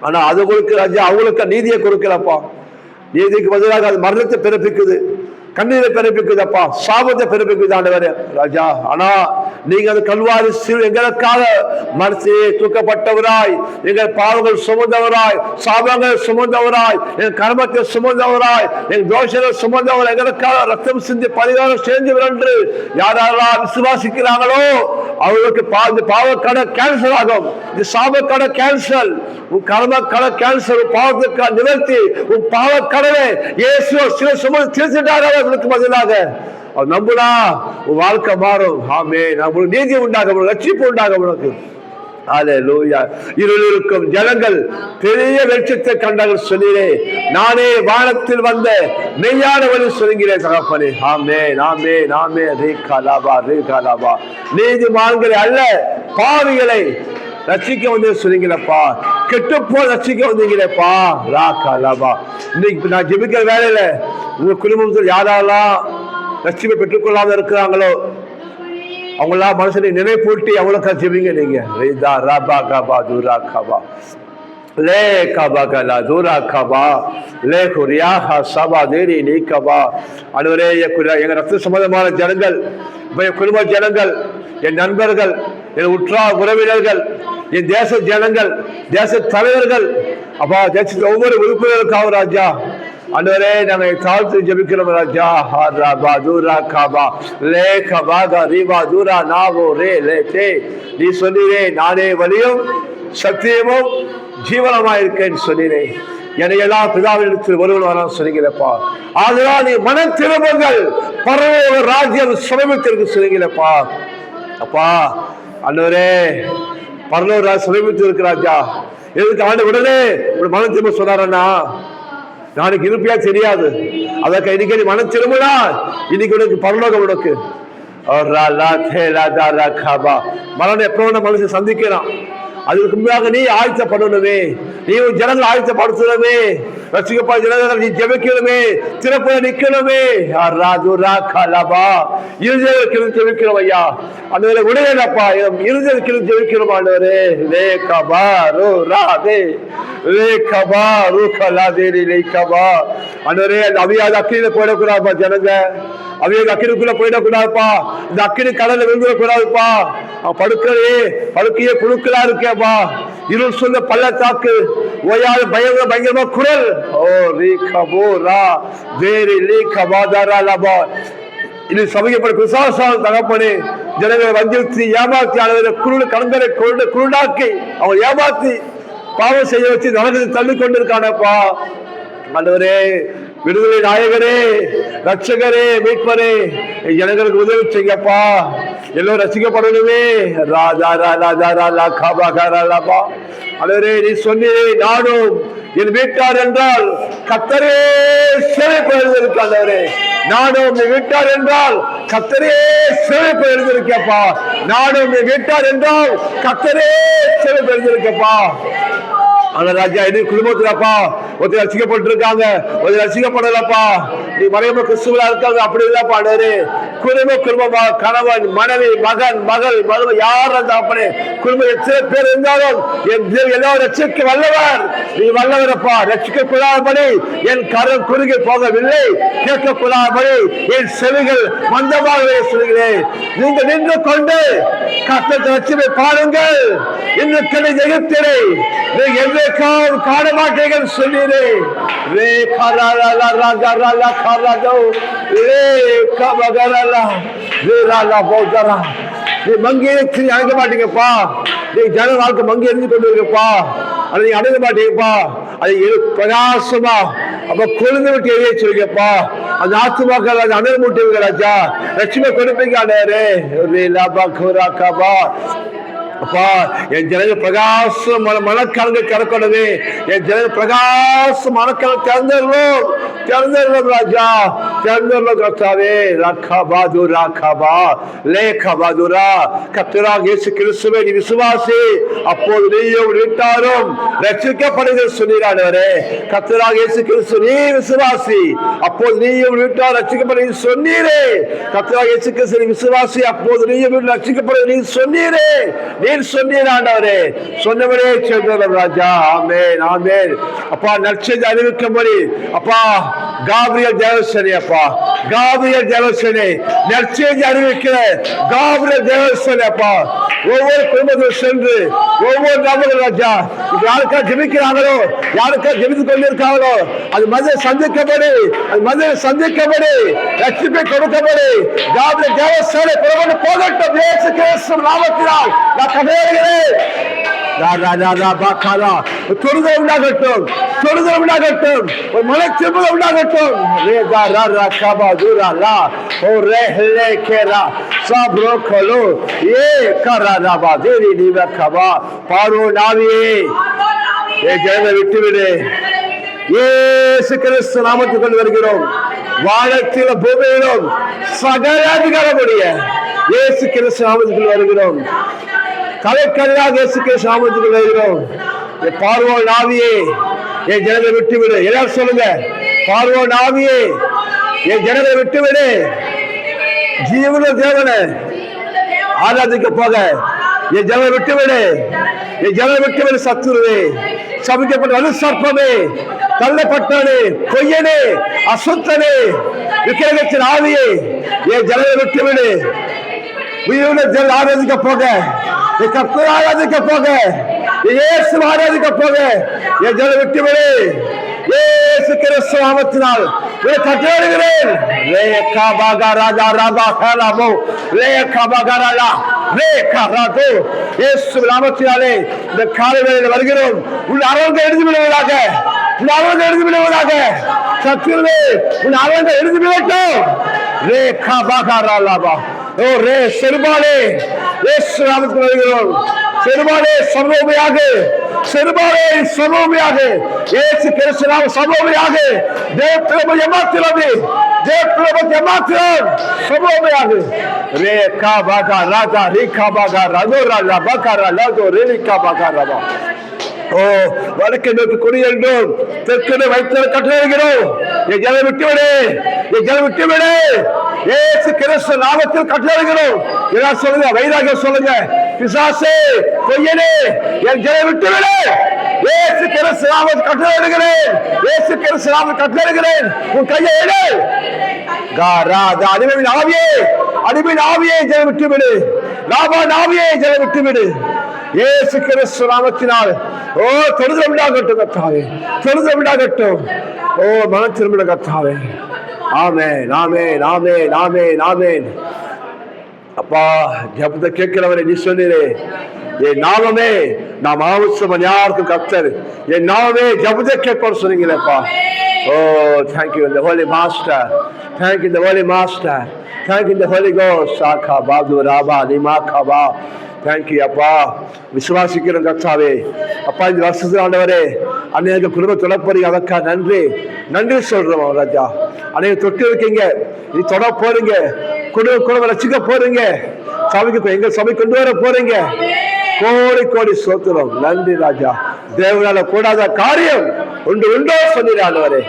A: ஆனா அது கொடுக்க ராஜா அவங்களுக்கு நீதியை கொடுக்கலப்பா. நீதிக்கு பதிலாக அது மரணத்தை பிறப்பிக்குது, கண்ணீரை பிறப்பிக்குதப்பா, சாபத்தை பிறப்பிக்குது ஆண்டவரே ராஜா. ஆனா நீங்க அந்த கல்வாரி எங்களுக்காக மனசே தூக்கப்பட்டவராய், எங்கள் பாவங்கள் சுமந்தவராய், சாபங்கள் சுமந்தவராய், என் கர்மத்தை சுமந்தவராய், என் தோஷங்கள் சுமந்தவர், எங்களுக்காக ரத்தம் சிந்தி பரிகாரம் சேர்ந்தவர் என்று யாரெல்லாம் விசுவாசிக்கிறாங்களோ அவர்களுக்கு பாவக்கடை கேன்சல் ஆகும். இது சாபக்கடை கேன்சல், உன் கர்மக்கடை கேன்சல், உன் பாவத்துக்கான நிவர்த்தி, உன் பாவக்கடவை இயேசு சில சுமந்து தீர்த்துட்டார். அவர்களுக்கு பதிலாக அவர் நம்புனா உன் வாழ்க்கை மாறும். ஆமே, நம்மளுக்கு நீதி உண்டாக, ரட்சிப்பு உண்டாக. உனக்கு அல்லேலூயா. இருளில் இருக்கும் ஜனங்கள் பெரிய வெளிச்சத்தை கண்டார்கள் சொன்னீரே. நானே வானத்தில் வந்த மெய்யான வழி சொல்கிறேன் தகப்பனே. ஆமென் ஆமென் ஆமென். ரீகாலாபா ரீகாலாபா. நீதிமான்களை அல்ல பாவிகளை ரட்சிக்க வந்து சொல்றீங்களப்பா. கெட்டு போய் ரட்சிக்க வந்தீங்களேப்பா. ராகாலாபா. இன்னைக்கு நான் ஜெபிக்கிற வேலையில உங்க குடும்பத்தில் யாரெல்லாம் ரட்சிப்பை பெற்றுக்கொள்ளாம இருக்கிறாங்களோ அவங்களாம் மனுஷனை நினைப்பூட்டி அவங்களுக்கா ஜெபிங்க நீங்க. ரீதா ராபா காபா தூரா காபா லே காபா கலா தூரா காபா லே குரியாஹா சபா தேரி நீ கபா. அனுவரே எங்க ரத்த சம்பந்தமான ஜனங்கள், என் குடும்ப ஜனங்கள், என் நண்பர்கள், என் உற்றார் உறவினர்கள், என் தேச ஜனங்கள், தேச தலைவர்கள், அப்பா தேசத்தில் ஒவ்வொரு உறுப்பினருக்காக ராஜா அன்றுவரே நாங்கள் தாழ்த்து ஜெபிக்கிறோம் ராஜா. ஹாரா தூரா காபா லே கபாகா ரீபா தூரா நாவோ ரே லே தே. நீ சொன்னீரே நானே வழியும் சத்தியமும் ஜீவனமாயிருக்கேன்னு சொன்னீரே. என்னை எல்லா பிதாவினிடத்தில் ஒருவன் வரான் சொன்னீங்களப்பா. அதனால் நீ மனம் திரும்புங்கள், பரலோக ராஜ்யம் சமீபத்திற்கு சொன்னீங்களப்பா. அப்பா அன்றுவரே பரலோக ராஜ்யம் சமீபத்தில் இருக்கு ராஜா. எதுக்கு ஆண்டு உடனே ஒரு மனம் திரும்ப சொன்னாரண்ணா? நாளைக்கு இருப்பியா தெரியாது. அதற்கு இன்னைக்கு நீ மனம் திரும்பினா இன்னைக்கு உனக்கு பரலோகம் உனக்கு. மரணம் எப்போ மனுஷன் சந்திக்கிறான். அதுக்கு முன்னாக நீ ஆயத்தப்படணுமே, நீ ஜனங்கள் ஆயத்தப்படுத்தணுமே, ரசிக்கப்பா ஜனங்கள் நீ ஜெபிக்கணுமே, திறப்புல நிக்கணுமே. இருதயத்தில் ஜெபிக்கிறோம் ஐயா. அந்த உடையப்பா இருதயத்தில் ஜெபிக்கிறோம் ஆண்டவரே. லே கபா ரோ ராதே லே கபா ரூ கலா தேரி லே கபா. ஆண்டவரே அந்த அவியாத அக்கினியில போயிடக்கூடாதுப்பா ஜனங்க. அவியாத அக்கினிக்குள்ள போயிடக்கூடாதுப்பா. இந்த அக்கினி கடல்ல விழுந்துடக்கூடாதுப்பா. படுக்கையே புழுக்களா இருக்கேப்பா. இருள் சொல்ல பள்ளத்தாக்கு ஓயாத பயங்கரமா குரல். ஓ ரீ கபோ ரா தேரி லே கபா தாரா லபா. இது சமயப்பட்ட விசுவாசம் தகப்பனே. ஜனங்களை வஞ்சித்து ஏமாத்தி அளவில் கண்களை குருடாக்கி அவங்க ஏமாத்தி பாவம் செய்ய வச்சு நரகத்தை தள்ளி கொண்டிருக்கானப்பா. ஆண்டவரே விடுதலை நாயகரே, ரட்சகரே, மீட்பரே, ஜனங்களுக்கு உதவி செய்யப்பா. எல்லோரும் ரசிக்கப்படணுமே. ராஜா ராஜா ராஜா காபா காராபா. ஆண்டவரே நீ சொன்னீரே நானும் என் வீட்டார் என்றால் கர்த்தரே செழிப்பு எழுதியிருக்காண்டவரே. நானும் என் வீட்டார் என்றால் கர்த்தரே செழிப்பு எழுதியிருக்கப்பா. நானும் என் வீட்டார் என்றால் கர்த்தரே செழிப்பு எழுதியிருக்கப்பா. ஆனா ராஜா இது குடும்பத்துலப்பா ஒருத்தர் ரசிக்கப்பட்டு இருக்காங்க, ஒருத்தர் ரசிக்கப்படலப்பா. நீ மறைமுக கிறிஸ்துவா இருக்காங்க, அப்படி இல்லப்பா. குடும்பமா கணவன் மனைவி மகன் மகள் மருமகள் யார் அந்த அப்பனே குடும்பம் எத்தனை பேர் இருந்தாலும் என் எல்லாரும் ரட்சிக்க வல்லவர். நீ வல்லவரப்பா. ரட்சிக்க கூடாதபடி என் கரம் குறுகி போகவில்லை, கேட்க கூடாதபடி என் செவிகள் மந்தமாக சொல்கிறேன். நீங்க நின்று கொண்டு கர்த்தர் ரட்சிப்பை பாருங்கள். இன்னும் கிடை எகிப்திலே நீங்க என்றைக்கும் காண மாட்டீர்கள் சொன்னீரே. ரே கராலா ராஜா ராலா கராதோ ரே கபகரலா ரே ராலா போதரா. நீ மங்கி அடங்க மாட்டீங்கப்பா. நீ ஜன வாழ்க்கை மங்கி எரிஞ்சு கொண்டு இருக்கப்பா. அதை நீங்க அடங்க மாட்டீங்கப்பா. அது பிரகாசமா அப்ப கொழுந்து விட்டு எரிய சொல்லிக்கப்பா. அந்த ஆத்துமாக்கள் அந்த அனல் மூட்டுவீங்க ராஜா. லட்சுமி கொடுப்பீங்க ஆண்டவரே. அப்பா என் ஜனங்கள் பிரகாசம் மனக்கலங்க திறக்கணுமே. என் ஜனங்கள் பிரகாசம் மனக்கலங்க திறந்தரும் ராஜா. திறந்தரும் கர்த்தாவே. ரக்கபாது ரக்கபா லே கபாதுரா. கர்த்தராகிய இயேசு கிறிஸ்துவை நீ விசுவாசி, அப்போது நீயும் வீட்டாரும் ரட்சிக்கப்படுகிற சொன்னீரானவரே. கர்த்தராகிய இயேசு கிறிஸ்து நீ விசுவாசி, அப்போது நீயும் வீட்டார் ரட்சிக்கப்படுகிற சொன்னீரே. கர்த்தராகிய இயேசு கிறிஸ்து நீ விசுவாசி, அப்போது நீயும் வீட்டில் ரட்சிக்கப்படுகிற நீ சொன்னீரே. நீர் சொன்னீர் ஆண்டவரே. சொன்னவரே சொல்றோம் ராஜா. ஆமென் ஆமென். அப்பா நற்செய்தி அறிவிக்கும்படி அப்பா காபிரியல் தேவசேனை அப்பா காபிரியல் தேவசேனை நற்செய்தி அறிவிக்கிற காபிரியல் தேவசேனை அப்பா ஒவ்வொரு குடும்பத்தில் சென்று ஒவ்வொரு நபர்கள் ராஜா யாருக்கா ஜெபிக்கிறாங்களோ, யாருக்கா ஜெபித்துக் கொண்டிருக்காங்களோ அது மதிய சந்திக்கப்படி, அது மதிய சந்திக்கப்படி, ரட்சிப்பை கொடுக்கப்படி காபிரியல் தேவசேனை புறப்பட்டு போகட்டும். இயேசு கிறிஸ்து நாமத்தினால் நான் கதறுகிறேன். தொடுதல் உண்டாகட்டும், தொடுதல் உண்டாகட்டும், ஒரு மலை திரும்புதல் உண்டாகட்டும். விட்டுவிடு. இயேசு கிறிஸ்து நாமத்துக்குள் வருகிறோம். வானத்தில பூமியிலும் சகல அதிகாரமுடைய இயேசு கிறிஸ்து நாமத்துக்குள் வருகிறோம். கலைக்கல்லாக இயேசு கிறிஸ்து நாமத்துக்குள் வருகிறோம். பார்வோன் ஆவியே என் ஜனத்தை விட்டுவிடு. எல்லாரும் சொல்லுங்க, பார்வோன் ஆவியே என் ஜனத்தை விட்டுவிடு. ஜீவன தேவனை ஆராதிக்க போக என் ஜனத்தை விட்டுவிடு. என் ஜனத்தை விட்டுவிடு. சத்துருவே, சபிக்கப்பட்ட அனுசர்ப்பமே, தள்ளப்பட்டவனே, பொய்யனே, அசுத்தனே, விக்கிரகத்தின் ஆவியே என் ஜனத்தை விட்டுவிடு. உயிருள்ள ஆராதிக்க போக, கர்த்தரை ஆராதிக்க போக, இயேசு ஆராதிக்க போக என் ஜனத்தை விட்டுவிடு. இயேசு கிறிஸ்து நாமத்தினால் கட்டளையிடுகிறேன். இயேசு நாமத்தினாலே இந்த காலை வேளையில் வருகிறோம். உன் அரங்க எழுதி விடுவதாக, உன் அரங்க எழுதி விடுவதாக. சத்துருவே, உன் அரங்க எழுதி விடட்டும். ரே காபாகாராலாபா. ஓ ரே செருபாலே, இயேசு நாமத்தில் வருகிறோம். செருபாலே சர்வோமையாக, செருபாலே சர்வோமையாக, இயேசு கிறிஸ்து நாம சர்வோமையாக. தேவப்பிரபு ஏமாத்திரமே, தேவப்பிரபு ஏமாத்திரம் சர்வோமையாக. ரே காபாகா ராஜா ரே காபாகா ரகோரா லபகாரா லதோ ரே காபாகா ரபா. ஓ வடக்கை நோக்கி குடியேறும், தெற்கு வைத்து கட்டளையிடுகிறோம். என் ஜனத்தை விட்டுவிடு, என் ஜனத்தை விட்டுவிடு. இயேசு கிறிஸ்து நாமத்தில் கட்டளையிடுகிறோம். எல்லாம் சொல்லுங்க, வைராகியம் சொல்லுங்க. பிசாசே, பொய்யனே, என் ஜனத்தை விட்டுவிடு. இயேசு கிறிஸ்து நாமத்தில் கட்டளையிடுகிறேன். இயேசு கிறிஸ்து நாமத்தில் கட்டளையிடுகிறேன். உன் கையை எடு. அடிமையின் ஆவியே, அடிமையின் ஆவியை ஜனத்தை விட்டுவிடு. லாபான் ஆவியை ஜனத்தை விட்டுவிடு. இயேசு கிறிஸ்து நாமத்தினால் ஓ தொழுதல் உண்டாகட்டும் கர்த்தாவே, தொழுதல் உண்டாகட்டும். ஓ மனம் திரும்பிட கர்த்தாவே. ஆமென், ஆமென், ஆமென், ஆமென், ஆமென். அப்பா ஜெபத்தை கேட்கிறவரை நீ சொன்னீரே, என் நாமமே நாம் ஆவசியம் யாருக்கும் கர்த்தர், என் நாமமே ஜெபத்தை கேட்பார் சொன்னீங்களேப்பா. ஓ thank you in the holy master, thank you in the holy master, thank you in the holy ghost. சாகா பாது ராபா நிமாகபா. தேங்க்யூ அப்பா. விசுவாசிக்கிறோம் கர்த்தாவே. அப்பா இந்த வருஷத்துல ஆண்டவரே அநேக குடும்ப தொடப்பறீங்க, அதற்கா நன்றி, நன்றி சொல்றோம் ராஜா. அநேக தொட்டு இருக்கீங்க, நீ தொட போறீங்க, குடும்ப ரசிக்க போறீங்க, சபைக்கு எங்க சபை கொண்டு வர போறீங்க. கோடி கோடி சோத்திரம், நன்றி ராஜா. தேவனால கூடாத காரியம் ஒன்று உண்டோ சொன்னீரே.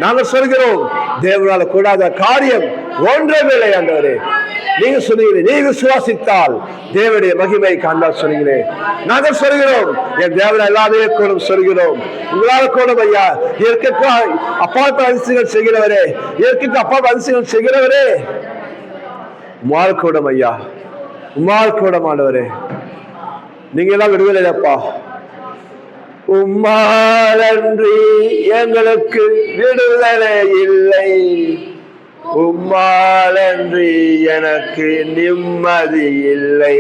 A: நாங்கள் சொல்கிறோம், தேவனால கூடாத காரியம் ஒன்றே வேலை ஆண்டவரே. நீங்க சொன்னீங்களே, நீ விசுவாசித்தால் தேவனுடைய மகிமை காண்பார் சொன்னீங்களே. நாங்கள் சொல்கிறோம், என் தேவனை எல்லாமே கூடும் சொல்கிறோம். உங்களால் கூடும் ஐயா. இயற்கைக்கு அப்பாற்பட்ட அதிசயங்கள் செய்கிறவரே, இயற்கைக்கு அப்பாற்பட்ட அதிசயங்கள் செய்கிறவரே, உம்மால் கூடும் ஐயா, உம்மால் கூடும் ஆண்டவரே. நீங்க எல்லாம் விடுதலைப்பா. உம்மாலன்றி எங்களுக்கு விடுதலை இல்லை, உம்மாலன்றி எனக்கு நிம்மதி இல்லை,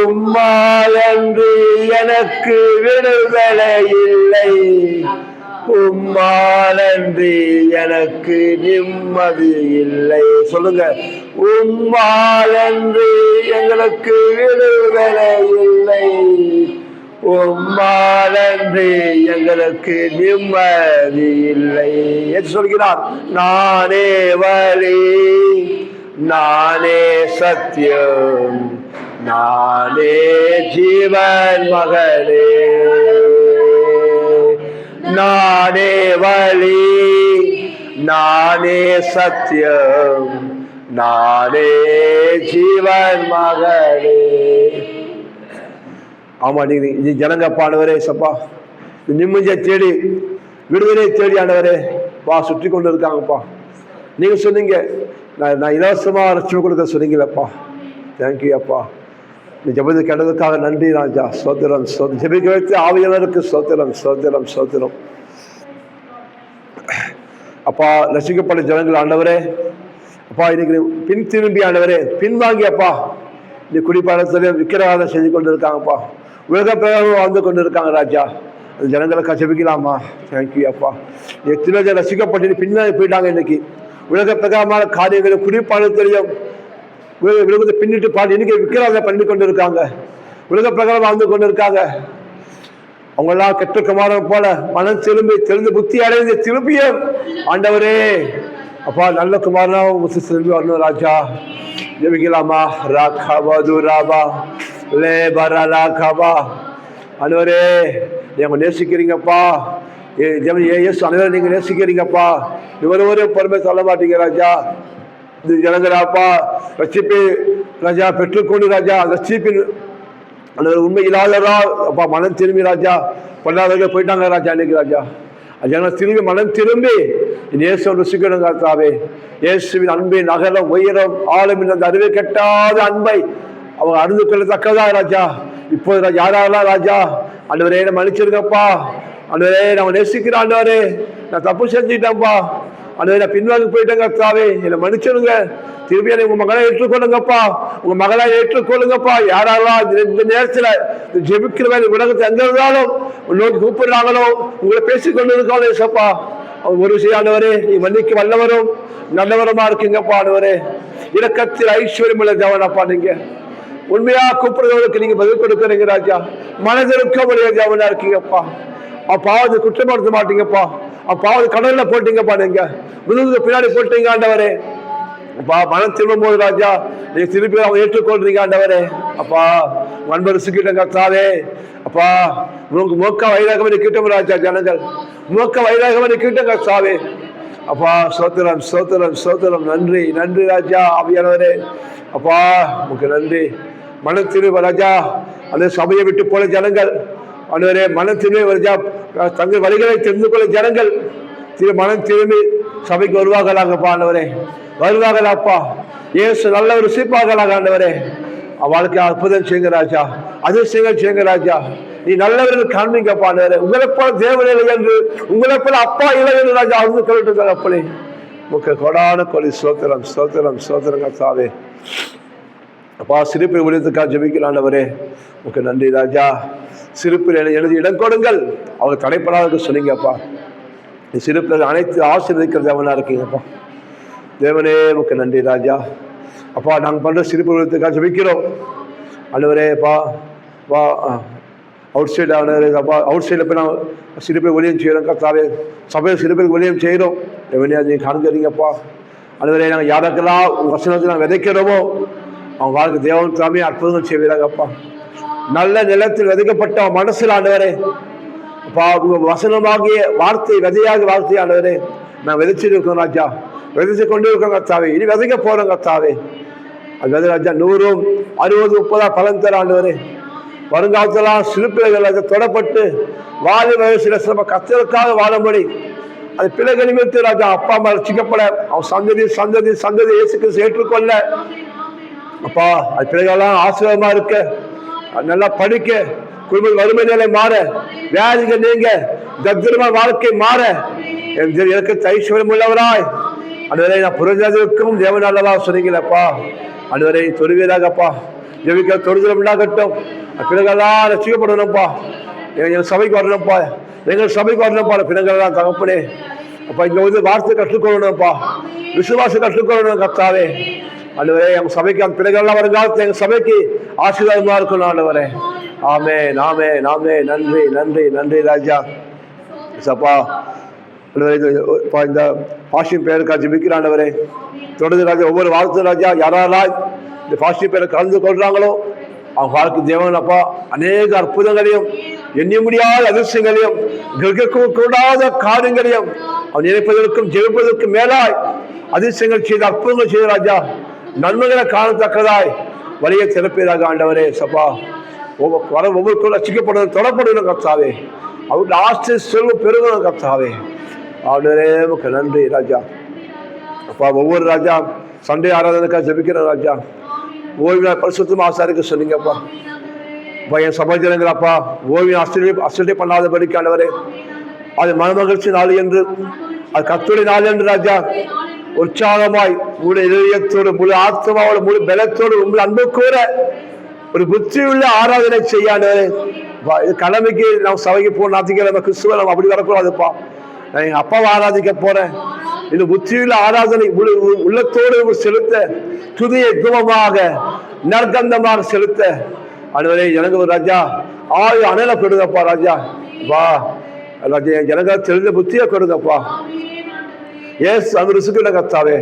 A: உம்மாலன்றி எனக்கு விடுதலை இல்லை, உம்மாலன்றி எனக்கு நிம்மதி இல்லை. சொல்லுங்க, உம்மாலன்றி எங்களுக்கு விடுதலை இல்லை, உம்மாலன்றி எங்களுக்கு நிம்மதி இல்லை என்று சொல்கிறார். நானே வழி, நானே சத்தியம், நானே ஜீவன் மகளே. நானே வழி, நானே சத்தியம், நானே ஜீவன் மகளே. ஆமா, நீ ஜனங்க ஆண்டவரே சப்பா, நிம்மதியை தேடி விடுதலை தேடி ஆண்டவரே பா சுற்றி கொண்டு இருக்காங்கப்பா. நீங்க சொன்னீங்க, நான் இலவசமா ரட்சிப்பு கொடுக்க சொன்னீங்களப்பா. தேங்க்யூ அப்பா. நீ ஜெபத்தை கேட்டதுக்காக நன்றி ராஜா. சோத்திரம், ஜெபிக்க வைத்து ஆவியானவருக்கு சோத்திரம், சோத்திரம், சோத்திரம். அப்பா ரசிக்கப்பட்ட ஜனங்கள் ஆண்டவரே அப்பா, இன்னைக்கு பின் திரும்பி ஆண்டவரே பின்வாங்கி அப்பா, நீ குடிப்பழத்திலே விக்கிரவாதம் செஞ்சு கொண்டு இருக்காங்கப்பா. உலக பிரகாரம் வாழ்ந்து கொண்டு இருக்காங்க ராஜா. அந்த ஜனங்களுக்கா ஜெபிக்கலாமா? தேங்க்யூ அப்பா. எத்தனை ஜனம் ரசிக்கப்பட்டு பின்னாடி போயிட்டாங்க. இன்னைக்கு உலக பிரகாரமான காரியங்களை குடிப்பாளத்தையும் விழுந்து பின்னிட்டு பாடி இன்னைக்கு விக்கிராத பண்ணி கொண்டு இருக்காங்க. உலக பிரகாரம் வாழ்ந்து கொண்டு இருக்காங்க. அவங்கெல்லாம் கெட்ட குமாரன் போல மனம் திரும்பி தெரிந்து புத்தி அடைந்து திரும்பியும் ஆண்டவரே அப்பா நல்ல குமாரனா திரும்பி வரணும் ராஜா. ஜெபிக்கலாமா? ராகாபா ராபா லே பரலா கபா. ஆண்டவரே நீங்க நேசிக்கிறீங்கப்பா. இயேசு அனைவரும் நீங்க நேசிக்கிறீங்கப்பா. இவரவரே பொறுமை சொல்ல மாட்டீங்க ராஜா. இது ஜனங்களாப்பா ரட்சிப்பை ராஜா பெற்றுக்கொண்டு ராஜா ரட்சிப்பின் உண்மை இல்லாதரா அப்பா மனம் திரும்பி ராஜா பொல்லாதவர்கள் போயிட்டாங்க ராஜா. இன்னைக்கு ராஜா ஜனம் திரும்பி மனம் திரும்பி இயேசு ருசிக்கணும் கர்த்தாவே. இயேசுவின் அன்பின் அகலம் உயரம் ஆழமின் அந்த அறிவை கெட்டாத அன்பை அவங்க அறிந்து கொள்ளத்தக்கதா ராஜா. இப்போது யாரெல்லாம் ராஜா ஆண்டவரே நம்ம மன்னிச்சிருக்கப்பா. ஆண்டவரே நம்ம நேசிக்கிற ஆண்டவரே நான் தப்பு செஞ்சுட்டேன்ப்பா. ஆண்டவரே நான் பின்வாங்கி போயிட்டேங்க கர்த்தாவே என்னை மன்னிச்சிருங்க. திரும்பி உங்க மகளை ஏற்றுக்கொள்ளுங்கப்பா. உங்க மகளை ஏற்றுக்கொள்ளுங்கப்பா. யாரெல்லாம் இந்த நேரத்துல ஜெபிக்கிற உலகத்தை எங்க இருந்தாலும் நோக்கி கூப்பிடுறாங்களோ உங்களை பேசிக்கொண்டு இருக்காங்களோ ஏசப்பா அவங்க ஒரு விஷயம் ஆண்டவரே நீ மன்னிக்க வல்லவரும் நல்லவரமா இருக்கீங்கப்பா. ஆண்டவரே இரக்கத்தில் ஐஸ்வர்யம் உள்ள தேவனப்பா. நீங்க உண்மையா கூப்பிடுறவங்களுக்கு நீங்க பதில் கொடுக்குறீங்க ராஜா. மனதிற்க முடிய தேவனா இருக்கீங்கப்பா. அப்பாவது குற்றப்படுத்த மாட்டீங்கப்பா. அப்பாவது கடல்ல போட்டீங்கப்பா. நீங்க விழுந்து பின்னாடி போட்டீங்க ஆண்டவரே. அப்பா மனம் திரும்பும் போது ராஜா நீங்க திருப்பி அவங்க ஏற்றுக்கொள்றீங்க ஆண்டவரே. அப்பா நண்பர் சுக்கிட்ட கர்த்தாவே அப்பா உங்களுக்கு மோக்க வைராகமணி கிட்டம் ராஜா. ஜனங்கள் மோக்க வைராகமணி கிட்டம் கர்த்தாவே. அப்பா சோத்திரம் சோத்திரம் சோத்திரம். நன்றி நன்றி ராஜா. ஆவியானவரே அப்பா உங்களுக்கு நன்றி. மனம் திரும்ப ராஜா அந்த சபையை விட்டு போல ஜனங்கள் ஆண்டவரே மனம் திரும்பி ராஜா தங்கள் வழிகளை தெரிந்து கொள்ள ஜனங்கள் மனம் திரும்பி சபைக்கு வருவாங்களாங்கப்பா. ஆண்டவரே வருவாங்களாப்பா. இயேசு நல்ல ஒரு சீப்பாகலாக ஆண்டவரே அவளுக்கு அற்புதம் செய்யுங்க ராஜா. அதிசயங்கள் செய்யுங்க ராஜா. நீ நல்லவர்கள் காண்பீங்கப்பா. ஆண்டவரே உங்களை போல தேவன் இல்லை என்று உங்களை போல அப்பா இல்லை என்று ராஜா அவங்க சொல்லிட்டு அப்பனே முக்க கொடான கொலி சோத்திரம் சோத்திரம் சோத்திரங்க சாவே. அப்பா சிரிப்பை ஒழித்துக்கா ஜெபிக்கிற ஆண்டவரே முக்க நன்றி ராஜா. சிரிப்பில் எழுதி இடம் கொடுங்கள் அவங்க தடைப்படாத சொன்னீங்கப்பா. நீ சிரிப்பில் அனைத்து ஆசீர்வதிக்கிற தேவனா இருக்கீங்கப்பா. தேவனே முக்க நன்றி ராஜா. அப்பா நாங்கள் பண்ணுற சிரிப்பு ஒழித்துக்கா ஜெபிக்கிறோம் ஆண்டவரே. அப்பா வா அவுட் சைடு ஆனவரே அப்பா அவுட் சைடில் போய் நாங்கள் சிரிப்பை ஒளியம் செய்கிறோம் கர்த்தாவே. சபையில் சிரிப்பை ஒளியம் செய்கிறோம். தேவனே அதை காண்கிறீங்கப்பா. ஆண்டவரே நாங்கள் யாருக்கெல்லாம் உங்கள் வசனத்தை நாங்கள் விதைக்கிறோமோ அவங்க வாழ்க்கை தேவன் தாமே அற்புதங்கள் செய்வீராங்கப்பா. நல்ல நிலத்தில் விதைக்கப்பட்ட மனசில் ஆண்டவரே அப்பா உங்கள் வசனமாகிய வார்த்தை விதையாக வார்த்தை ஆண்டவரே நான் விதைச்சிட்டு இருக்கோம் ராஜா. விதைச்சு கொண்டு இருக்கோம் கர்த்தாவே. இனி விதைக்க போகிறோம் கர்த்தாவே. அது விதை ராஜா 100, 60, 30 பலன் தர ஆண்டவரே. வருங்காலத்தெல்லாம் சிறுப்பிள்ளைகள் தொடப்பட்டு வாழ வயசுல சில கத்தலுக்காக வாழும்படி அது பிள்ளைகள் நிமித்து ராஜா அப்பா அம்மா ரசிக்கப்பட அவன் சந்ததி சந்ததி சந்ததி இயேசுக்கு ஏற்றுக்கொள்ள அப்பா அது பிள்ளைகள்லாம் ஆசீர்வாதமா இருக்க நல்லா படிக்க குடும்ப வறுமை நிலை மாற வியாதிகள் நீங்க தத்திரமா வாழ்க்கை மாற எனக்கு ஐஸ்வர்யம் உள்ளவராய் அதுவரை நான் புரஜாதிக்கும் தேவன் அல்லவா சொன்னீங்களப்பா. அதுவரை தொழுவீராகப்பா. ஜெபிக்க தொழுதல் உண்டாகட்டும். பிள்ளைகள்லாம் ரசிக்கப்படணும்ப்பா. எங்கள் சபைக்கு வரணும்ப்பா. எங்கள் சபைக்கு வரணும்ப்பா. பிள்ளைகள்லாம் தகப்பனே அப்பா இங்க வந்து வார்த்தை கற்றுக்கொள்ளணும்ப்பா. விசுவாசம் கற்றுக்கொள்ளணும் கர்த்தாவே. ஆண்டவரே எங்கள் சபைக்கு அந்த பிள்ளைகள்லாம் வருங்காலத்தில் எங்கள் சபைக்கு ஆசீர்வாதமா இருக்கணும் ஆண்டவரே. ஆமே நாமே நாமே. நன்றி நன்றி நன்றி ராஜா. சப்பா இந்த பாஷின் பேருக்கா ஜெபிக்கிற ஆண்டவரே தொடர்ந்து ராஜா ஒவ்வொரு வாரத்தும் ராஜா யாரெல்லாம் இந்த பாஷின் பேரை கலந்து கொள்றாங்களோ அவங்க வாழ்க்கை தேவன் அப்பா அநேக அற்புதங்களையும் எண்ணி முடியாத அதிர்ஷ்டங்களையும் கிரகிக்க கூடாத காரியங்களையும் அவன் நினைப்பதற்கும் ஜெயிப்பதற்கும் மேலாய் அதிர்ஷ்டங்கள் செய்த அற்புதங்கள் செய்த ராஜா நன்மைகளை காணத்தக்கதாய் வழியை திறப்பீராக ஆண்டவரே. சப்பா ஒவ்வொருக்கும் ரசிக்கப்படணும் தொடப்படணும் கர்த்தாவே. அவருடைய ஆஸ்தி செல்வம் பெருகணும் கர்த்தாவே. ஆண்டவரே உமக்கு நன்றி ராஜா. அப்பா ஒவ்வொரு ராஜா சண்டே ஆராதனைக்காக ஜெபிக்கிற ராஜா ஓய்வு பரிசுத்தமா ஆசாரிக்க சொன்னீங்கப்பா. அப்பா என் சமாஜனங்கள் அப்பா ஓய்வு அசட்டை பண்ணாதபடிக்கு ஆண்டவரே அது மனமகிழ்ச்சி நாள் என்று அது கர்த்தருடைய நாள் என்று ராஜா உற்சாகமாய் முழு இதயத்தோடு முழு ஆத்மாவோடு முழு பலத்தோடு உங்கள் அன்பு கூற ஒரு புத்தியுள்ள ஆராதனை செய்யாண்டவரே. இது கடமைக்கு நாம் சபைக்கு போன ஞாயிற்றுக்கிழமை கிறிஸ்துவ நம்ம அப்படி வரக்கூடாதுப்பா. நான் எங்க அப்பாவை ஆராதிக்க போறேன். இந்த புத்தியுள்ள ஆராதனை உள்ளத்தோடு செலுத்த, துதியை தூபமாக நற்கந்தமாக செலுத்த ஆண்டவரே எனக்கு ஒரு ராஜா அனலை கொடுங்கப்பா. ராஜா வா ராஜா, எனக்கு தெரிந்த புத்தியை கொடுங்கப்பா. ஏசு அந்த ருசுக்கிட்ட கர்த்தாவே,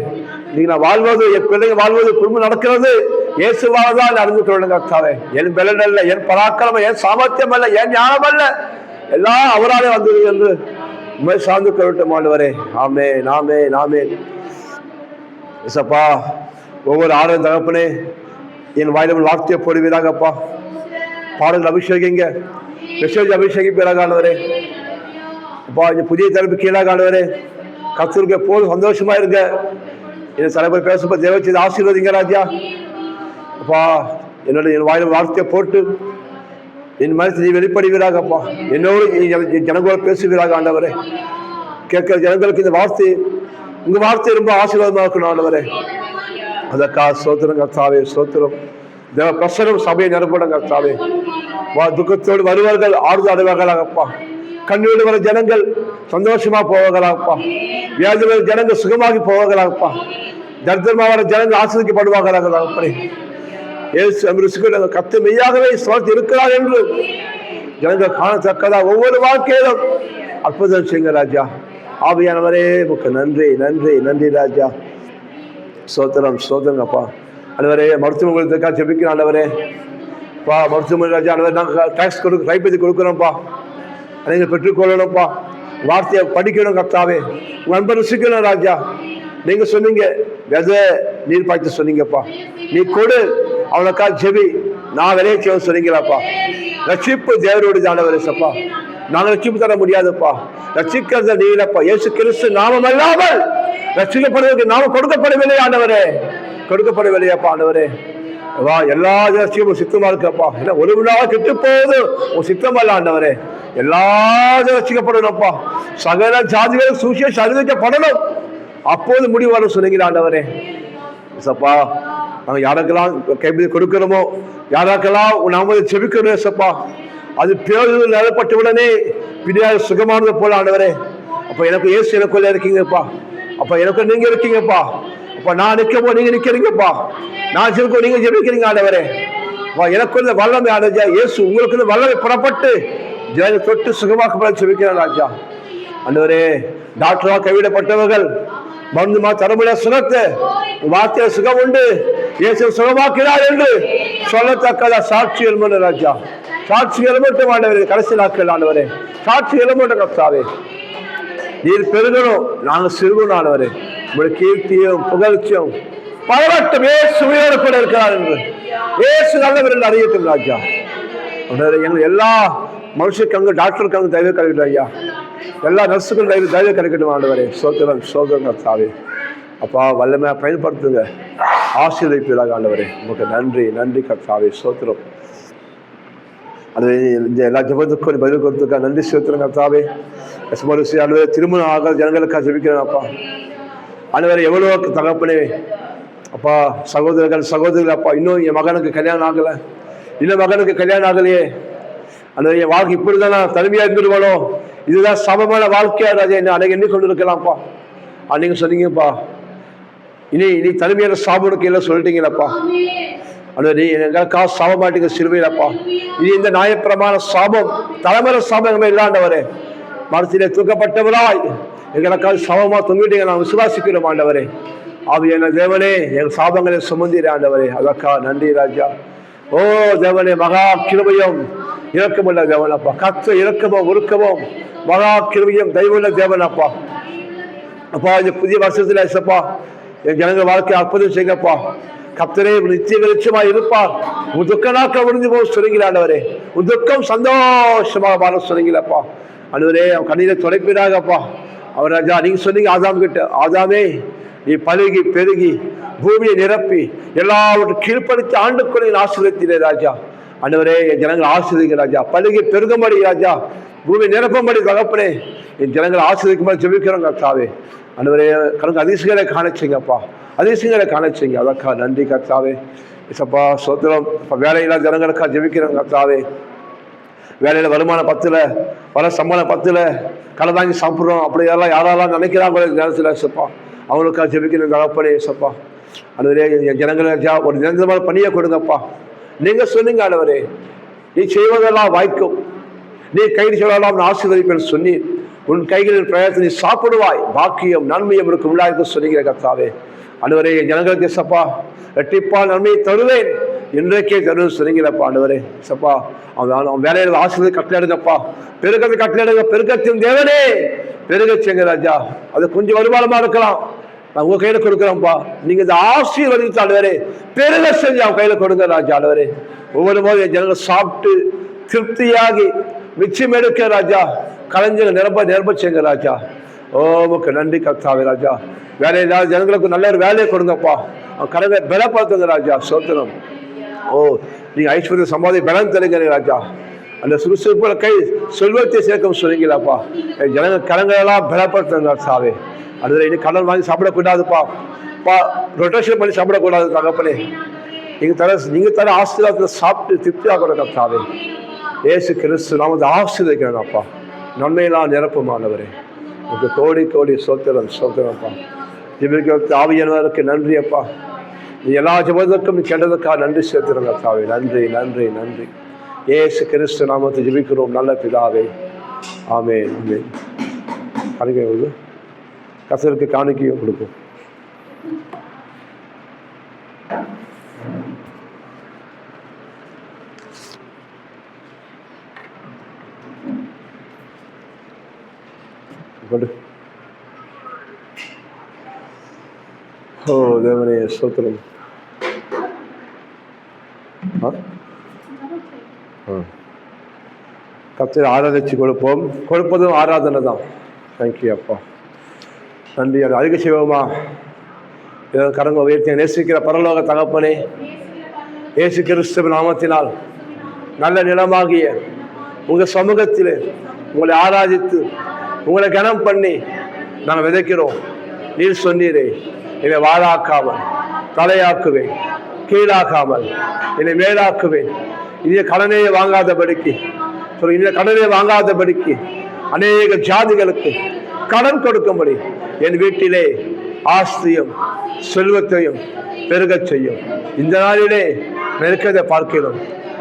A: நீங்க நான் வாழ்வது, என் பிள்ளைங்க வாழ்வது, குடும்பம் நடக்கிறது இயேசுவாதான் நடந்து கொள்ளுங்க கர்த்தாவே. என் பலன் அல்ல, என் பராக்கிரமம், என் சாமர்த்தியம் அல்ல, என் ஞானம் அல்ல, எல்லாம் அவராலே வந்தது என்று உண்மை சார்ந்து கொள்ளட்டும் ஆண்டவரே. ஆமென், ஆமென், ஆமென். ஏசப்பா, ஒவ்வொரு ஆளும் தகப்பனே என் வாயிலும் வார்த்தையை போடுவீராகப்பா. பாடல் அபிஷேகிங்க, மெசேஜ் அபிஷேகிப்பீராக ஆண்டவரே. அப்பா, இந்த புதிய தலைப்பு கீழாக ஆண்டவரே. கர்த்தருக்கு எப்போதும் சந்தோஷமா இருங்க. என் தலைவர் பேசப்ப தேவச்சி ஆசீர்வதிங்க ராஜா. அப்பா, என்னோட என் வாயிலும் வார்த்தையை போட்டு என் மனசு நீ வெளிப்படுவீராகப்பா. என்னோடு ஜனங்களோட பேசுவீராக ஆண்டவரே. கேட்கிற ஜனங்களுக்கு இந்த வார்த்தை, உங்க வார்த்தை ரொம்ப ஆசீர்வாதமாக இருக்கணும் ஆண்டவரே. அதற்காக ஸ்தோத்திரம் கர்த்தாவே, ஸ்தோத்திரம். தேவ பிரசனம் சபையை நிரப்படும் கர்த்தாவே. துக்கத்தோடு வருவார்கள், ஆறுதல் அடைவார்களாகப்பா. கண்ணீரோடு வர ஜனங்கள் சந்தோஷமா போவார்களாகப்பா. வியாதி வர ஜனங்கள் சுகமாகி போவார்களாகப்பா. தரித்திரமா வர ஜனங்கள் ஆசிரியப்படுவார்களாகப்பா. கத்து மெய்யாகவே சுவார்த்தி இருக்கிறார் என்று ஜனங்கள் காணத்தக்கதா ஒவ்வொரு வாழ்க்கையிலும் அற்புதம் செய்யுங்க ராஜா. ஆவியானவரே உமக்கு நன்றி, நன்றி, நன்றி ராஜா. சோத்திரம், சோதரங்கப்பா. ஆண்டவரே, மருத்துவர்களுக்காக ஜெபிக்கிறோம் ஆண்டவரே. பா, மருத்துவமனை ராஜா ஆண்டவரே, நாங்கள் டாக்ஸ் கைப்பற்றி கொடுக்குறோம்ப்பா. நீங்கள் பெற்றுக்கொள்ளணும்ப்பா. வார்த்தையை படிக்கணும் கர்த்தாவே. உங்க அன்பை ருசிக்கணும் ராஜா. நீங்க சொன்னீங்க விதை நீர் பாய்ச்சி சொன்னீங்கப்பா. நீ கொடு, அவனுக்கா ஜெபி, நான் விளைய சொன்னீங்களாப்பா. ரட்சிப்பு தேவரோடு ஆண்டவரே சப்பா. நாங்கள் ரட்சிப்பு தர முடியாதுப்பா. ரட்சிக்கிறது நீங்களப்பா. இயேசு கிறிஸ்து நாமம் அல்லாமல் ரட்சிக்கப்படுவதற்கு நாம கொடுக்கப்படவில்லை ஆண்டவரே, கொடுக்கப்படவில்லையாப்பா ஆண்டவரே. வா, எல்லா ரட்சியும் சித்தமா இருக்கப்பா. ஏன்னா ஒரு விழாவா கெட்டு போகுது உன் சித்தம் அல்ல ஆண்டவரே. எல்லா ரட்சிக்கப்படணும்ப்பா. சகல ஜாதிகளும் சுவிசேஷம் அறிவிக்கப்படணும். அப்போது முடிவு வர சொன்னீங்க ஆண்டவரே சப்பா. நாங்கள் யாருக்கெல்லாம் கைப்பற்றி கொடுக்கிறோமோ, யாராக்கெல்லாம் நாம செபிக்கணும் சப்பா. அது பேரு நிலப்பட்ட உடனே பின்னாடி சுகமானது போல ஆண்டவரே. அப்ப எனக்கு இயேசு எனக்குள்ள இருக்கீங்கப்பா. அப்ப எனக்கு நீங்க இருக்கீங்கப்பா. அப்ப நான் நிற்கப்போ நீங்க நிக்கிறீங்கப்பா. நான் ஜெபிக்கோ நீங்க ஜெபிக்கிறீங்க ஆண்டவரே. எனக்குள்ள வல்லமை ஆண்டா இயேசு உங்களுக்கு வல்லமை புறப்பட்டு ஜெய தொட்டு சுகமாக்கப்பட செபிக்கிறேன் ராஜா. ஆண்டவரே, டாக்டரா கைவிடப்பட்டவர்கள் மருந்துமா தரமுடிய சுகத்தை வார்த்தையில சுகம் உண்டு, இயேசு சுகமாக்கிறார் என்று சொல்லத்தக்கதா சாட்சி எழுமன்ற ராஜா. சாட்சி எழுமட்டும் ஆண்டவரே. கடைசி நாட்கள் ஆண்டவரே, சாட்சி எழுமன்ற கர்த்தாவே. நீர் பெருகணும், நாங்கள் சிறுகணும் ஆண்டவரே. உங்களுடைய கீர்த்தியும் புகழ்ச்சியும் பரவட்டும். ஏசு உயிரோடு கூட இருக்கிறார் என்று ஏசு நல்லவர் அறியட்டும் ராஜா. எங்கள் எல்லா மனுஷருக்காங்க, டாக்டருக்காங்க தயவு கிடைக்கட்டும் ஐயா. எல்லா நர்ஸுக்கும் தயவு கிடைக்கட்டும் ஆண்டவரே. சோதரம், சோதரம் கர்த்தாவே. அப்பா, வல்லமையா பயன்படுத்துங்க, ஆசீர்வதிப்பீராக ஆண்டவரே. உங்களுக்கு நன்றி, நன்றி கர்த்தாவே. சோத்திரம். அது இந்த எல்லா ஜபத்துக்கும் பதில் கொடுத்துக்கா நன்றி சோத்திரம் கர்த்தாவே. ஆண்டவரே, திருமணம் ஆகாத ஜனங்களுக்காக ஜெபிக்கிறேன் அப்பா. ஆண்டவரே, எவ்வளோ தகப்பனே அப்பா, சகோதரர்கள் சகோதரிகள் அப்பா, இன்னும் என் மகனுக்கு கல்யாணம் ஆகலை, இன்னும் மகனுக்கு கல்யாணம் ஆகலையே. அந்த என் வாழ்க்கை இப்படிதான் நான் தனிமையா இருந்துருவானோ, இதுதான் சமமான வாழ்க்கையா ராஜா என்ன அன்னைக்கு எண்ணி கொண்டு இருக்கலாம்ப்பா. நீங்க சொன்னீங்கப்பா, இனி தனிமையான சாபனுக்கு எல்லாம் சொல்லிட்டீங்களப்பா. அந்த நீ எங்களுக்காக சாப மாட்டீங்க சிறுவையிலப்பா. இனி இந்த நியாயப்பிரமாண சாபம், தலைமுறை சாபம் எங்க இல்லாண்டவரே. மரத்திலே தூக்கப்பட்டவராய் எங்களுக்காக சமமா தொங்கிட்டீங்க, நான் விசுவாசிக்கிறோம் ஆண்டவரே. ஆவியான தேவனே, எங்கள் சாபங்களை சுமந்தீரே ஆண்டவரே. அதற்கா நன்றி ராஜா. ஓ தேவனே, மகா கிருபையும் இரக்கமுள்ள தேவனப்பா. கர்த்தர் இரக்கமும் ஒழுக்கமும் மகா கிருபையும் தெய்வமுள்ள தேவனப்பா. அப்பா, இந்த புதிய வருஷத்துல ஏசப்பா என் ஜனங்கள் வாழ்க்கை அற்புதம் செய்யுங்கப்பா. கர்த்தரே நித்திய வெளிச்சமா இருப்பார். உன் துக்க நாட்கள் முடிஞ்சு போக சொல்லுங்களா ஆண்டவரே. உன் துக்கம் சந்தோஷமாக வாழ சொல்லுங்களப்பா ஆண்டவரே. அவன் கண்ணீரை துடைப்பீராகப்பா. அவர் ராஜா, நீங்க சொன்னீங்க ஆதாம் கிட்ட, ஆதாமே நீ பழுகி பெருகி பூமியை நிரப்பி எல்லாவற்றும் கீழ்ப்படுத்தி ஆண்டுக்குள்ள ஆசீர்வதித்தீரே ராஜா. ஆண்டவரே, என் ஜனங்கள் ஆசீர்வதிங்க ராஜா. பழுகி பெருகும்படி ராஜா, பூமி நிரப்பும்படி தகப்பனே என் ஜனங்கள் ஆசீர்வதிக்கும்படி ஜெபிக்கிறோம் கர்த்தாவே. ஆண்டவரே, கணக்கு அதிசயங்களை காணச்சிங்கப்பா, அதிசயங்களை காணச்சிங்க. அதற்கா நன்றி கர்த்தாவே. சப்பா சோத்திரம். வேலையில்லாத ஜனங்களுக்கா ஜெபிக்கிறேன் கர்த்தாவே. வேலையில் வருமானம் பத்தில், வர சம்பளம் பத்தில், கடை வாங்கி சாப்பிட்றோம் அப்படி யாரெல்லாம் நினைக்கிறாங்க நேரத்தில் சப்பா, அவங்களுக்கா ஜெபிக்கிறேன் தகப்பனே சப்பா. ஆண்டவரே என் ஜனங்களுக்கு ஒரு நிரந்தரமான பணியை கொடுங்கப்பா. நீங்கள் சொன்னீங்க ஆண்டவரே, நீ செய்வதெல்லாம் வாய்க்கும், நீ கைது சொல்லலாம் ஆசீர்வதிப்பேன் சொன்னி, உன் கைகளின் பிரயத்தை நீ சாப்பிடுவாய், பாக்கியம் நன்மையும் இருக்கும் உள்ளாய்க்கு சொன்னீங்க கர்த்தாவே. ஆண்டவரே என் ஜனங்களுக்கு சப்பா ரெட்டிப்பா நன்மையை தருவேன், இன்றைக்கே தருவேன் சொன்னீங்களப்பா. ஆண்டவரே சப்பா அவன் வேலையில் ஆசீர்வாதம் கட்டளையிடுங்கப்பா. பெருக்கத்தை கட்டளையிடுங்க, பெருக்கத்தின் தேவனே பெருகச்சேங்க ராஜா. அது கொஞ்சம் வருமானமா இருக்கலாம், நான் உங்க கையில கொடுக்குறோம்ப்பா. நீங்க இந்த ஆசீர்வதித்து ஆண்டவரே பெருக செஞ்சு அவன் கையில கொடுங்க ராஜா. ஆண்டவரே ஒவ்வொரு போது என் ஜனங்கள் சாப்பிட்டு திருப்தியாகி மிச்சம் எடுக்க ராஜா, கலைஞர்கள் நிரப்பச்சேங்க ராஜா. ஓமுக்கு நன்றி கர்த்தாவே ராஜா. வேலையில்லாத ஜனங்களுக்கு நல்ல ஒரு வேலையை கொடுங்கப்பா, அவன் கரவை பலப்படுத்துங்க ராஜா. சோத்திரம். ஓ நீங்க ஐஸ்வர்ய சம்பாதி பலம் தருங்க ராஜா. அந்த சுறுசுறுப்புல கை செல்வத்தை சேர்க்கும் சொன்னீங்களாப்பா. ஜனங்க கரங்களெல்லாம் பலப்படுத்துங்க சாவே. அதுல இனி கடன் வாங்கி சாப்பிடக்கூடாதுப்பா, ரொட்டேஷன் பண்ணி சாப்பிடக்கூடாது தகப்பனே. நீங்க தர ஆசீர்வாதத்தை சாப்பிட்டு திருப்தியாக கர்த்தாவே. இயேசு கிறிஸ்து நாம ஆசீர்வதிக்கிறேன் அப்பா. நன்மையெல்லாம் நிரப்புமானவரே உங்களுக்கு கோடி கோடி சோத்திரம் சோத்திரம்ப்பா. ஜெபிக்க ஆவியானவருக்கு நன்றி அப்பா. நீ எல்லா ஜெபத்துக்கும் கேட்டதுக்காக நன்றி சேர்த்துருங்க தாவே. நன்றி நன்றி நன்றி. இயேசு கிறிஸ்து நாமத்தை ஜெபிக்கிறோம் நல்ல பிதாவே. ஆமென் ஆமென். காணிக்கை கர்த்தருக்கு காணிக்கையும் கொடுப்போம். ஓ தேவனே ஸ்தோத்திரம். கர்த்தரை ஆராதிச்சு கொடுப்போம். கொடுப்பதும் ஆராதனை தான். தேங்க்யூ அப்பா. நன்றி. அது அதிக செய்வோமா? கரங்க உயர்த்தி நேசிக்கிற பரலோக தகப்பனே, இயேசு கிறிஸ்துவின் நாமத்தினால் நல்ல நிலமாகிய உங்கள் சமூகத்தில் உங்களை ஆராதித்து உங்களை கனம் பண்ணி நாங்கள் விதைக்கிறோம். நீர் சொன்னீரே, என்னை வாழாக்காமல் தலையாக்குவேன், கீழாக்காமல் என்னை மேலாக்குவேன். இனிய கடனே வாங்காதபடிக்கு இந்த கடனை வாங்காதபடிக்கு அநேக ஜாதிகளுக்கு கடன் கொடுக்கும்படி என் வீட்டிலே ஆஸ்தியும் செல்வத்தையும் பெருகச் செய்யும். இந்த நாளிலே நெருக்கத்தை பார்க்கிறோம்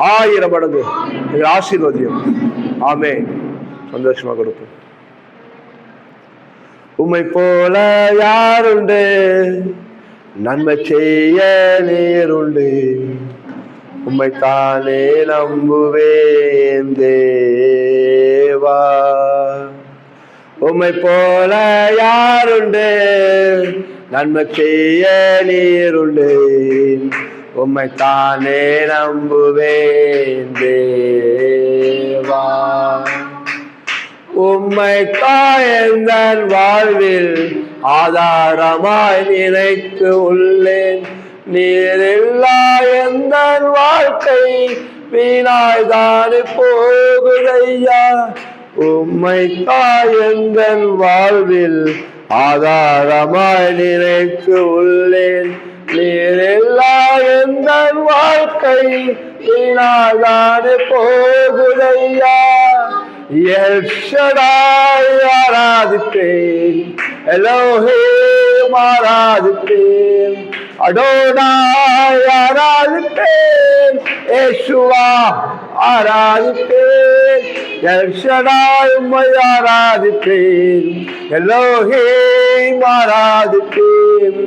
A: 1000 மடங்கு எங்கள் ஆசீர்வதியும். ஆமென். சந்தோஷமாக கொடுப்போம். உம்மை போல யாருண்டு, நன்மை செய்ய நேருண்டு, உம்மைத்தானே நம்புவேன் தேவா. உம்மை போல யாருண்டு, நன்மை செய்ய நீருண்டு, உம்மைத்தானே நம்புவேன் தேவா. உம்மை தாயந்தன் வாழ்வில் ஆதாரமாய் நினைத்து உள்ளேன். நீரில்லா எந்த வாழ்க்கை வீணாய்தான் போகுதையா. உம்மை தாயந்தன் வாழ்வில் ஆதாரமாய் நினைத்து உள்ளேன். நீரில்லா எந்த வாழ்க்கை வீணாய்தான் போகுதையா. எல் ஷடாய் ஆராதிப்பேன், எலோஹிம் ஆராதிப்பேன், அடோனாய் ஆராதிப்பேன், யேசுவா ஆராதிப்பேன். எல் ஷடாய் உம்மை ஆராதிப்பேன், எலோஹிம் ஆராதிப்பேன்,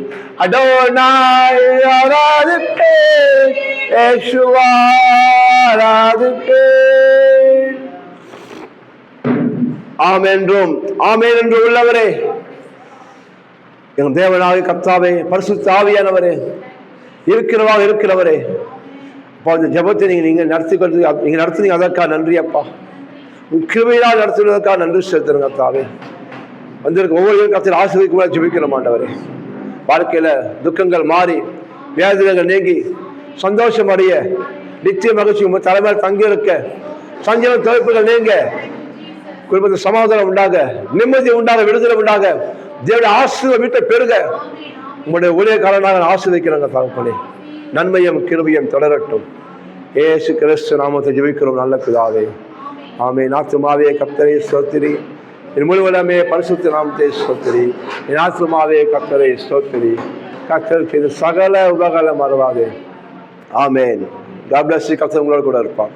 A: அடோனாய் ஆராதிப்பேன், யேசுவா ஆராதிப்பேன். ஆமென்றும் ஆமென் என்று உள்ளவரே, எங்கள் தேவனாகிய கர்த்தாவே, பரிசுத்த ஆவியானவரே, இருக்கிறவரே, அப்பா இந்த ஜெபத்தை நீங்க நடத்துனீங்க அதற்காக நன்றி அப்பா. கிருபையால் நடத்துவதற்காக நன்றி செலுத்துறேன் கர்த்தாவே. வந்திருக்க ஒவ்வொரு கர்த்தர் ஆசீர்வதிக்குமாறு ஜெபிக்கிறோம் ஆண்டவரே. வாழ்க்கையில துக்கங்கள் மாறி வேதனைகள் நீங்கி சந்தோஷம் அடைய நிச்சய மகிழ்ச்சி உங்க தலைமையில் தங்கி இருக்க சஞ்சலம் தவிர்ப்புகள் நீங்க குடும்பத்தில் சமாதானம் உண்டாக, நிம்மதி உண்டாக, விடுதலை உண்டாக, தேவனுடைய ஆசீர்வாதம் வீட்டை பெருக உங்களுடைய ஊழியக்காரனாக ஆசீர்வதிக்கிறாங்க தகப்பனே. நன்மையும் கிருபையும் தொடரட்டும். இயேசு கிறிஸ்து நாமத்தை ஜெபிக்கிறோம் நல்ல பிதாவே, ஆமென். ஆத்துமாவே கர்த்தரை ஸ்தோத்திரி, என் முழுவதுமே பரிசுத்த நாமத்தை ஸ்தோத்திரி. என் ஆத்துமாவே கர்த்தரை ஸ்தோத்திரி. கர்த்தர் செய்த சகல உபகாரம் மறவாதே. ஆமென். God bless you. கர்த்தர் உங்களோடு கூட இருப்பார்.